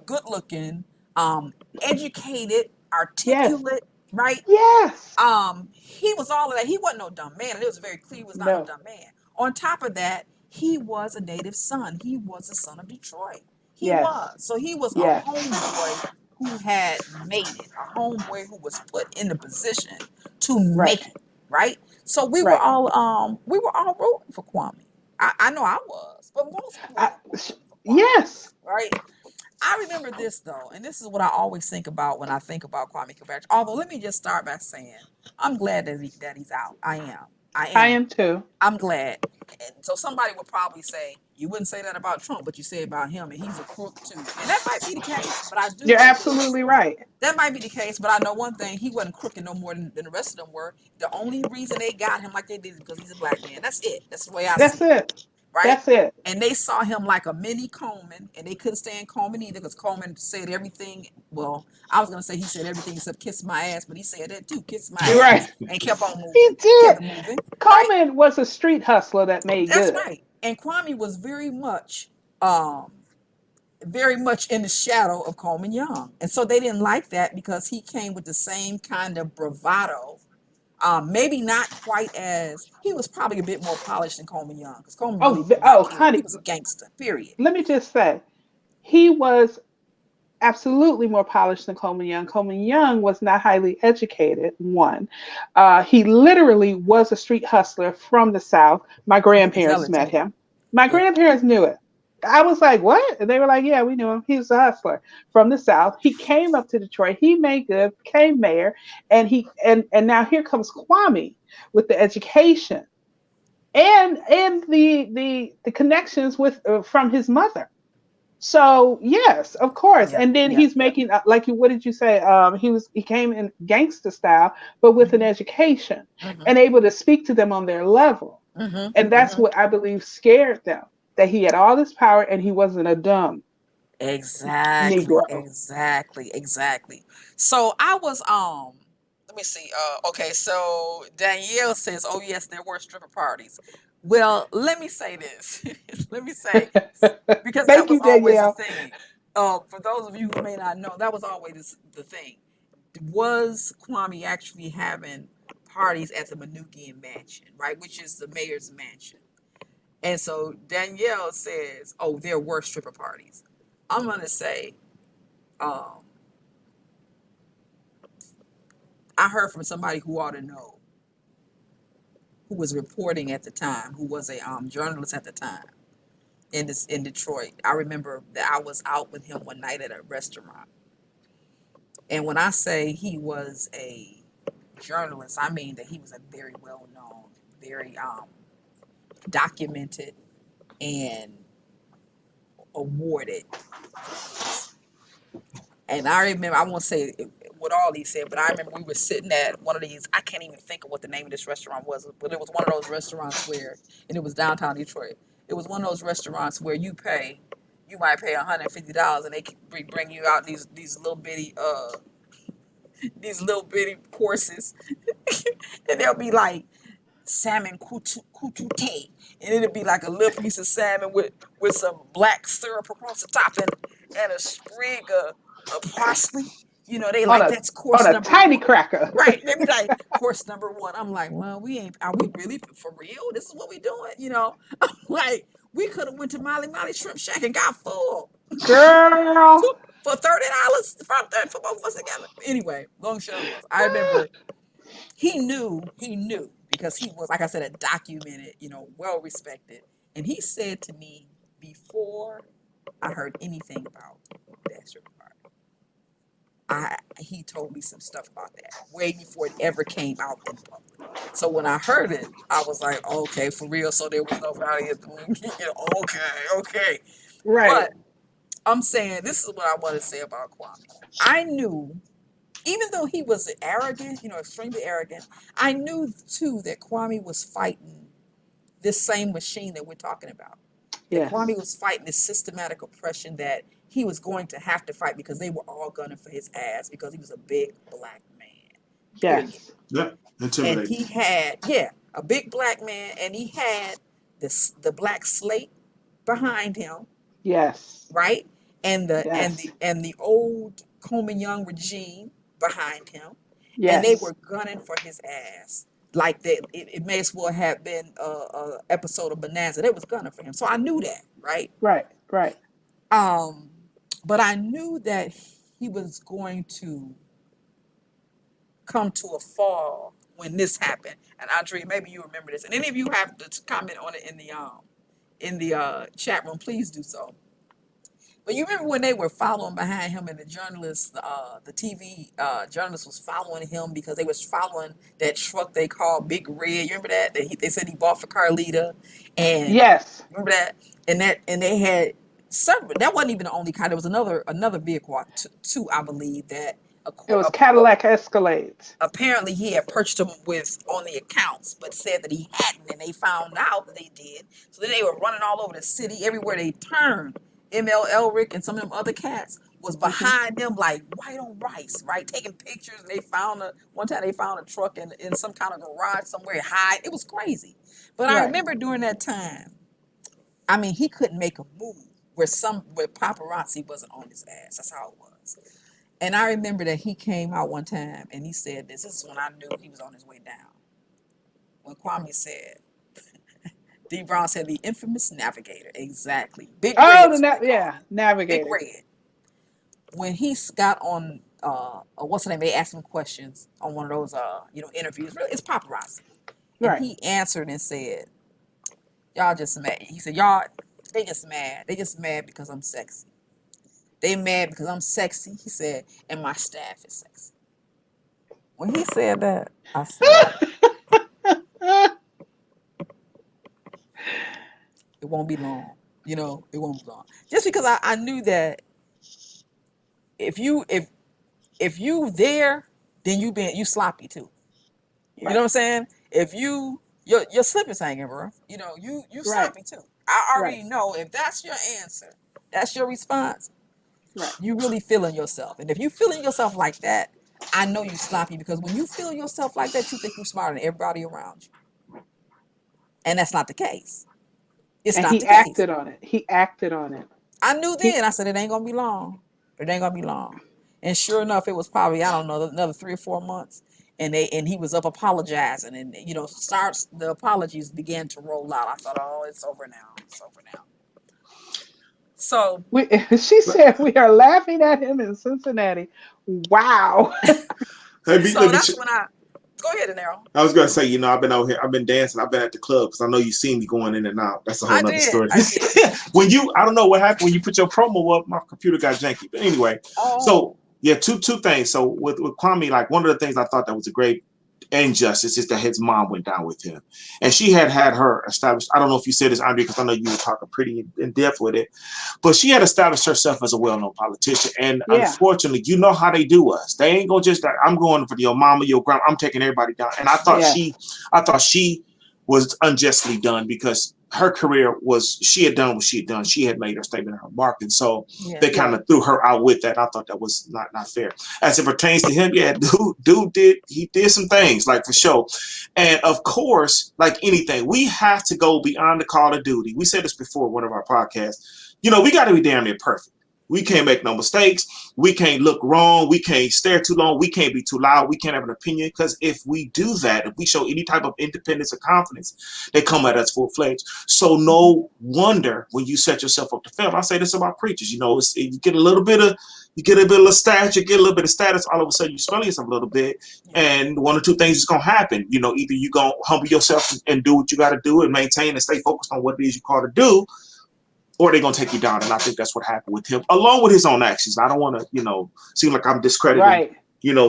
good looking, educated, Yes. articulate, right? Yes. He was all of that. He wasn't no dumb man. And it was very clear he was not no No. dumb man. On top of that, he was a native son. He was a son of Detroit. He Yes. was. So he was a Yes. homeboy who had made it, a homeboy who was put in the position to Right. make it, right? So Right. we were all rooting for Kwame. I know I was, but most people I, were rooting for Kwame, yes. right? I remember this though, and this is what I always think about when I think about Kwame Kilpatrick. Although, let me just start by saying I'm glad that he's out. I am. I I am. am too. I'm glad. And so somebody would probably say you wouldn't say that about Trump, but you say about him, and he's a crook too. And that might be the case. But I do You're know this. absolutely right. That might be the case, but I know one thing: he wasn't crooked no more than the rest of them were. The only reason they got him like they did is because he's a black man. That's it. That's the way I see That's it, it. right? That's it. And they saw him like a mini Coleman, and they couldn't stand Coleman either because Coleman said everything. Well, I was gonna say he said everything except kiss my ass, but he said that too, kiss my You're right. ass, and kept on He moving, did. kept it moving, right? Coleman was a street hustler that made That's good. right. And Kwame was um, very much in the shadow of Coleman Young, and so they didn't like that because he came with the same kind of bravado. Maybe not quite as he was probably a bit more polished than Coleman Young because Coleman Oh, really did not oh, care. He honey, was a gangster. Period. let me just say, he was absolutely more polished than Coleman Young. Coleman Young was not highly educated, one. He literally was a street hustler from the South. My He can tell grandparents it met too. him. My Yeah. grandparents knew it. I was like, what? And they were like, yeah, we knew him. He was a hustler from the South. He came up to Detroit. He made good, became mayor, and now here comes Kwame with the education and the connections with from his mother. So yes, of course. Yeah, And then yeah. he's making like you. What did you say? He came in gangster style, but with an Mm-hmm, education mm-hmm, and able to speak to them on their level. And mm-hmm, that's mm-hmm. what I believe scared them, that he had all this power and he wasn't a dumb Exactly, Negro. exactly, exactly. So I was let me see. Okay, so Danielle says, "Oh yes, there were stripper parties." Well, let me say this. Let me say, because that Thank was you, always a Danielle. thing. For those of you who may not know, that was always the thing. Was Kwame actually having parties at the Manukian Mansion, right, which is the mayor's mansion? And so Danielle says, "Oh, there were stripper parties." I'm gonna say, um, I heard from somebody who ought to know, who was reporting at the time, who was a journalist at the time in Detroit. I remember that I was out with him one night at a restaurant, and when I say he was a journalist, I mean that he was a very well known, very documented and awarded. And I remember, I won't say what all he said, but I remember we were sitting at one of these, I can't even think of what the name of this restaurant was, but it was one of those restaurants where, and it was downtown Detroit. It was one of those restaurants where you might pay $150 and bring you out these little bitty, these little bitty courses. And they'll be like, salmon kutute, and it'd be like a little piece of salmon with some black syrup across the top and a sprig of parsley. They on like, a that's on course a number tiny one. cracker. Right. They be like, course number one. I'm like, well, are we really for real? This is what we doing? I'm like, we could have went to Molly Molly Shrimp Shack and got full Girl. for $30 for both of us together. Anyway, long short was, I remember he knew because he was, like I said, a documented, well respected. And he said to me before I heard anything about that stripper party, he told me some stuff about that way before it ever came out in public. So when I heard it, I was like, okay, for real. So there was nobody at the movie. Okay, okay. Right. But I'm saying, this is what I want to say about Kwame. I knew, even though he was arrogant, extremely arrogant, I knew too that Kwame was fighting this same machine that we're talking about. That Kwame Yes. was fighting this systematic oppression that he was going to have to fight because they were all gunning for his ass because he was a big black man. Period. Yes. Yep. And Intimidating. he had, yeah, a big black man, and he had the black slate behind him, Yes. right? Yes. And the old Coleman Young regime behind him, and they Yes. were gunning for his ass. Like that, it may as well have been a episode of Bonanza. They was gunning for him, so I knew that, right? Right. Right. Um, but I knew that he was going to come to a fall when this happened. And Andre, maybe you remember this, and any of you have to comment on it in the chat room, please do so. But you remember when they were following behind him, and the TV journalist was following him because they was following that truck they called Big Red. You remember that? They said he bought for Carlita, and Yes. remember that? And they had several. That wasn't even the only kind. There was another vehicle, two, I believe, that It was Cadillac Escalades. apparently he had purchased them with on the accounts, but said that he hadn't, and they found out that they did. So then they were running all over the city, everywhere they turned. ML Elric and some of them other cats was Hmm. behind them like white on rice, right? Taking pictures, and they found one time they found a truck in some kind of garage somewhere high. It was crazy. But I Right. remember during that time, I mean, he couldn't make a move where paparazzi wasn't on his ass. That's how it was. And I remember that he came out one time and he said this. This is when I knew he was on his way down. When Kwame said, D. Brown said, the infamous navigator. Exactly. Big Oh, Red is what they call yeah, him. Big Navigator. Red. When he got on, what's the name? They asked him questions on one of those, interviews. Really, it's paparazzi. And Right. he answered and said, y'all just mad. He said, y'all, They just mad. They just mad because I'm sexy. They mad because I'm sexy, he said, and my staff is sexy. When he said that, I said, it won't be long. You know, it won't be long. Just because I knew that if you there, then you sloppy too. You know what Right. I'm saying? If your slip is hanging, bro. You know, you Right. sloppy too. I Right. already know if that's your answer, that's your response, Right. you really feeling yourself. And if you feeling yourself like that, I know you sloppy because when you feel yourself like that, you think you're smarter than everybody around you. And that's not the case. It's And not he the case. acted on it. He acted on it. I knew He then. I said it ain't gonna be long. It ain't gonna be long. And sure enough, it was probably I don't know another 3 or 4 months. And he was up apologizing, and starts the apologies began to roll out. I thought, oh, it's over now. It's over now. So we, she said we are laughing at him in Cincinnati. Wow. so that's when I go ahead and Errol. I was gonna say, I've been out here, I've been dancing, I've been at the club because I know you seen me going in and out. That's a whole I nother did. story. I did. I don't know what happened when you put your promo up, my computer got janky. But anyway, so Oh. yeah, two things. So with Kwame, like one of the things I thought that was a great injustice is that his mom went down with him, and she had her established. I don't know if you said this, Andre, because I know you were talking pretty in depth with it. But she had established herself as a well-known politician, and Yeah. unfortunately, you know how they do us. They ain't gonna just. I'm going for your mama, your grandma. I'm taking everybody down. And Yes. I thought she was unjustly done because her career was she had done what she had done. She had made her statement, her mark, and so Yeah. they kind of threw her out with that. I thought that was not fair. As it pertains to him, yeah, dude did some things like for sure. And of course, like anything, we have to go beyond the call of duty. We said this before in one of our podcasts. We got to be damn near perfect. We can't make no mistakes. We can't look wrong. We can't stare too long. We can't be too loud. We can't have an opinion because if we do that, if we show any type of independence or confidence, they come at us full fledged. So no wonder when you set yourself up to fail. I say this about preachers. You get a little bit of stature, get a little bit of status. All of a sudden, you smell yourself a little bit, Yeah. and one or two things is gonna happen. Either you gonna humble yourself and do what you got to do and maintain and stay focused on what it is you call to do, or they're gonna take you down. And I think that's what happened with him, along with his own actions. I don't want to, seem like I'm discrediting, Right.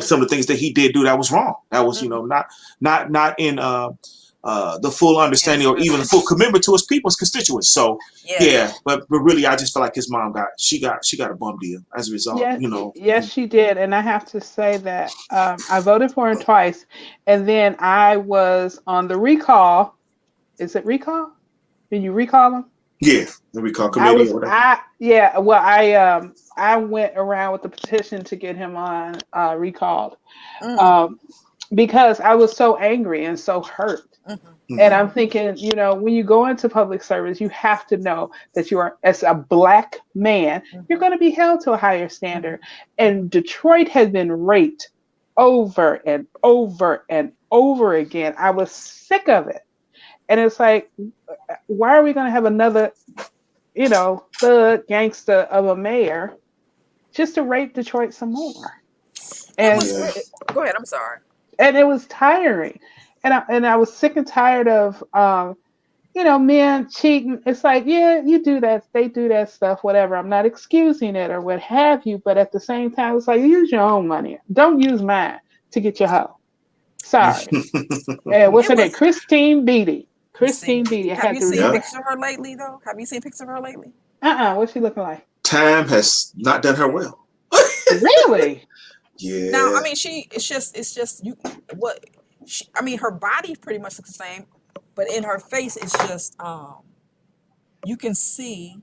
some of the things that he did do that was wrong. That was, not in the full understanding or even the full commitment to his people's constituents. So yeah, but really, I just feel like his mom got a bum deal as a result. Yes, yes, she did. And I have to say that I voted for him twice. And then I was on the recall. Is it recall? Can you recall him? Yeah, the recall I committee was or whatever. yeah, well I went around with the petition to get him on recalled. Mm. Um because I was so angry and so hurt. Mm-hmm. And Mm-hmm. I'm thinking, when you go into public service, you have to know that you are, as a Black man, you're Mm-hmm. going to be held to a higher standard. Mm-hmm. And Detroit has been raped over and over and over again. I was sick of it. And it's like, why are we going to have another, thug gangster of a mayor just to rape Detroit some more? It And was. Yeah. Go ahead. I'm sorry. it was tiring. And I was sick and tired of men cheating. It's like, yeah, you do that. They do that stuff, whatever. I'm not excusing it or what have you. But at the same time, it's like, use your own money. Don't use mine to get your hoe. Sorry. And what's It her name? was Christine Beatty. Christine Christine Beatty. Beatty. I Have had you to seen Yeah. remember. pictures of her lately, though? Have you seen pictures of her lately? What's she looking like? Time has not done her well. Really? Now, I Yeah. mean, it's just you. What? I mean, her body pretty much looks the same, but in her face, it's just you can see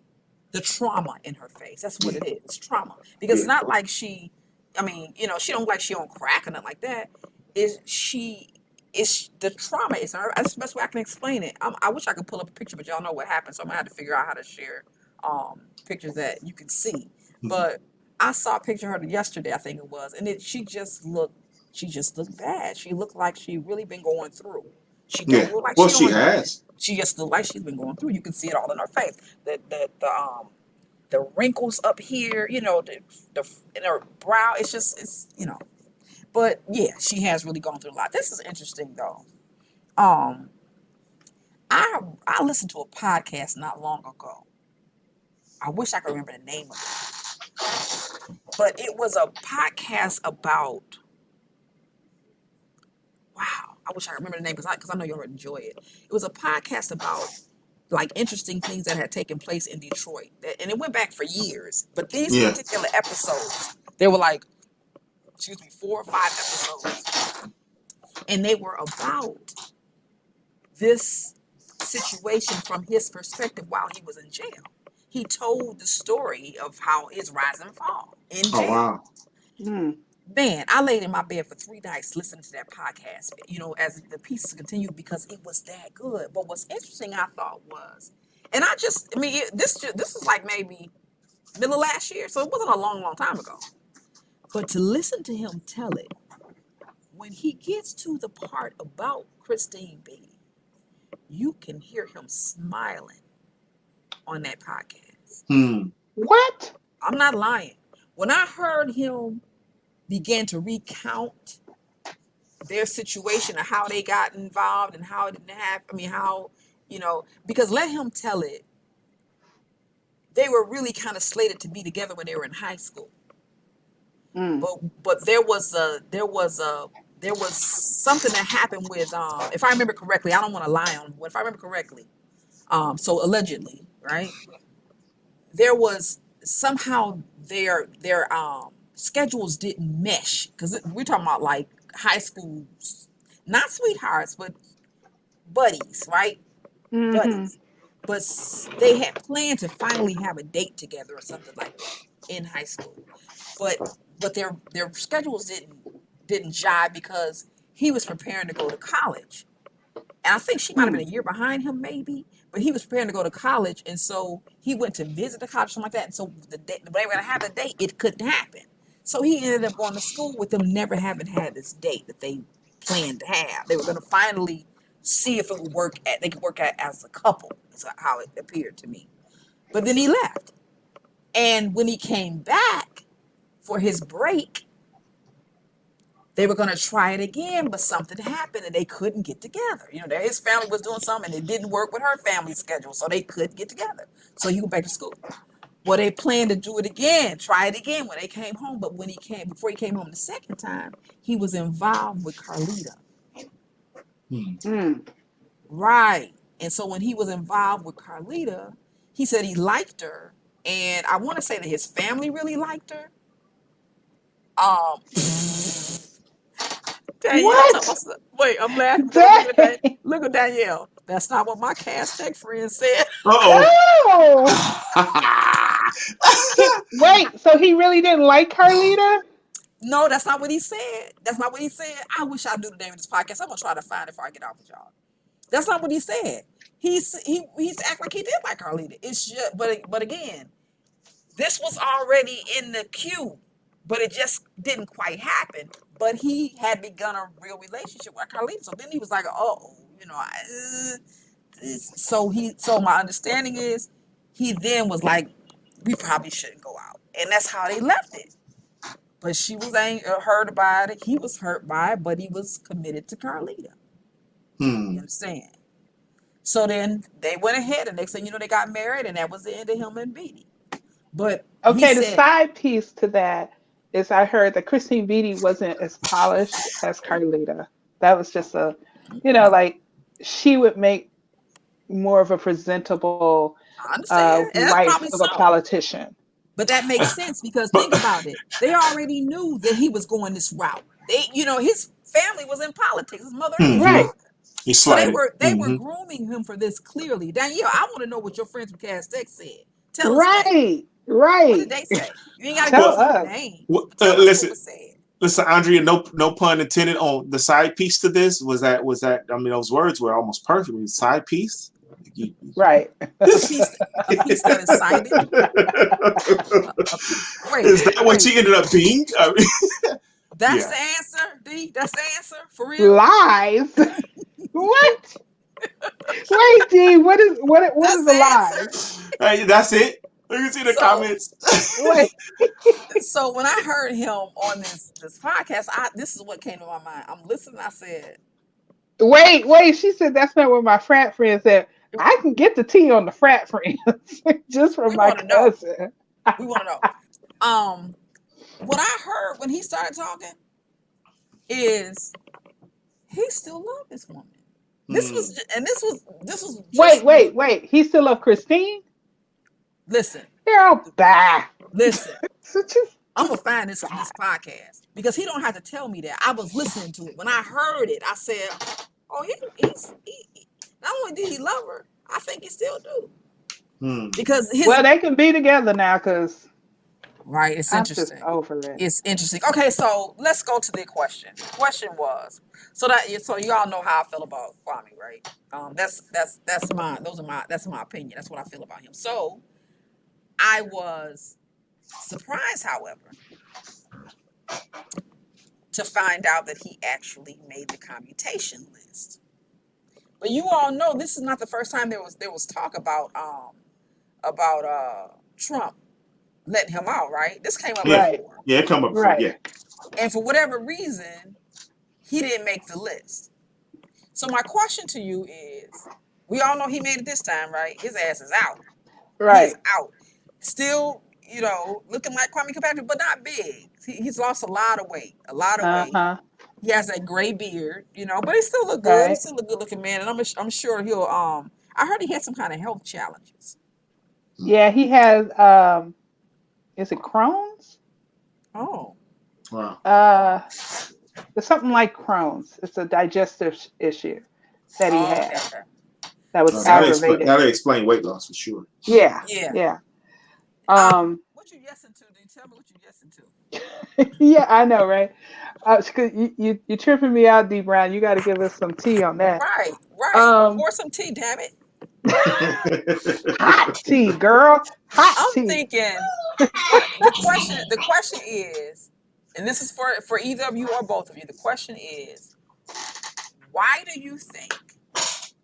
the trauma in her face. That's what Yeah. it is. It's trauma because Yeah. it's not like she. I mean, she don't like she on crack or nothing like that. Is she? It's the trauma is her. That's the best way I can explain it. I wish I could pull up a picture, but y'all know what happened, so I'm gonna have to figure out how to share pictures that you can see. Mhm. But I saw a picture of her yesterday, I think it was, and she just looked bad. She looked like she really been going through. She Yeah. don't look like Well, she she on nothing. has. She just look like she's been going through. You can see it all in her face. The wrinkles up here, the in her brow. It's. But yeah, she has really gone through a lot. This is interesting though. Um, I listened to a podcast not long ago, I wish I could remember the name of it, but it was a podcast about. Wow, I wish I could remember the name because I know you'll enjoy it. It was a podcast about like interesting things that had taken place in Detroit, and it went back for years. But these Yeah. particular episodes, they were like, excuse me, 4 or 5 episodes, and they were about this situation from his perspective while he was in jail. He told the story of how his rise and fall in Oh jail. wow. Mm. Man, I laid in my bed for 3 nights listening to that podcast, as the pieces continued because it was that good. But what's interesting, I thought was, and this is like maybe middle of last year, so it wasn't a long, long time ago. But to listen to him tell it, when he gets to the part about Christine Beatty, you can hear him smiling on that podcast. What? I'm not lying. When I heard him begin to recount their situation and how they got involved and how it didn't happen, because let him tell it, they were really kind of slated to be together when they were in high school. Mm. But there was something that happened with if I remember correctly, I don't want to lie on, but if I remember correctly, so allegedly, right? There was somehow their schedules didn't mesh because we're talking about like high school, not sweethearts, but buddies, right? Hmm. Buddies. But they had planned to finally have a date together or something like that in high school. But their schedules didn't jive because he was preparing to go to college. And I think she might have been a year behind him, maybe, but he was preparing to go to college, and so he went to visit the college, something like that. And so the day they were gonna have the date, it couldn't happen. So he ended up going to school with them, never having had this date that they planned to have. They were gonna finally see if it would work. They could work out as a couple. Is how it appeared to me. But then he left, and when he came back for his break, they were going to try it again, but something happened and they couldn't get together. His family was doing something and it didn't work with her family's schedule, so they couldn't get together. So he went back to school. Well, they planned to do it again, try it again when they came home. But before he came home the second time, he was involved with Carlita. Mm. Right. And so when he was involved with Carlita, he said he liked her. And I want to say that his family really liked her. Danielle, What? wait, I'm laughing. Dang. Look at Danielle. That's not what my cast tech friend said. Oh. Wait, so he really didn't like Carlita? No, that's not what he said. That's not what he said. I wish I knew the name of this podcast. I'm gonna try to find it before I get off with y'all. That's not what he said. He's act like he did like Carlita. It's just, but again, this was already in the queue, but it just didn't quite happen. But he had begun a real relationship with Carlita, so then he was like, "Oh, So my understanding is, he then was like, "We probably shouldn't go out," and that's how they left it. But she was hurt about it. He was hurt by it, but he was committed to Carlita. You understand? So then they went ahead, and next thing you know, they got married, and that was the end of him and Beatty. But Okay, he the said, side piece to that is I heard that Christine Beatty wasn't as polished as Carlita. That was just like she would make more of a presentable I understand, and that's wife probably of a so. politician. But that makes sense because think about it. They already knew that he was going this route. His family was in politics. His mother and his Right. father. He So they slided. were grooming him for this clearly. Danielle, I want to know what your friends from Cast Tech said. Tell us that. Right. What did they say? You ain't got to Tell give us no us. names. But tell us Listen, what was said. listen, Andrea. No pun intended on the side piece to this. Was that? I mean, those words were almost perfect. Side piece. Right. A piece that is cited. Is that what she ended up being? I mean, That's yeah. the answer, D. That's the answer for real. Lies. What? Wait, D. What is the lie? Hey, that's it. You can see the comments. Wait. So when I heard him on this podcast, this is what came to my mind. I'm listening. I said, Wait. She said that's not what my frat friend said. I can get the tea on the frat friends just from We my want to know. cousin. We want to know. What I heard when he started talking is he still loved this woman. This was, and this was just Wait. He still love Christine? listen, Girl, bye. listen. So just, I'm gonna find this podcast because he don't have to tell me that. I was listening to it when I heard it. I said, "Oh, he not only did he love her, I think he still do." Because well, they can be together now because right, it's I'm just interesting. over it. It's interesting. Okay, so let's go to the question. The question was so you all know how I feel about Kwame, right? That's my that's my opinion. That's what I feel about him. So I was surprised, however, to find out that he actually made the commutation list. But you all know this is not the first time there was talk about Trump letting him out, right? This came up before. Yeah, it come up before, yeah. And for whatever reason, he didn't make the list. So my question to you is, we all know he made it this time, right? His ass is out. Right. He is out. Still, looking like Kwame Kilpatrick, but not big. He's lost a lot of weight. Weight. He has that gray beard, but he still look good. He's still a good looking man, and I'm sure he'll. I heard he had some kind of health challenges. Yeah, he has. Is it Crohn's? Oh. Wow. It's something like Crohn's. It's a digestive issue that he had. Okay. That was aggravated. That'll explain weight loss for sure. Yeah. What you yesing to? Do you tell me what you yesing to? Yeah, I know, right? You tripping me out, D Brown. You got to give us some tea on that. Right. Pour some tea, damn it. Hot tea, girl. Hot tea. I'm thinking. The question is, and this is for either of you or both of you. The question is, why do you think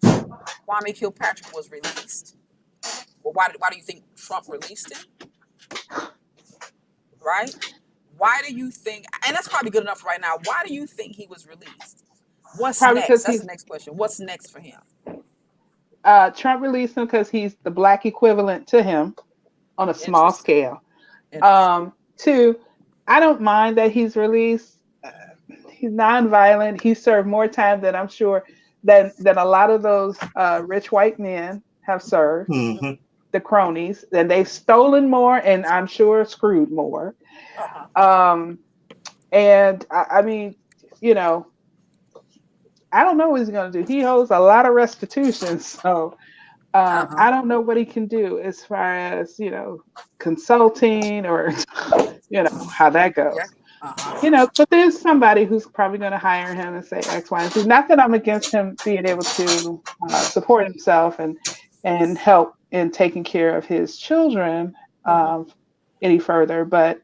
Kwame Kilpatrick was released? Well, why do you think Trump released him? Right? Why do you think, and that's probably good enough right now, why do you think he was released? What's probably next? That's the next question. What's next for him? Trump released him because he's the black equivalent to him on a small scale. 2, I don't mind that he's released. He's nonviolent. He served more time than I'm sure than a lot of those rich white men have served. Mm-hmm. The cronies, and they've stolen more, and I'm sure screwed more. And I mean, I don't know what he's going to do. He owes a lot of restitution, so I don't know what he can do as far as consulting or how that goes. But there's somebody who's probably going to hire him and say X, Y, and Z. Not that I'm against him being able to support himself and help in taking care of his children any further, but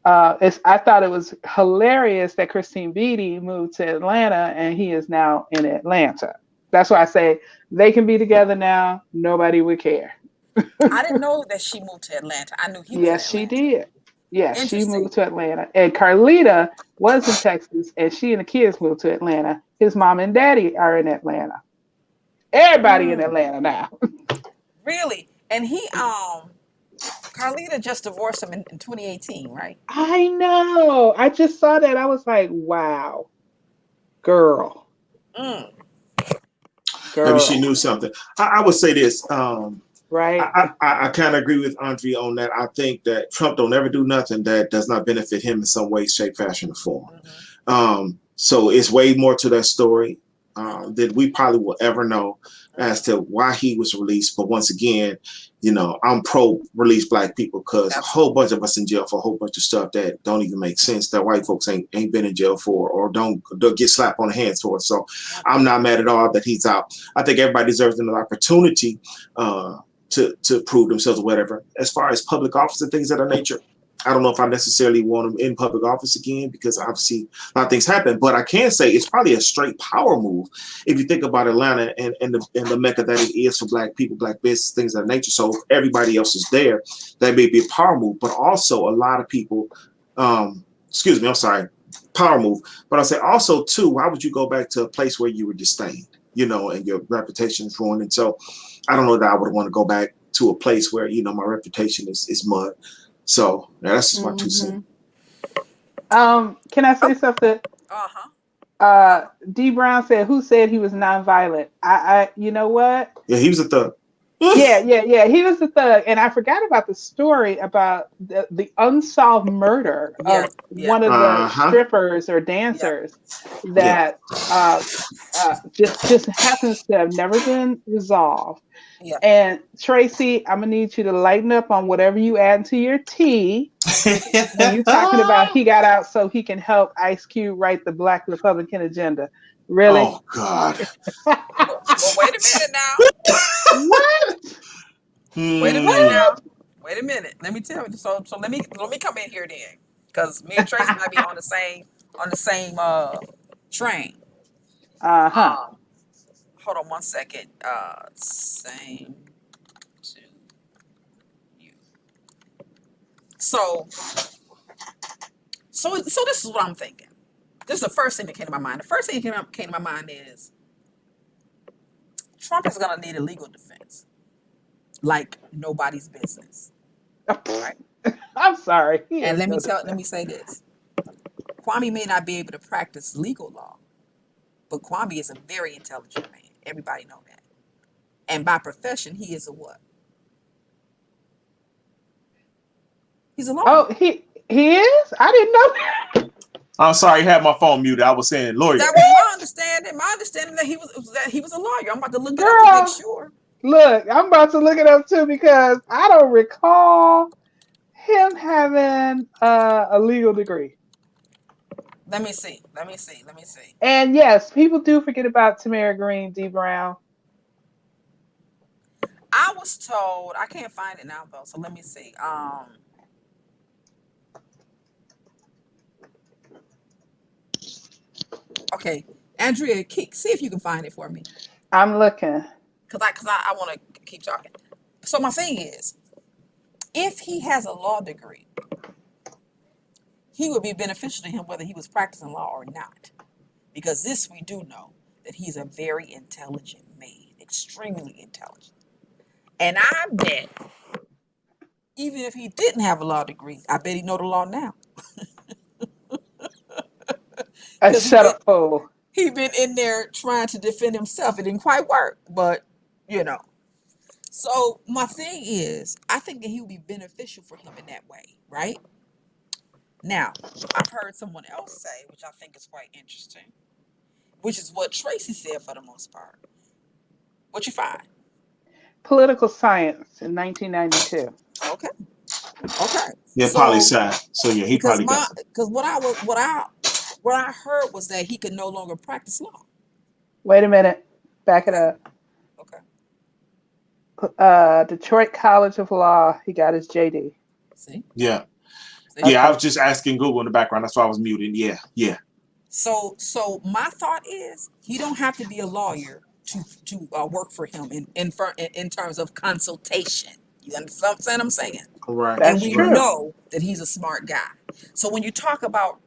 I thought it was hilarious that Christine Beatty moved to Atlanta and he is now in Atlanta. That's why I say they can be together now. Nobody would care. I didn't know that she moved to Atlanta. I knew he was. Yes, she did. Yes, she moved to Atlanta. And Carlita was in Texas and she and the kids moved to Atlanta. His mom and daddy are in Atlanta. Everybody in Atlanta now. Really? And he Carlita just divorced him in 2018, right? I know. I just saw that. I was like, wow. Girl. Maybe she knew something. I would say this. Right. I kind of agree with Andre on that. I think that Trump don't ever do nothing that does not benefit him in some way, shape, fashion, or form. So it's way more to that story that we probably will ever know as to why he was released. But once again, I'm pro-release black people because a whole bunch of us in jail for a whole bunch of stuff that don't even make sense that white folks ain't been in jail for or don't get slapped on the hands for. So I'm not mad at all that he's out. I think everybody deserves an opportunity to prove themselves or whatever. As far as public office and things of that nature, I don't know if I necessarily want him in public office again because obviously a lot of things happen. But I can say it's probably a straight power move if you think about Atlanta and the mecca that it is for black people, black business, things of that nature. So if everybody else is there, that may be a power move. But also a lot of people, power move. But I'll say also too, why would you go back to a place where you were disdained? you know, and your reputation is ruined. And so I don't know that I would want to go back to a place where, you know, my reputation is mud. So yeah, that's just my 2 cents. Can I say something? Uh-huh. D Brown said, "Who said he was nonviolent?" You know what? Yeah, he was a thug. Yeah. He was the thug, and I forgot about the story about the unsolved murder Yeah, of yeah, one of the Uh-huh. strippers or yeah, dancers Yeah. that just happens to have never been resolved. yeah. And Tracy, I'm gonna need you to lighten up on whatever you add to your tea when you talking about he got out so he can help Ice Cube write the Black Republican agenda. Really? Oh God. Well, wait a minute now. What? Wait a minute Hmm. now. Wait a minute. Let me tell you. So let me come in here then, because me and Tracy might be on the same train. Uh-huh. Um, hold on one second. Same to you. So so this is what I'm thinking. This is the first thing that came to my mind. The first thing that came to my mind is Trump is gonna need a legal defense, like nobody's business, right? I'm sorry. He And has no let me defense. say this: Kwame may not be able to practice legal law, but Kwame is a very intelligent man. Everybody know that. And by profession, he is a what? He's a lawyer. Oh, he is? I didn't know that. I'm sorry, I had my phone muted. I was saying lawyer. That was my understanding. My understanding that he was a lawyer. I'm about to look it up to make Girl, sure. look, I'm about to look it up too because I don't recall him having a legal degree. Let me see. Let me see. Let me see. And yes, people do forget about Tamara Green, D Brown. I was told I can't find it now though. So let me see. Okay, Andrea, see if you can find it for me, I'm looking. I want to keep talking. So my thing is, if he has a law degree, he would be beneficial to him whether he was practicing law or not, because this we do know that he's a very intelligent man, extremely intelligent, and I bet even if he didn't have a law degree, I bet he know the law now A because shut up fool. he been in there trying to defend himself. It didn't quite work, but you know. So my thing is, I think that he would be beneficial for him in that way, right? Now, I've heard someone else say, which I think is quite interesting, which is what Tracy said for the most part. What you find? Political science in 1992. Okay, okay. Yeah, poli So sci. So yeah, he probably got some. because what I heard was that he could no longer practice law. Wait a minute. Back it Okay, up. okay. Detroit College of Law. He got his JD. See, Yeah. see. Yeah, I Okay. was just asking Google in the background. That's why I was muted. Yeah, yeah. So my thought is he don't have to be a lawyer to work for him in terms of consultation. You understand what I'm saying? Right, And That's we right. true. know that he's a smart guy. So when you talk about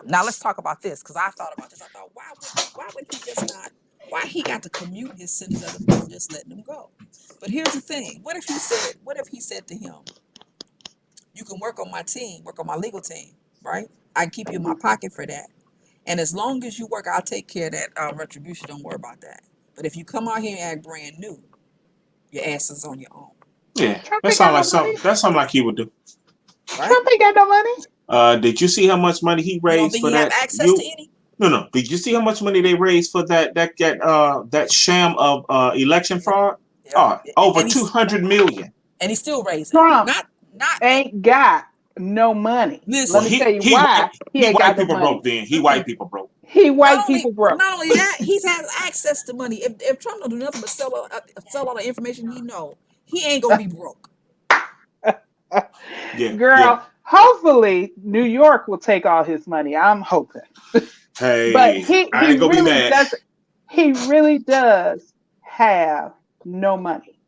now, let's talk about this because I thought about this. I thought, why would he just not? Why he got to commute his sentence as opposed to just letting him go? But here's the thing: what if he said to him, "You can work on my team, work on my legal team, right? I can keep you in my pocket for that. And as long as you work, I'll take care of that retribution. Don't worry about that. But if you come out here and act brand new, your ass is on your own, Yeah, Trump that ain't got sounds no like money. something. That sounds like he would do. right? Trump ain't got no money. Did you see how much money he You don't raised think for he have that? access to any? No. Did you see how much money they raised for that sham of election Yep, fraud? yep. Over And 200 million. he's still raising. Trump Not ain't got no money. Well, Let listen. me tell you he white why he ain't white got no people broke. money. Then he white Mm-mm. people broke. He white people broke. Not only that, he has access to money. If Trump don't do nothing but sell all the information he know, he ain't gonna be broke. Yeah, yeah. Girl, hopefully New York will take all his money. I'm hoping. But Hey, I he ain't gonna be really mad. doesn't. He really does have no money.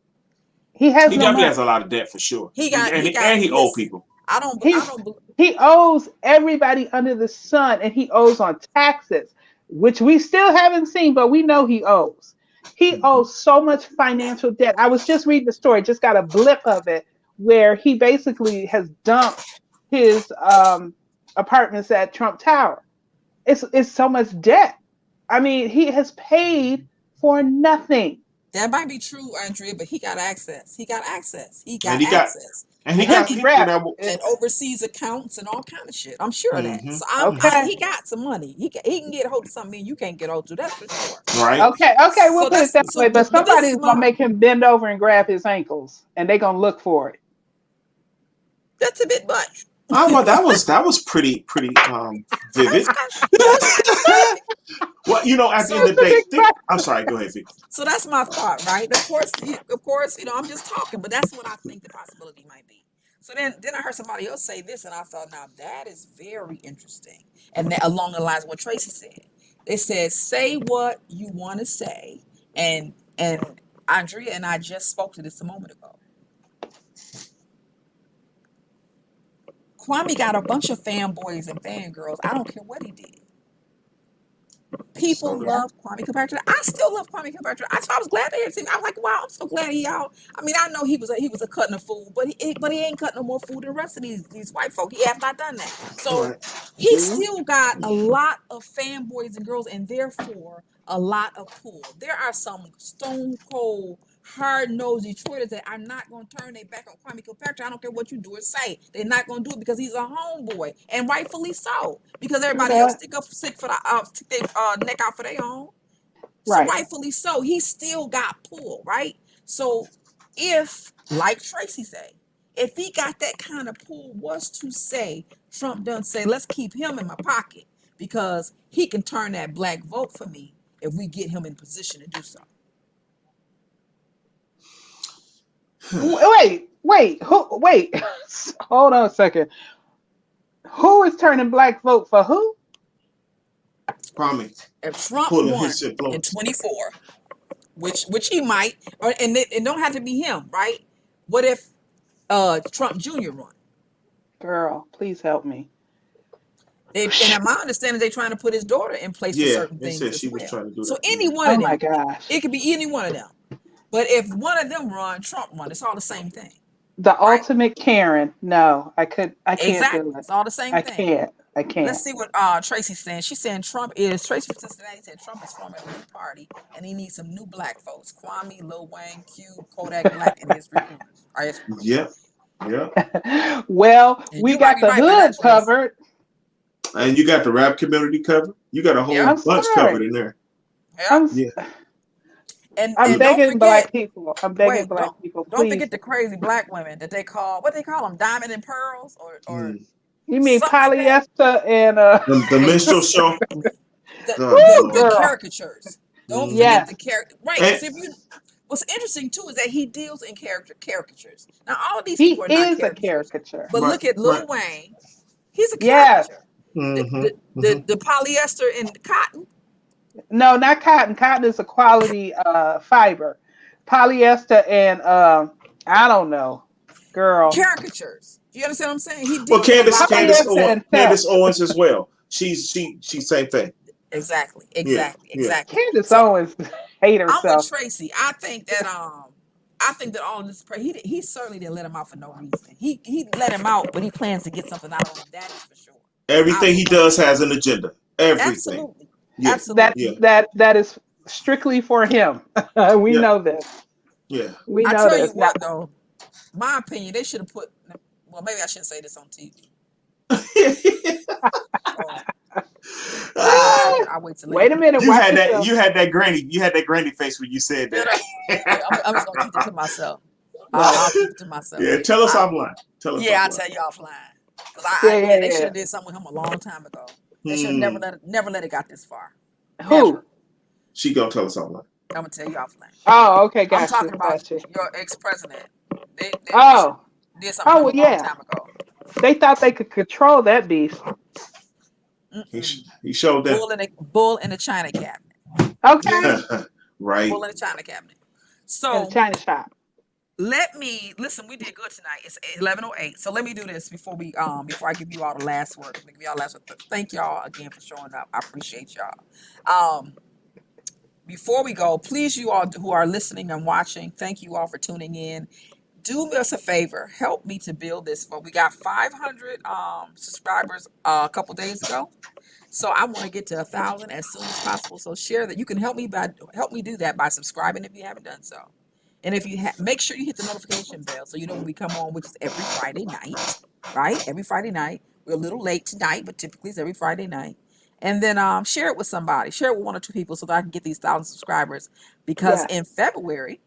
He has He no definitely has money. a lot of debt for sure. He got. And he owe Listen, people. I He's don't. he owes everybody under the sun, and he owes on taxes, which we still haven't seen, but we know he owes. He Mhm. owes so much financial debt. I was just reading the story, just got a blip of it, where he basically has dumped his apartments at Trump Tower. It's so much debt. I mean, he has paid for nothing. That might be true, Andrea, but he got access. He got access. He And got he got access. and he And got His and, people rep, that will. and overseas accounts and all kind of shit. I'm sure of that. Hmm. So okay, he got some money. He can get hold of something you can't get hold to. That's for sure. Right. okay, okay. We'll So put it that way. But but this somebody is is gonna my make him bend over and grab his ankles, and they're gonna look for it. that's a bit much. Oh well, that was pretty That's vivid. kind that was kind of crazy. Well, at the end So of the That's a day, big fact. I'm sorry. Go ahead, Vic. so that's my thought, right? Of course, I'm just talking, but that's what I think the possibility might be. So then I heard somebody else say this, and I thought, now that is very interesting, and that, along the lines of what Tracy said. It says, "Say what you want to say," and Andrea and I just spoke to this a moment ago. Kwame got a bunch of fanboys and fangirls. I don't care what he did. So People Yeah. love Kwame Kilpatrick. I still love Kwame Kilpatrick. I was glad to hear him. I was like, wow, I'm so glad he out. I mean, I know he was a cutting a fool, but he ain't cutting no more food than the rest of these white folk. He has not done that. So right. he Mhm. still got a lot of fanboys and girls, and therefore a lot of pull. There are some stone cold, hard nosed Detroiters that are not going to turn their back on Kwame Kilpatrick. I don't care what you do or say. They're not going to do it because he's a homeboy, and rightfully so. Because True everybody else that. stick for the stick their neck out for their own. So Right. rightfully so, he still got pulled, right? So if, like Tracy say, if he got that kind of pull, was to say Trump done say, let's keep him in my pocket because he can turn that black vote for me if we get him in position to do so. Wait. Who? Wait. Hold on a second. Who is turning black vote for who? Kwame If Trump pulling won his in influence. 24, which he might, and it don't have to be him, right? What if Trump Jr. run? Girl, please help me. And in my understanding, they're trying to put his daughter in place for Yeah, certain they things said as she was well. trying to do So that. any Yeah. one Oh of my them, gosh. it could be any one of them. But if one of them run, Trump run, it's all the same thing, The right? ultimate Karen. No, I can't do Exactly. it. It's all the same I thing. can't. I Let's can't. see what Tracy's saying. She's saying Tracy from Cincinnati said Trump is forming a new party and he needs some new black folks. Kwame, Lil Wayne, Cube, Kodak Black, and his recruiters are his Yep. recruiters. Yep. Well, And we you might got be the right by that, hood Tracy. covered. And you got the rap community covered. You got a whole Yep. I'm bunch covered sorry. in there. Yep. I'm Yeah. I'm And don't begging forget, black people. I'm begging wait, black people, don't please. forget the crazy black women that they call, what they call them, diamond and pearls or Mm. You mean something like that. polyester and The minstrel show. Exactly. The Good the woo, the Lord. girl. caricatures. Don't Hmm. forget Yes. the character, right? And Because if you, what's interesting too is that he deals in caricatures. Now all of these people He are not is a caricatures, caricature. but right, look at right. Lil Wayne. He's a Yes. caricature. The Hmm. the Hmm. the polyester and the cotton No, not cotton. Cotton is a quality fiber. Polyester and I don't know, girl. caricatures. Do you understand what I'm saying? He Well, deals with a lot of Polyester and felt. Candace Owens as well. She's same thing. exactly, Yeah, exactly, yeah. exactly. Candace So Owens hate I'm with herself. Tracy. I think that all this he certainly didn't let him out for no reason. He let him out, but he plans to get something out of him. That is for sure. I Everything will he say does that. has an agenda. Everything. Absolutely. Yeah, That yeah, Absolutely. that is strictly for him. We yeah, know this. yeah. We I know tell you this. Now, what though, my opinion, they should have put, well, maybe I shouldn't say this on TV. Oh, ah, I wait till wait a later. minute. you Watch had that. yourself. You had that granny face when you said Did I? Yeah, that. I'm just gonna keep it to myself. Right. I'll keep it to myself. Yeah, tell us I, offline. Tell us yeah, I'll offline. tell you offline. Cause Yeah, yeah, yeah, they should yeah. have did something with him a long time ago. They should have Hmm. never let it got this far. Who? Never. She gonna tell us offline. I'm gonna tell you offline. Oh, okay. I'm Got you. talking about Got you. your ex-president. They should Oh. did something Oh, to well, him a long yeah. time ago. They thought they could control that beast. Mm-mm. He showed them. Bull in the china cabinet. You hear Okay. me? Right. Bull in the china cabinet. In a So China shop. let me listen. We did good tonight. It's 11:08. So let me do this before I give you all the last word. Give y'all last word. Thank y'all again for showing up. I appreciate y'all. Um, before we go, please, you all who are listening and watching, thank you all for tuning in. Do us a favor, help me to build this. For we got 500 subscribers a couple days ago, so I want to get to 1,000 as soon as possible. So share that. You can help me do that by subscribing if you haven't done so. And if you make sure you hit the notification bell so you know when we come on, which is every Friday night, right? Every Friday night. We're a little late tonight, but typically it's every Friday night. And then share it with somebody. Share it with 1 or 2 people so that I can get these 1,000 subscribers. Because Yes. in February,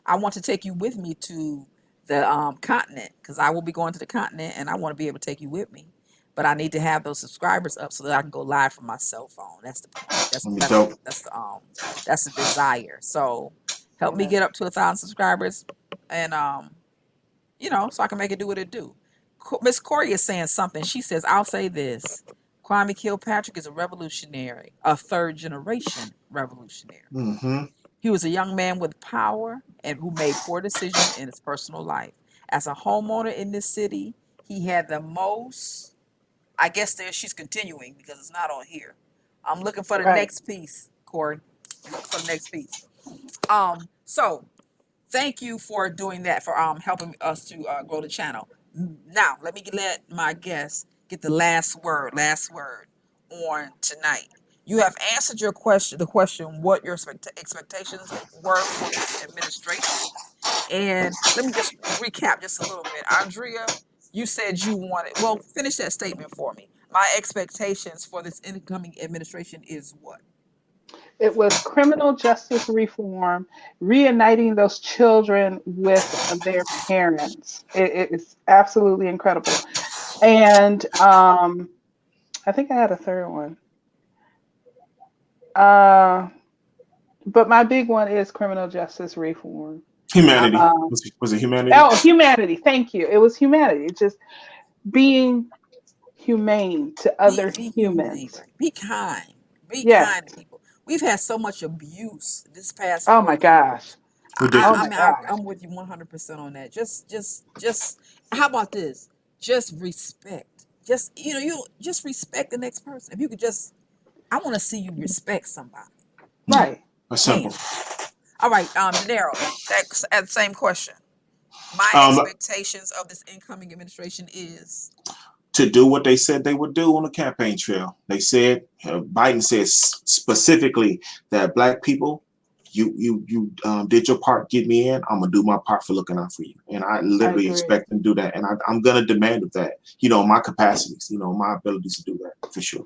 I want to take you with me to the continent, because I will be going to the continent and I want to be able to take you with me. But I need to have those subscribers up so that I can go live from my cell phone. That's the point. I mean, dope. That's the desire. So help me get up to 1,000 subscribers, and so I can make it do what it do. Miss Corey is saying something. She says, "I'll say this: Kwame Kilpatrick is a revolutionary, a 3rd generation revolutionary. Mm-hmm. He was a young man with power and who made poor decisions in his personal life. As a homeowner in this city, he had the most." I guess she's continuing because it's not on here. I'm looking for the Right. next piece, Corey. I'm looking for the next piece. So thank you for doing that, for helping us to grow the channel. Now let my guest get the last word on tonight. You have answered the question what your expectations were for this administration. And let me just recap just a little bit. Andrea, you said you wanted, well, finish that statement for me. My expectations for this incoming administration is what? It was criminal justice reform, reuniting those children with their parents. It is absolutely incredible. And I think I had a third one. But my big one is criminal justice reform. Humanity. Um, Was it humanity? oh, humanity. Thank you. It was humanity. Just being humane to other Be humane, humans. right? Be kind. Be Yes. kind to people. We've had so much abuse this past Oh 4 my years. gosh. Oh I my Ridiculous. mean, gosh. I'm with you 100% on that. Just. How about this? Just respect. Just you just respect the next person. If you could just, I want to see you respect somebody. Yeah. Right. That's Bam. simple. All right, De Niro. That's the same question. My Um, expectations of this incoming administration is to do what they said they would do on the campaign trail. They said Biden says specifically that Black people, you did your part, get me in. I'm gonna do my part for looking out for you, and I I literally agree. expect them to do that. And I'm gonna demand of that. My capacities, my abilities to do that for sure.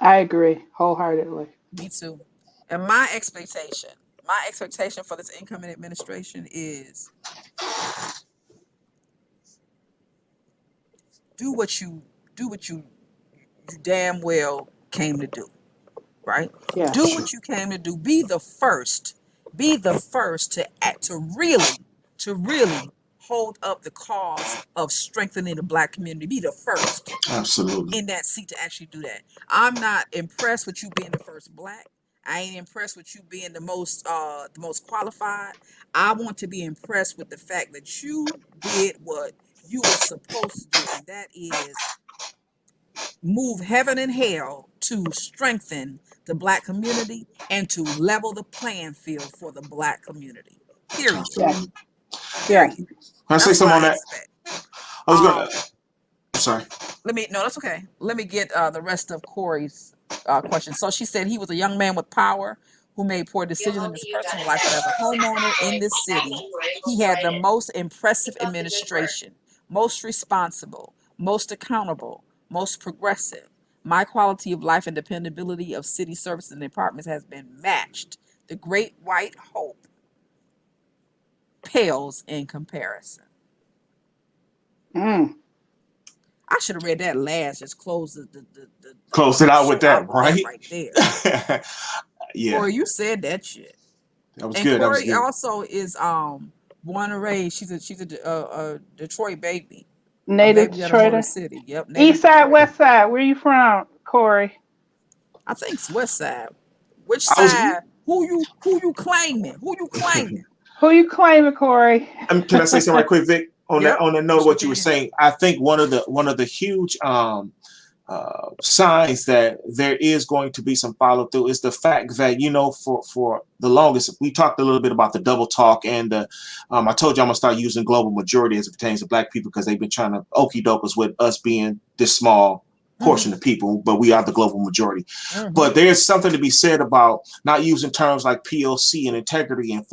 I agree wholeheartedly. me too. And my expectation for this incoming administration is do what you you damn well came to do, right? For Do Yes. sure. what you came to do. Be the first. Be the first to act, to really hold up the cause of strengthening the Black community. Be the first Absolutely. in that seat to actually do that. I'm not impressed with you being the first Black. I ain't impressed with you being the most qualified. I want to be impressed with the fact that you did what you were supposed to do, and that is move heaven and hell to strengthen the Black community and to level the playing field for the Black community. Period. Yes. Absolutely. Yes. Period. Can I say That's what something on I that? expect. I was gonna. Um, I'm sorry. no, that's okay. Let me get the rest of Corey's question. So she said he was a young man with power who made poor decisions in his personal life, but as a homeowner in this city, he had the most impressive administration, most responsible, most accountable, most progressive. My quality of life and dependability of city services and departments has been matched. The great white hope pales in comparison. Mm. I should have read that last. Just close Close it out with show out that, with that right? right there. Yeah, Corey, you said that shit. that was And good. That was Corey good. also is born and raised. She's a Detroit baby, a Native baby of the Motor Detroiter. City. Yep, native East side, Detroiter. west side. Where you from, Corey? I think it's West Side. Which I was. side? Who you claiming? Who you claiming? Who you claiming, Corey? Can I say something right quick, Vic? On that Yep, on that you note of sure what you were can. saying, I think one of the huge signs that there is going to be some follow through is the fact that, you know, for the longest, we talked a little bit about the double talk and the, I told you I'm gonna start using global majority as it pertains to Black people because they've been trying to okey doke us with us being this small portion of people, but we are the global majority. But there's something to be said about not using terms like POC and integrity and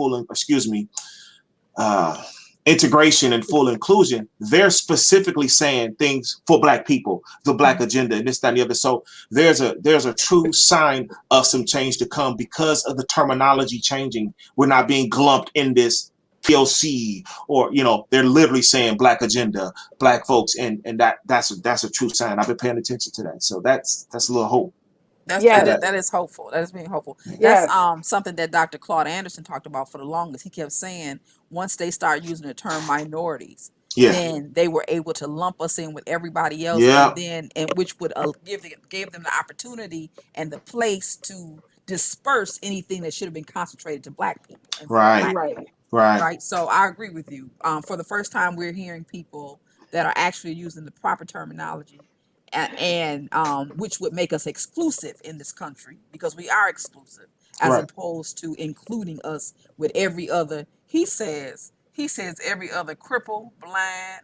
integration and full inclusion. They're specifically saying things for Black people, the Black agenda, and this, that, and the other. So there's a true sign of some change to come because of the terminology changing. We're not being glumped in this POC, or, you know, they're literally saying Black agenda, Black folks, and that's a true sign. I've been paying attention to that. So that's a little hope. Yes. That is hopeful. That is being hopeful. That's Yes. something that Dr. Claude Anderson talked about for the longest. He kept saying once they start using the term minorities, Yeah. then they were able to lump us in with everybody else, Yeah. and which would gave them the opportunity and the place to disperse anything that should have been concentrated to Black people and for Right. Black Right. people. Right. Right. So I agree with you. For the first time, we're hearing people that are actually using the proper terminology, and which would make us exclusive in this country because we are exclusive, as Right. opposed to including us with every other. He says every other cripple, blind,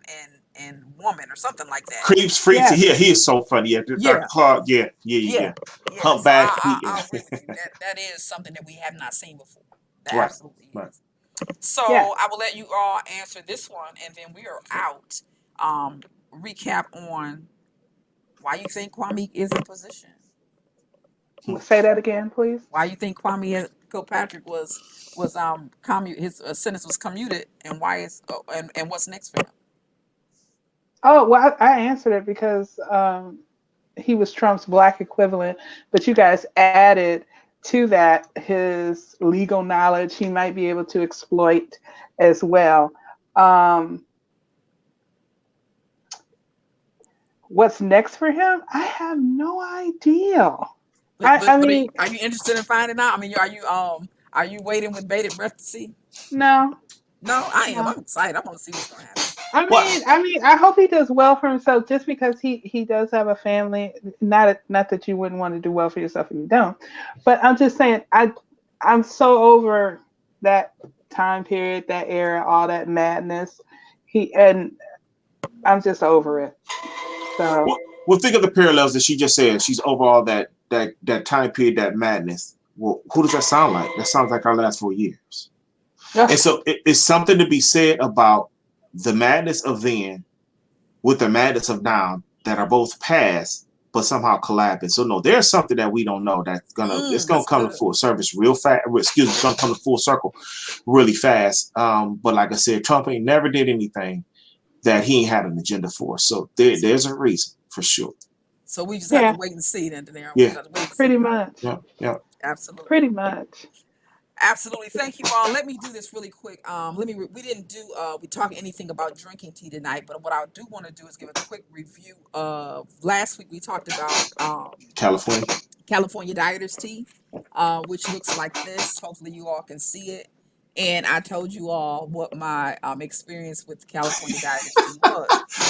and woman or something like that. Creeps, freaks. Yes. Yeah, he is so funny. Yeah, Dr. Yeah, Claude. Yeah. yeah, yeah. So Humpback. I agree with you. That is something that we have not seen before. That Right. absolutely Right. is. So Yes. I will let you all answer this one, and then we are out. Recap on why you think Kwame is in position. Say that again, please. Why you think Kwame Kilpatrick was his sentence was commuted, and why is and what's next for him? Oh, well, I answered it because he was Trump's Black equivalent, but you guys added to that his legal knowledge he might be able to exploit as well. Um, what's next for him? I have no idea. I mean, Are you interested in finding out? I mean, are you waiting with bated breath to see? no, No, I am. no. I'm excited. I want to see what's going to happen. What? I mean, I hope he does well for himself. Just because he does have a family, not that you wouldn't want to do well for yourself if you don't, but I'm just saying, I'm so over that time period, that era, all that madness. And I'm just over it. So Well, think of the parallels that she just said. She's over all that time period, that madness. Well, who does that sound like? That sounds like our last 4 years. And so it's something to be said about the madness of then with the madness of now that are both past, but somehow collabing. So no, there's something that we don't know it's gonna come to full service real fast. Excuse me, it's gonna come to full circle really fast. But like I said, Trump ain't never did anything that he ain't had an agenda for. So there's a reason for sure. So we just have to wait and see then, Daenerys. We Yeah. just have to wait and pretty see. much. Yeah. Absolutely. Pretty much. Absolutely. Thank you all. Let me do this really quick. We didn't do we talk anything about drinking tea tonight, but what I do want to do is give a quick review of last week. We talked about California Dieters tea, which looks like this. Hopefully you all can see it. And I told you all what my experience with California Dieters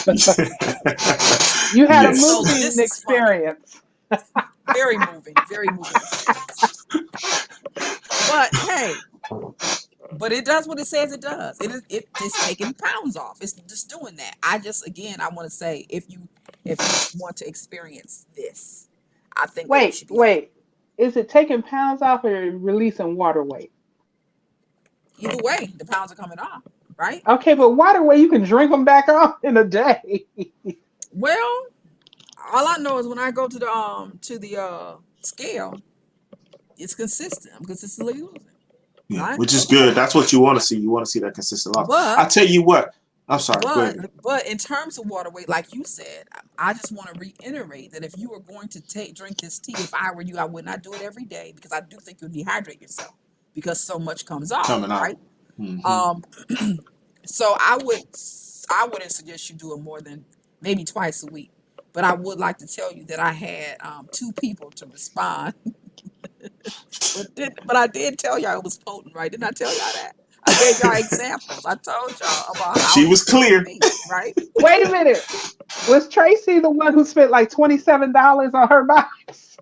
tea was. You had a Yes. So moving this is experience. Very moving experience. But hey, but it does what it says it does. It's taking pounds off. It's just doing that. I want to say if you want to experience this, I think that you should be Wait. Is it taking pounds off or releasing water weight? either way, the pounds are coming off, right? Okay, but water weight, you can drink them back off in a day. Well, all I know is when I go to the scale, it's consistent. I'm consistently losing. Yeah, Right? which is good. That's what you want to see. You want to see that consistent loss. But I tell you what. I'm sorry. Go ahead. But in terms of water weight, like you said, I just want to reiterate that if you were going to drink this tea, if I were you, I would not do it every day because I do think you'll dehydrate yourself because so much comes off, Coming out. right? Mm-hmm. So I wouldn't suggest you do it more than maybe twice a week. But I would like to tell you that I had 2 people to respond. But I did tell y'all it was potent, right? Didn't I tell y'all that? I gave y'all examples. I told y'all about how She was clear. right? Wait a minute. Was Tracy the one who spent like $27 on her box?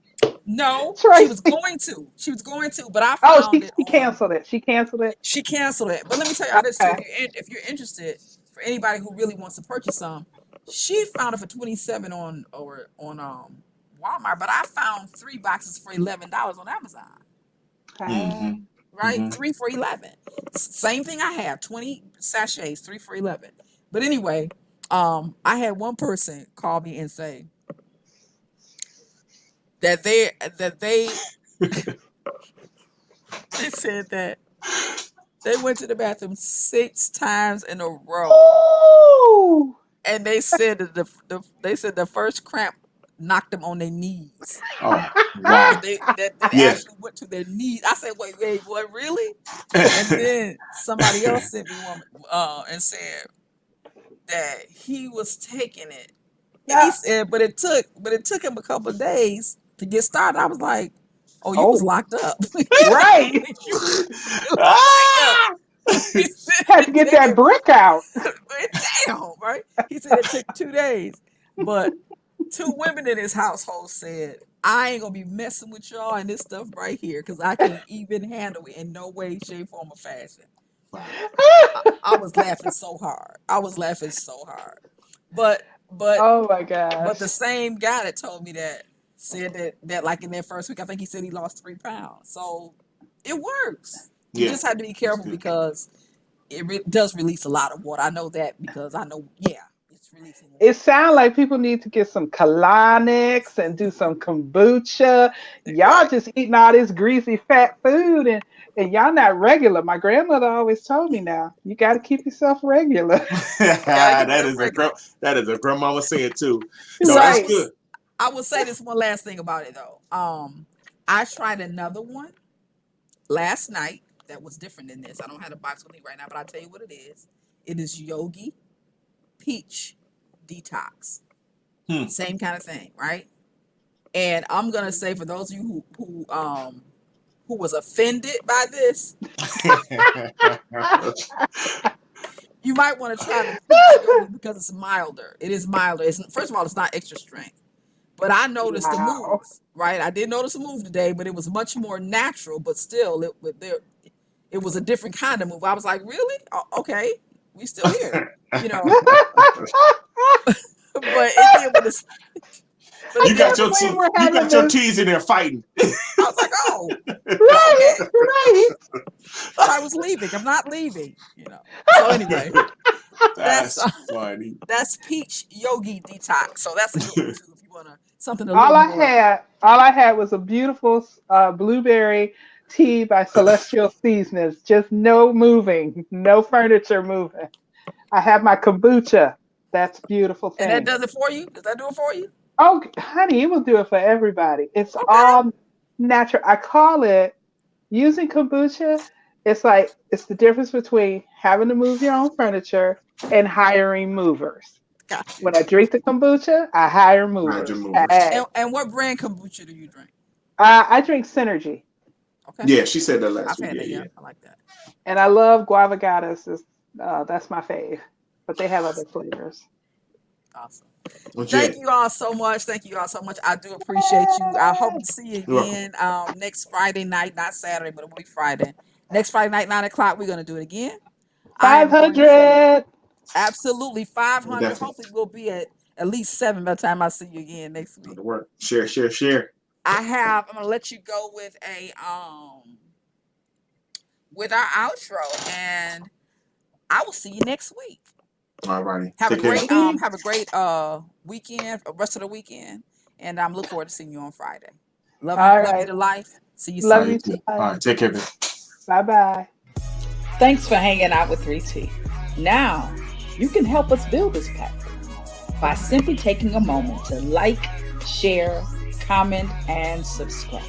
No, she was Tracy. going to. She was going to, but I Oh, found it she on. canceled it. She canceled it. She canceled it. But let me tell y'all this too. Okay. If you're interested, for anybody who really wants to purchase some, she found it for 27 on Walmart, but I found 3 boxes for $11 on Amazon. Okay. Right? Mhm. 3 for 11. Same thing I have. 20 sachets, 3 for 11. But anyway, I had one person call me and say that they said that they went to the bathroom 6 times in a row, Ooh. and they said that they said the first cramp knocked them on their knees. Oh, wow. They Yeah. actually went to their knees. I said, wait, what, really? And then somebody else sent me one and said that he was taking it. And he Yeah. said, but it took him a couple of days to get started. I was like, oh, you was Oh, locked up. right. You was Ah! He said Had to get that brick out. damn, right? He said it took 2 days. But 2 women in his household said, I ain't gonna be messing with y'all and this stuff right here because I can't even handle it in no way, shape, form, or fashion. I was laughing so hard. But Oh my but the gosh. same guy that told me that said that like in that first week, I think he said he lost 3 pounds. So it works. You Yeah. just have to be That's careful good. because it does release a lot of water. I know that because I know, it's releasing water. It sounds like people need to get some colonics and do some kombucha. Y'all Right. just eating all this greasy fat food and y'all not regular. My grandmother always told me now, you got to keep yourself regular. that is a grandmama saying too. No, So that's Right. good. I will say this one last thing about it though. I tried another one last night that was different than this. I don't have the box with me right now, but I'll tell you what it is. It is Yogi Peach Detox. Hmm. Same kind of thing, right? And I'm gonna say for those of you who was offended by this, you might want to try the peach yogi because it's milder. It is milder. First of all, it's not extra strength. But I noticed the move, Wow. right? I did notice a move today, but it was much more natural. But still, it was a different kind of move. I was like, really? Okay, we still here, you know. But it did what it's. But I it You did can't got what your it's. believe two. we're You having got your this. T's in there fighting. I was like, oh, Right, okay. right. Thought I was leaving. I'm not leaving, you know. So anyway, that's That's funny. that's peach yogi detox. So that's a good one too if you want something a little more. All I had was a beautiful blueberry tea by Celestial Seasonings. Just no moving, no furniture moving. I have my kombucha. That's a beautiful And that thing. does it for you? Does that do it for you? Oh, honey, it will do it for everybody. It's Okay. all natural. I call it using kombucha. It's like it's the difference between having to move your own furniture and hiring movers. Got you. When I drink the kombucha, I hire Roger movers. movers. Hey, And what brand kombucha do you drink? I drink Synergy, Okay. Yeah, she said that I've last week. had Yeah, that, yeah. yeah. I like that. and I love guava gatas. That's my fave, but they have other flavors. Awesome. Well, Thank Jen, you all so much. Thank you all so much. I do appreciate you. I hope to see you you're welcome. again next Friday night, not Saturday, but it will be Friday. Next Friday night, 9 o'clock, we're gonna do it again. I am going to 500. absolutely 500. Definitely. Hopefully we'll be at least 7 by the time I see you again next Go week. to work. Share, share, share. I'm gonna let you go with with our outro, and I will see you next week. All righty. Have a Take care. great Peace. weekend, rest of the weekend, and I'm looking forward to seeing you on Friday. Love All you right. to life. See you Love All soon. right, you you too, too. All honey. right, take care, man. Bye bye. Thanks for hanging out with 3T. Now, you can help us build this platform by simply taking a moment to like, share, comment, and subscribe.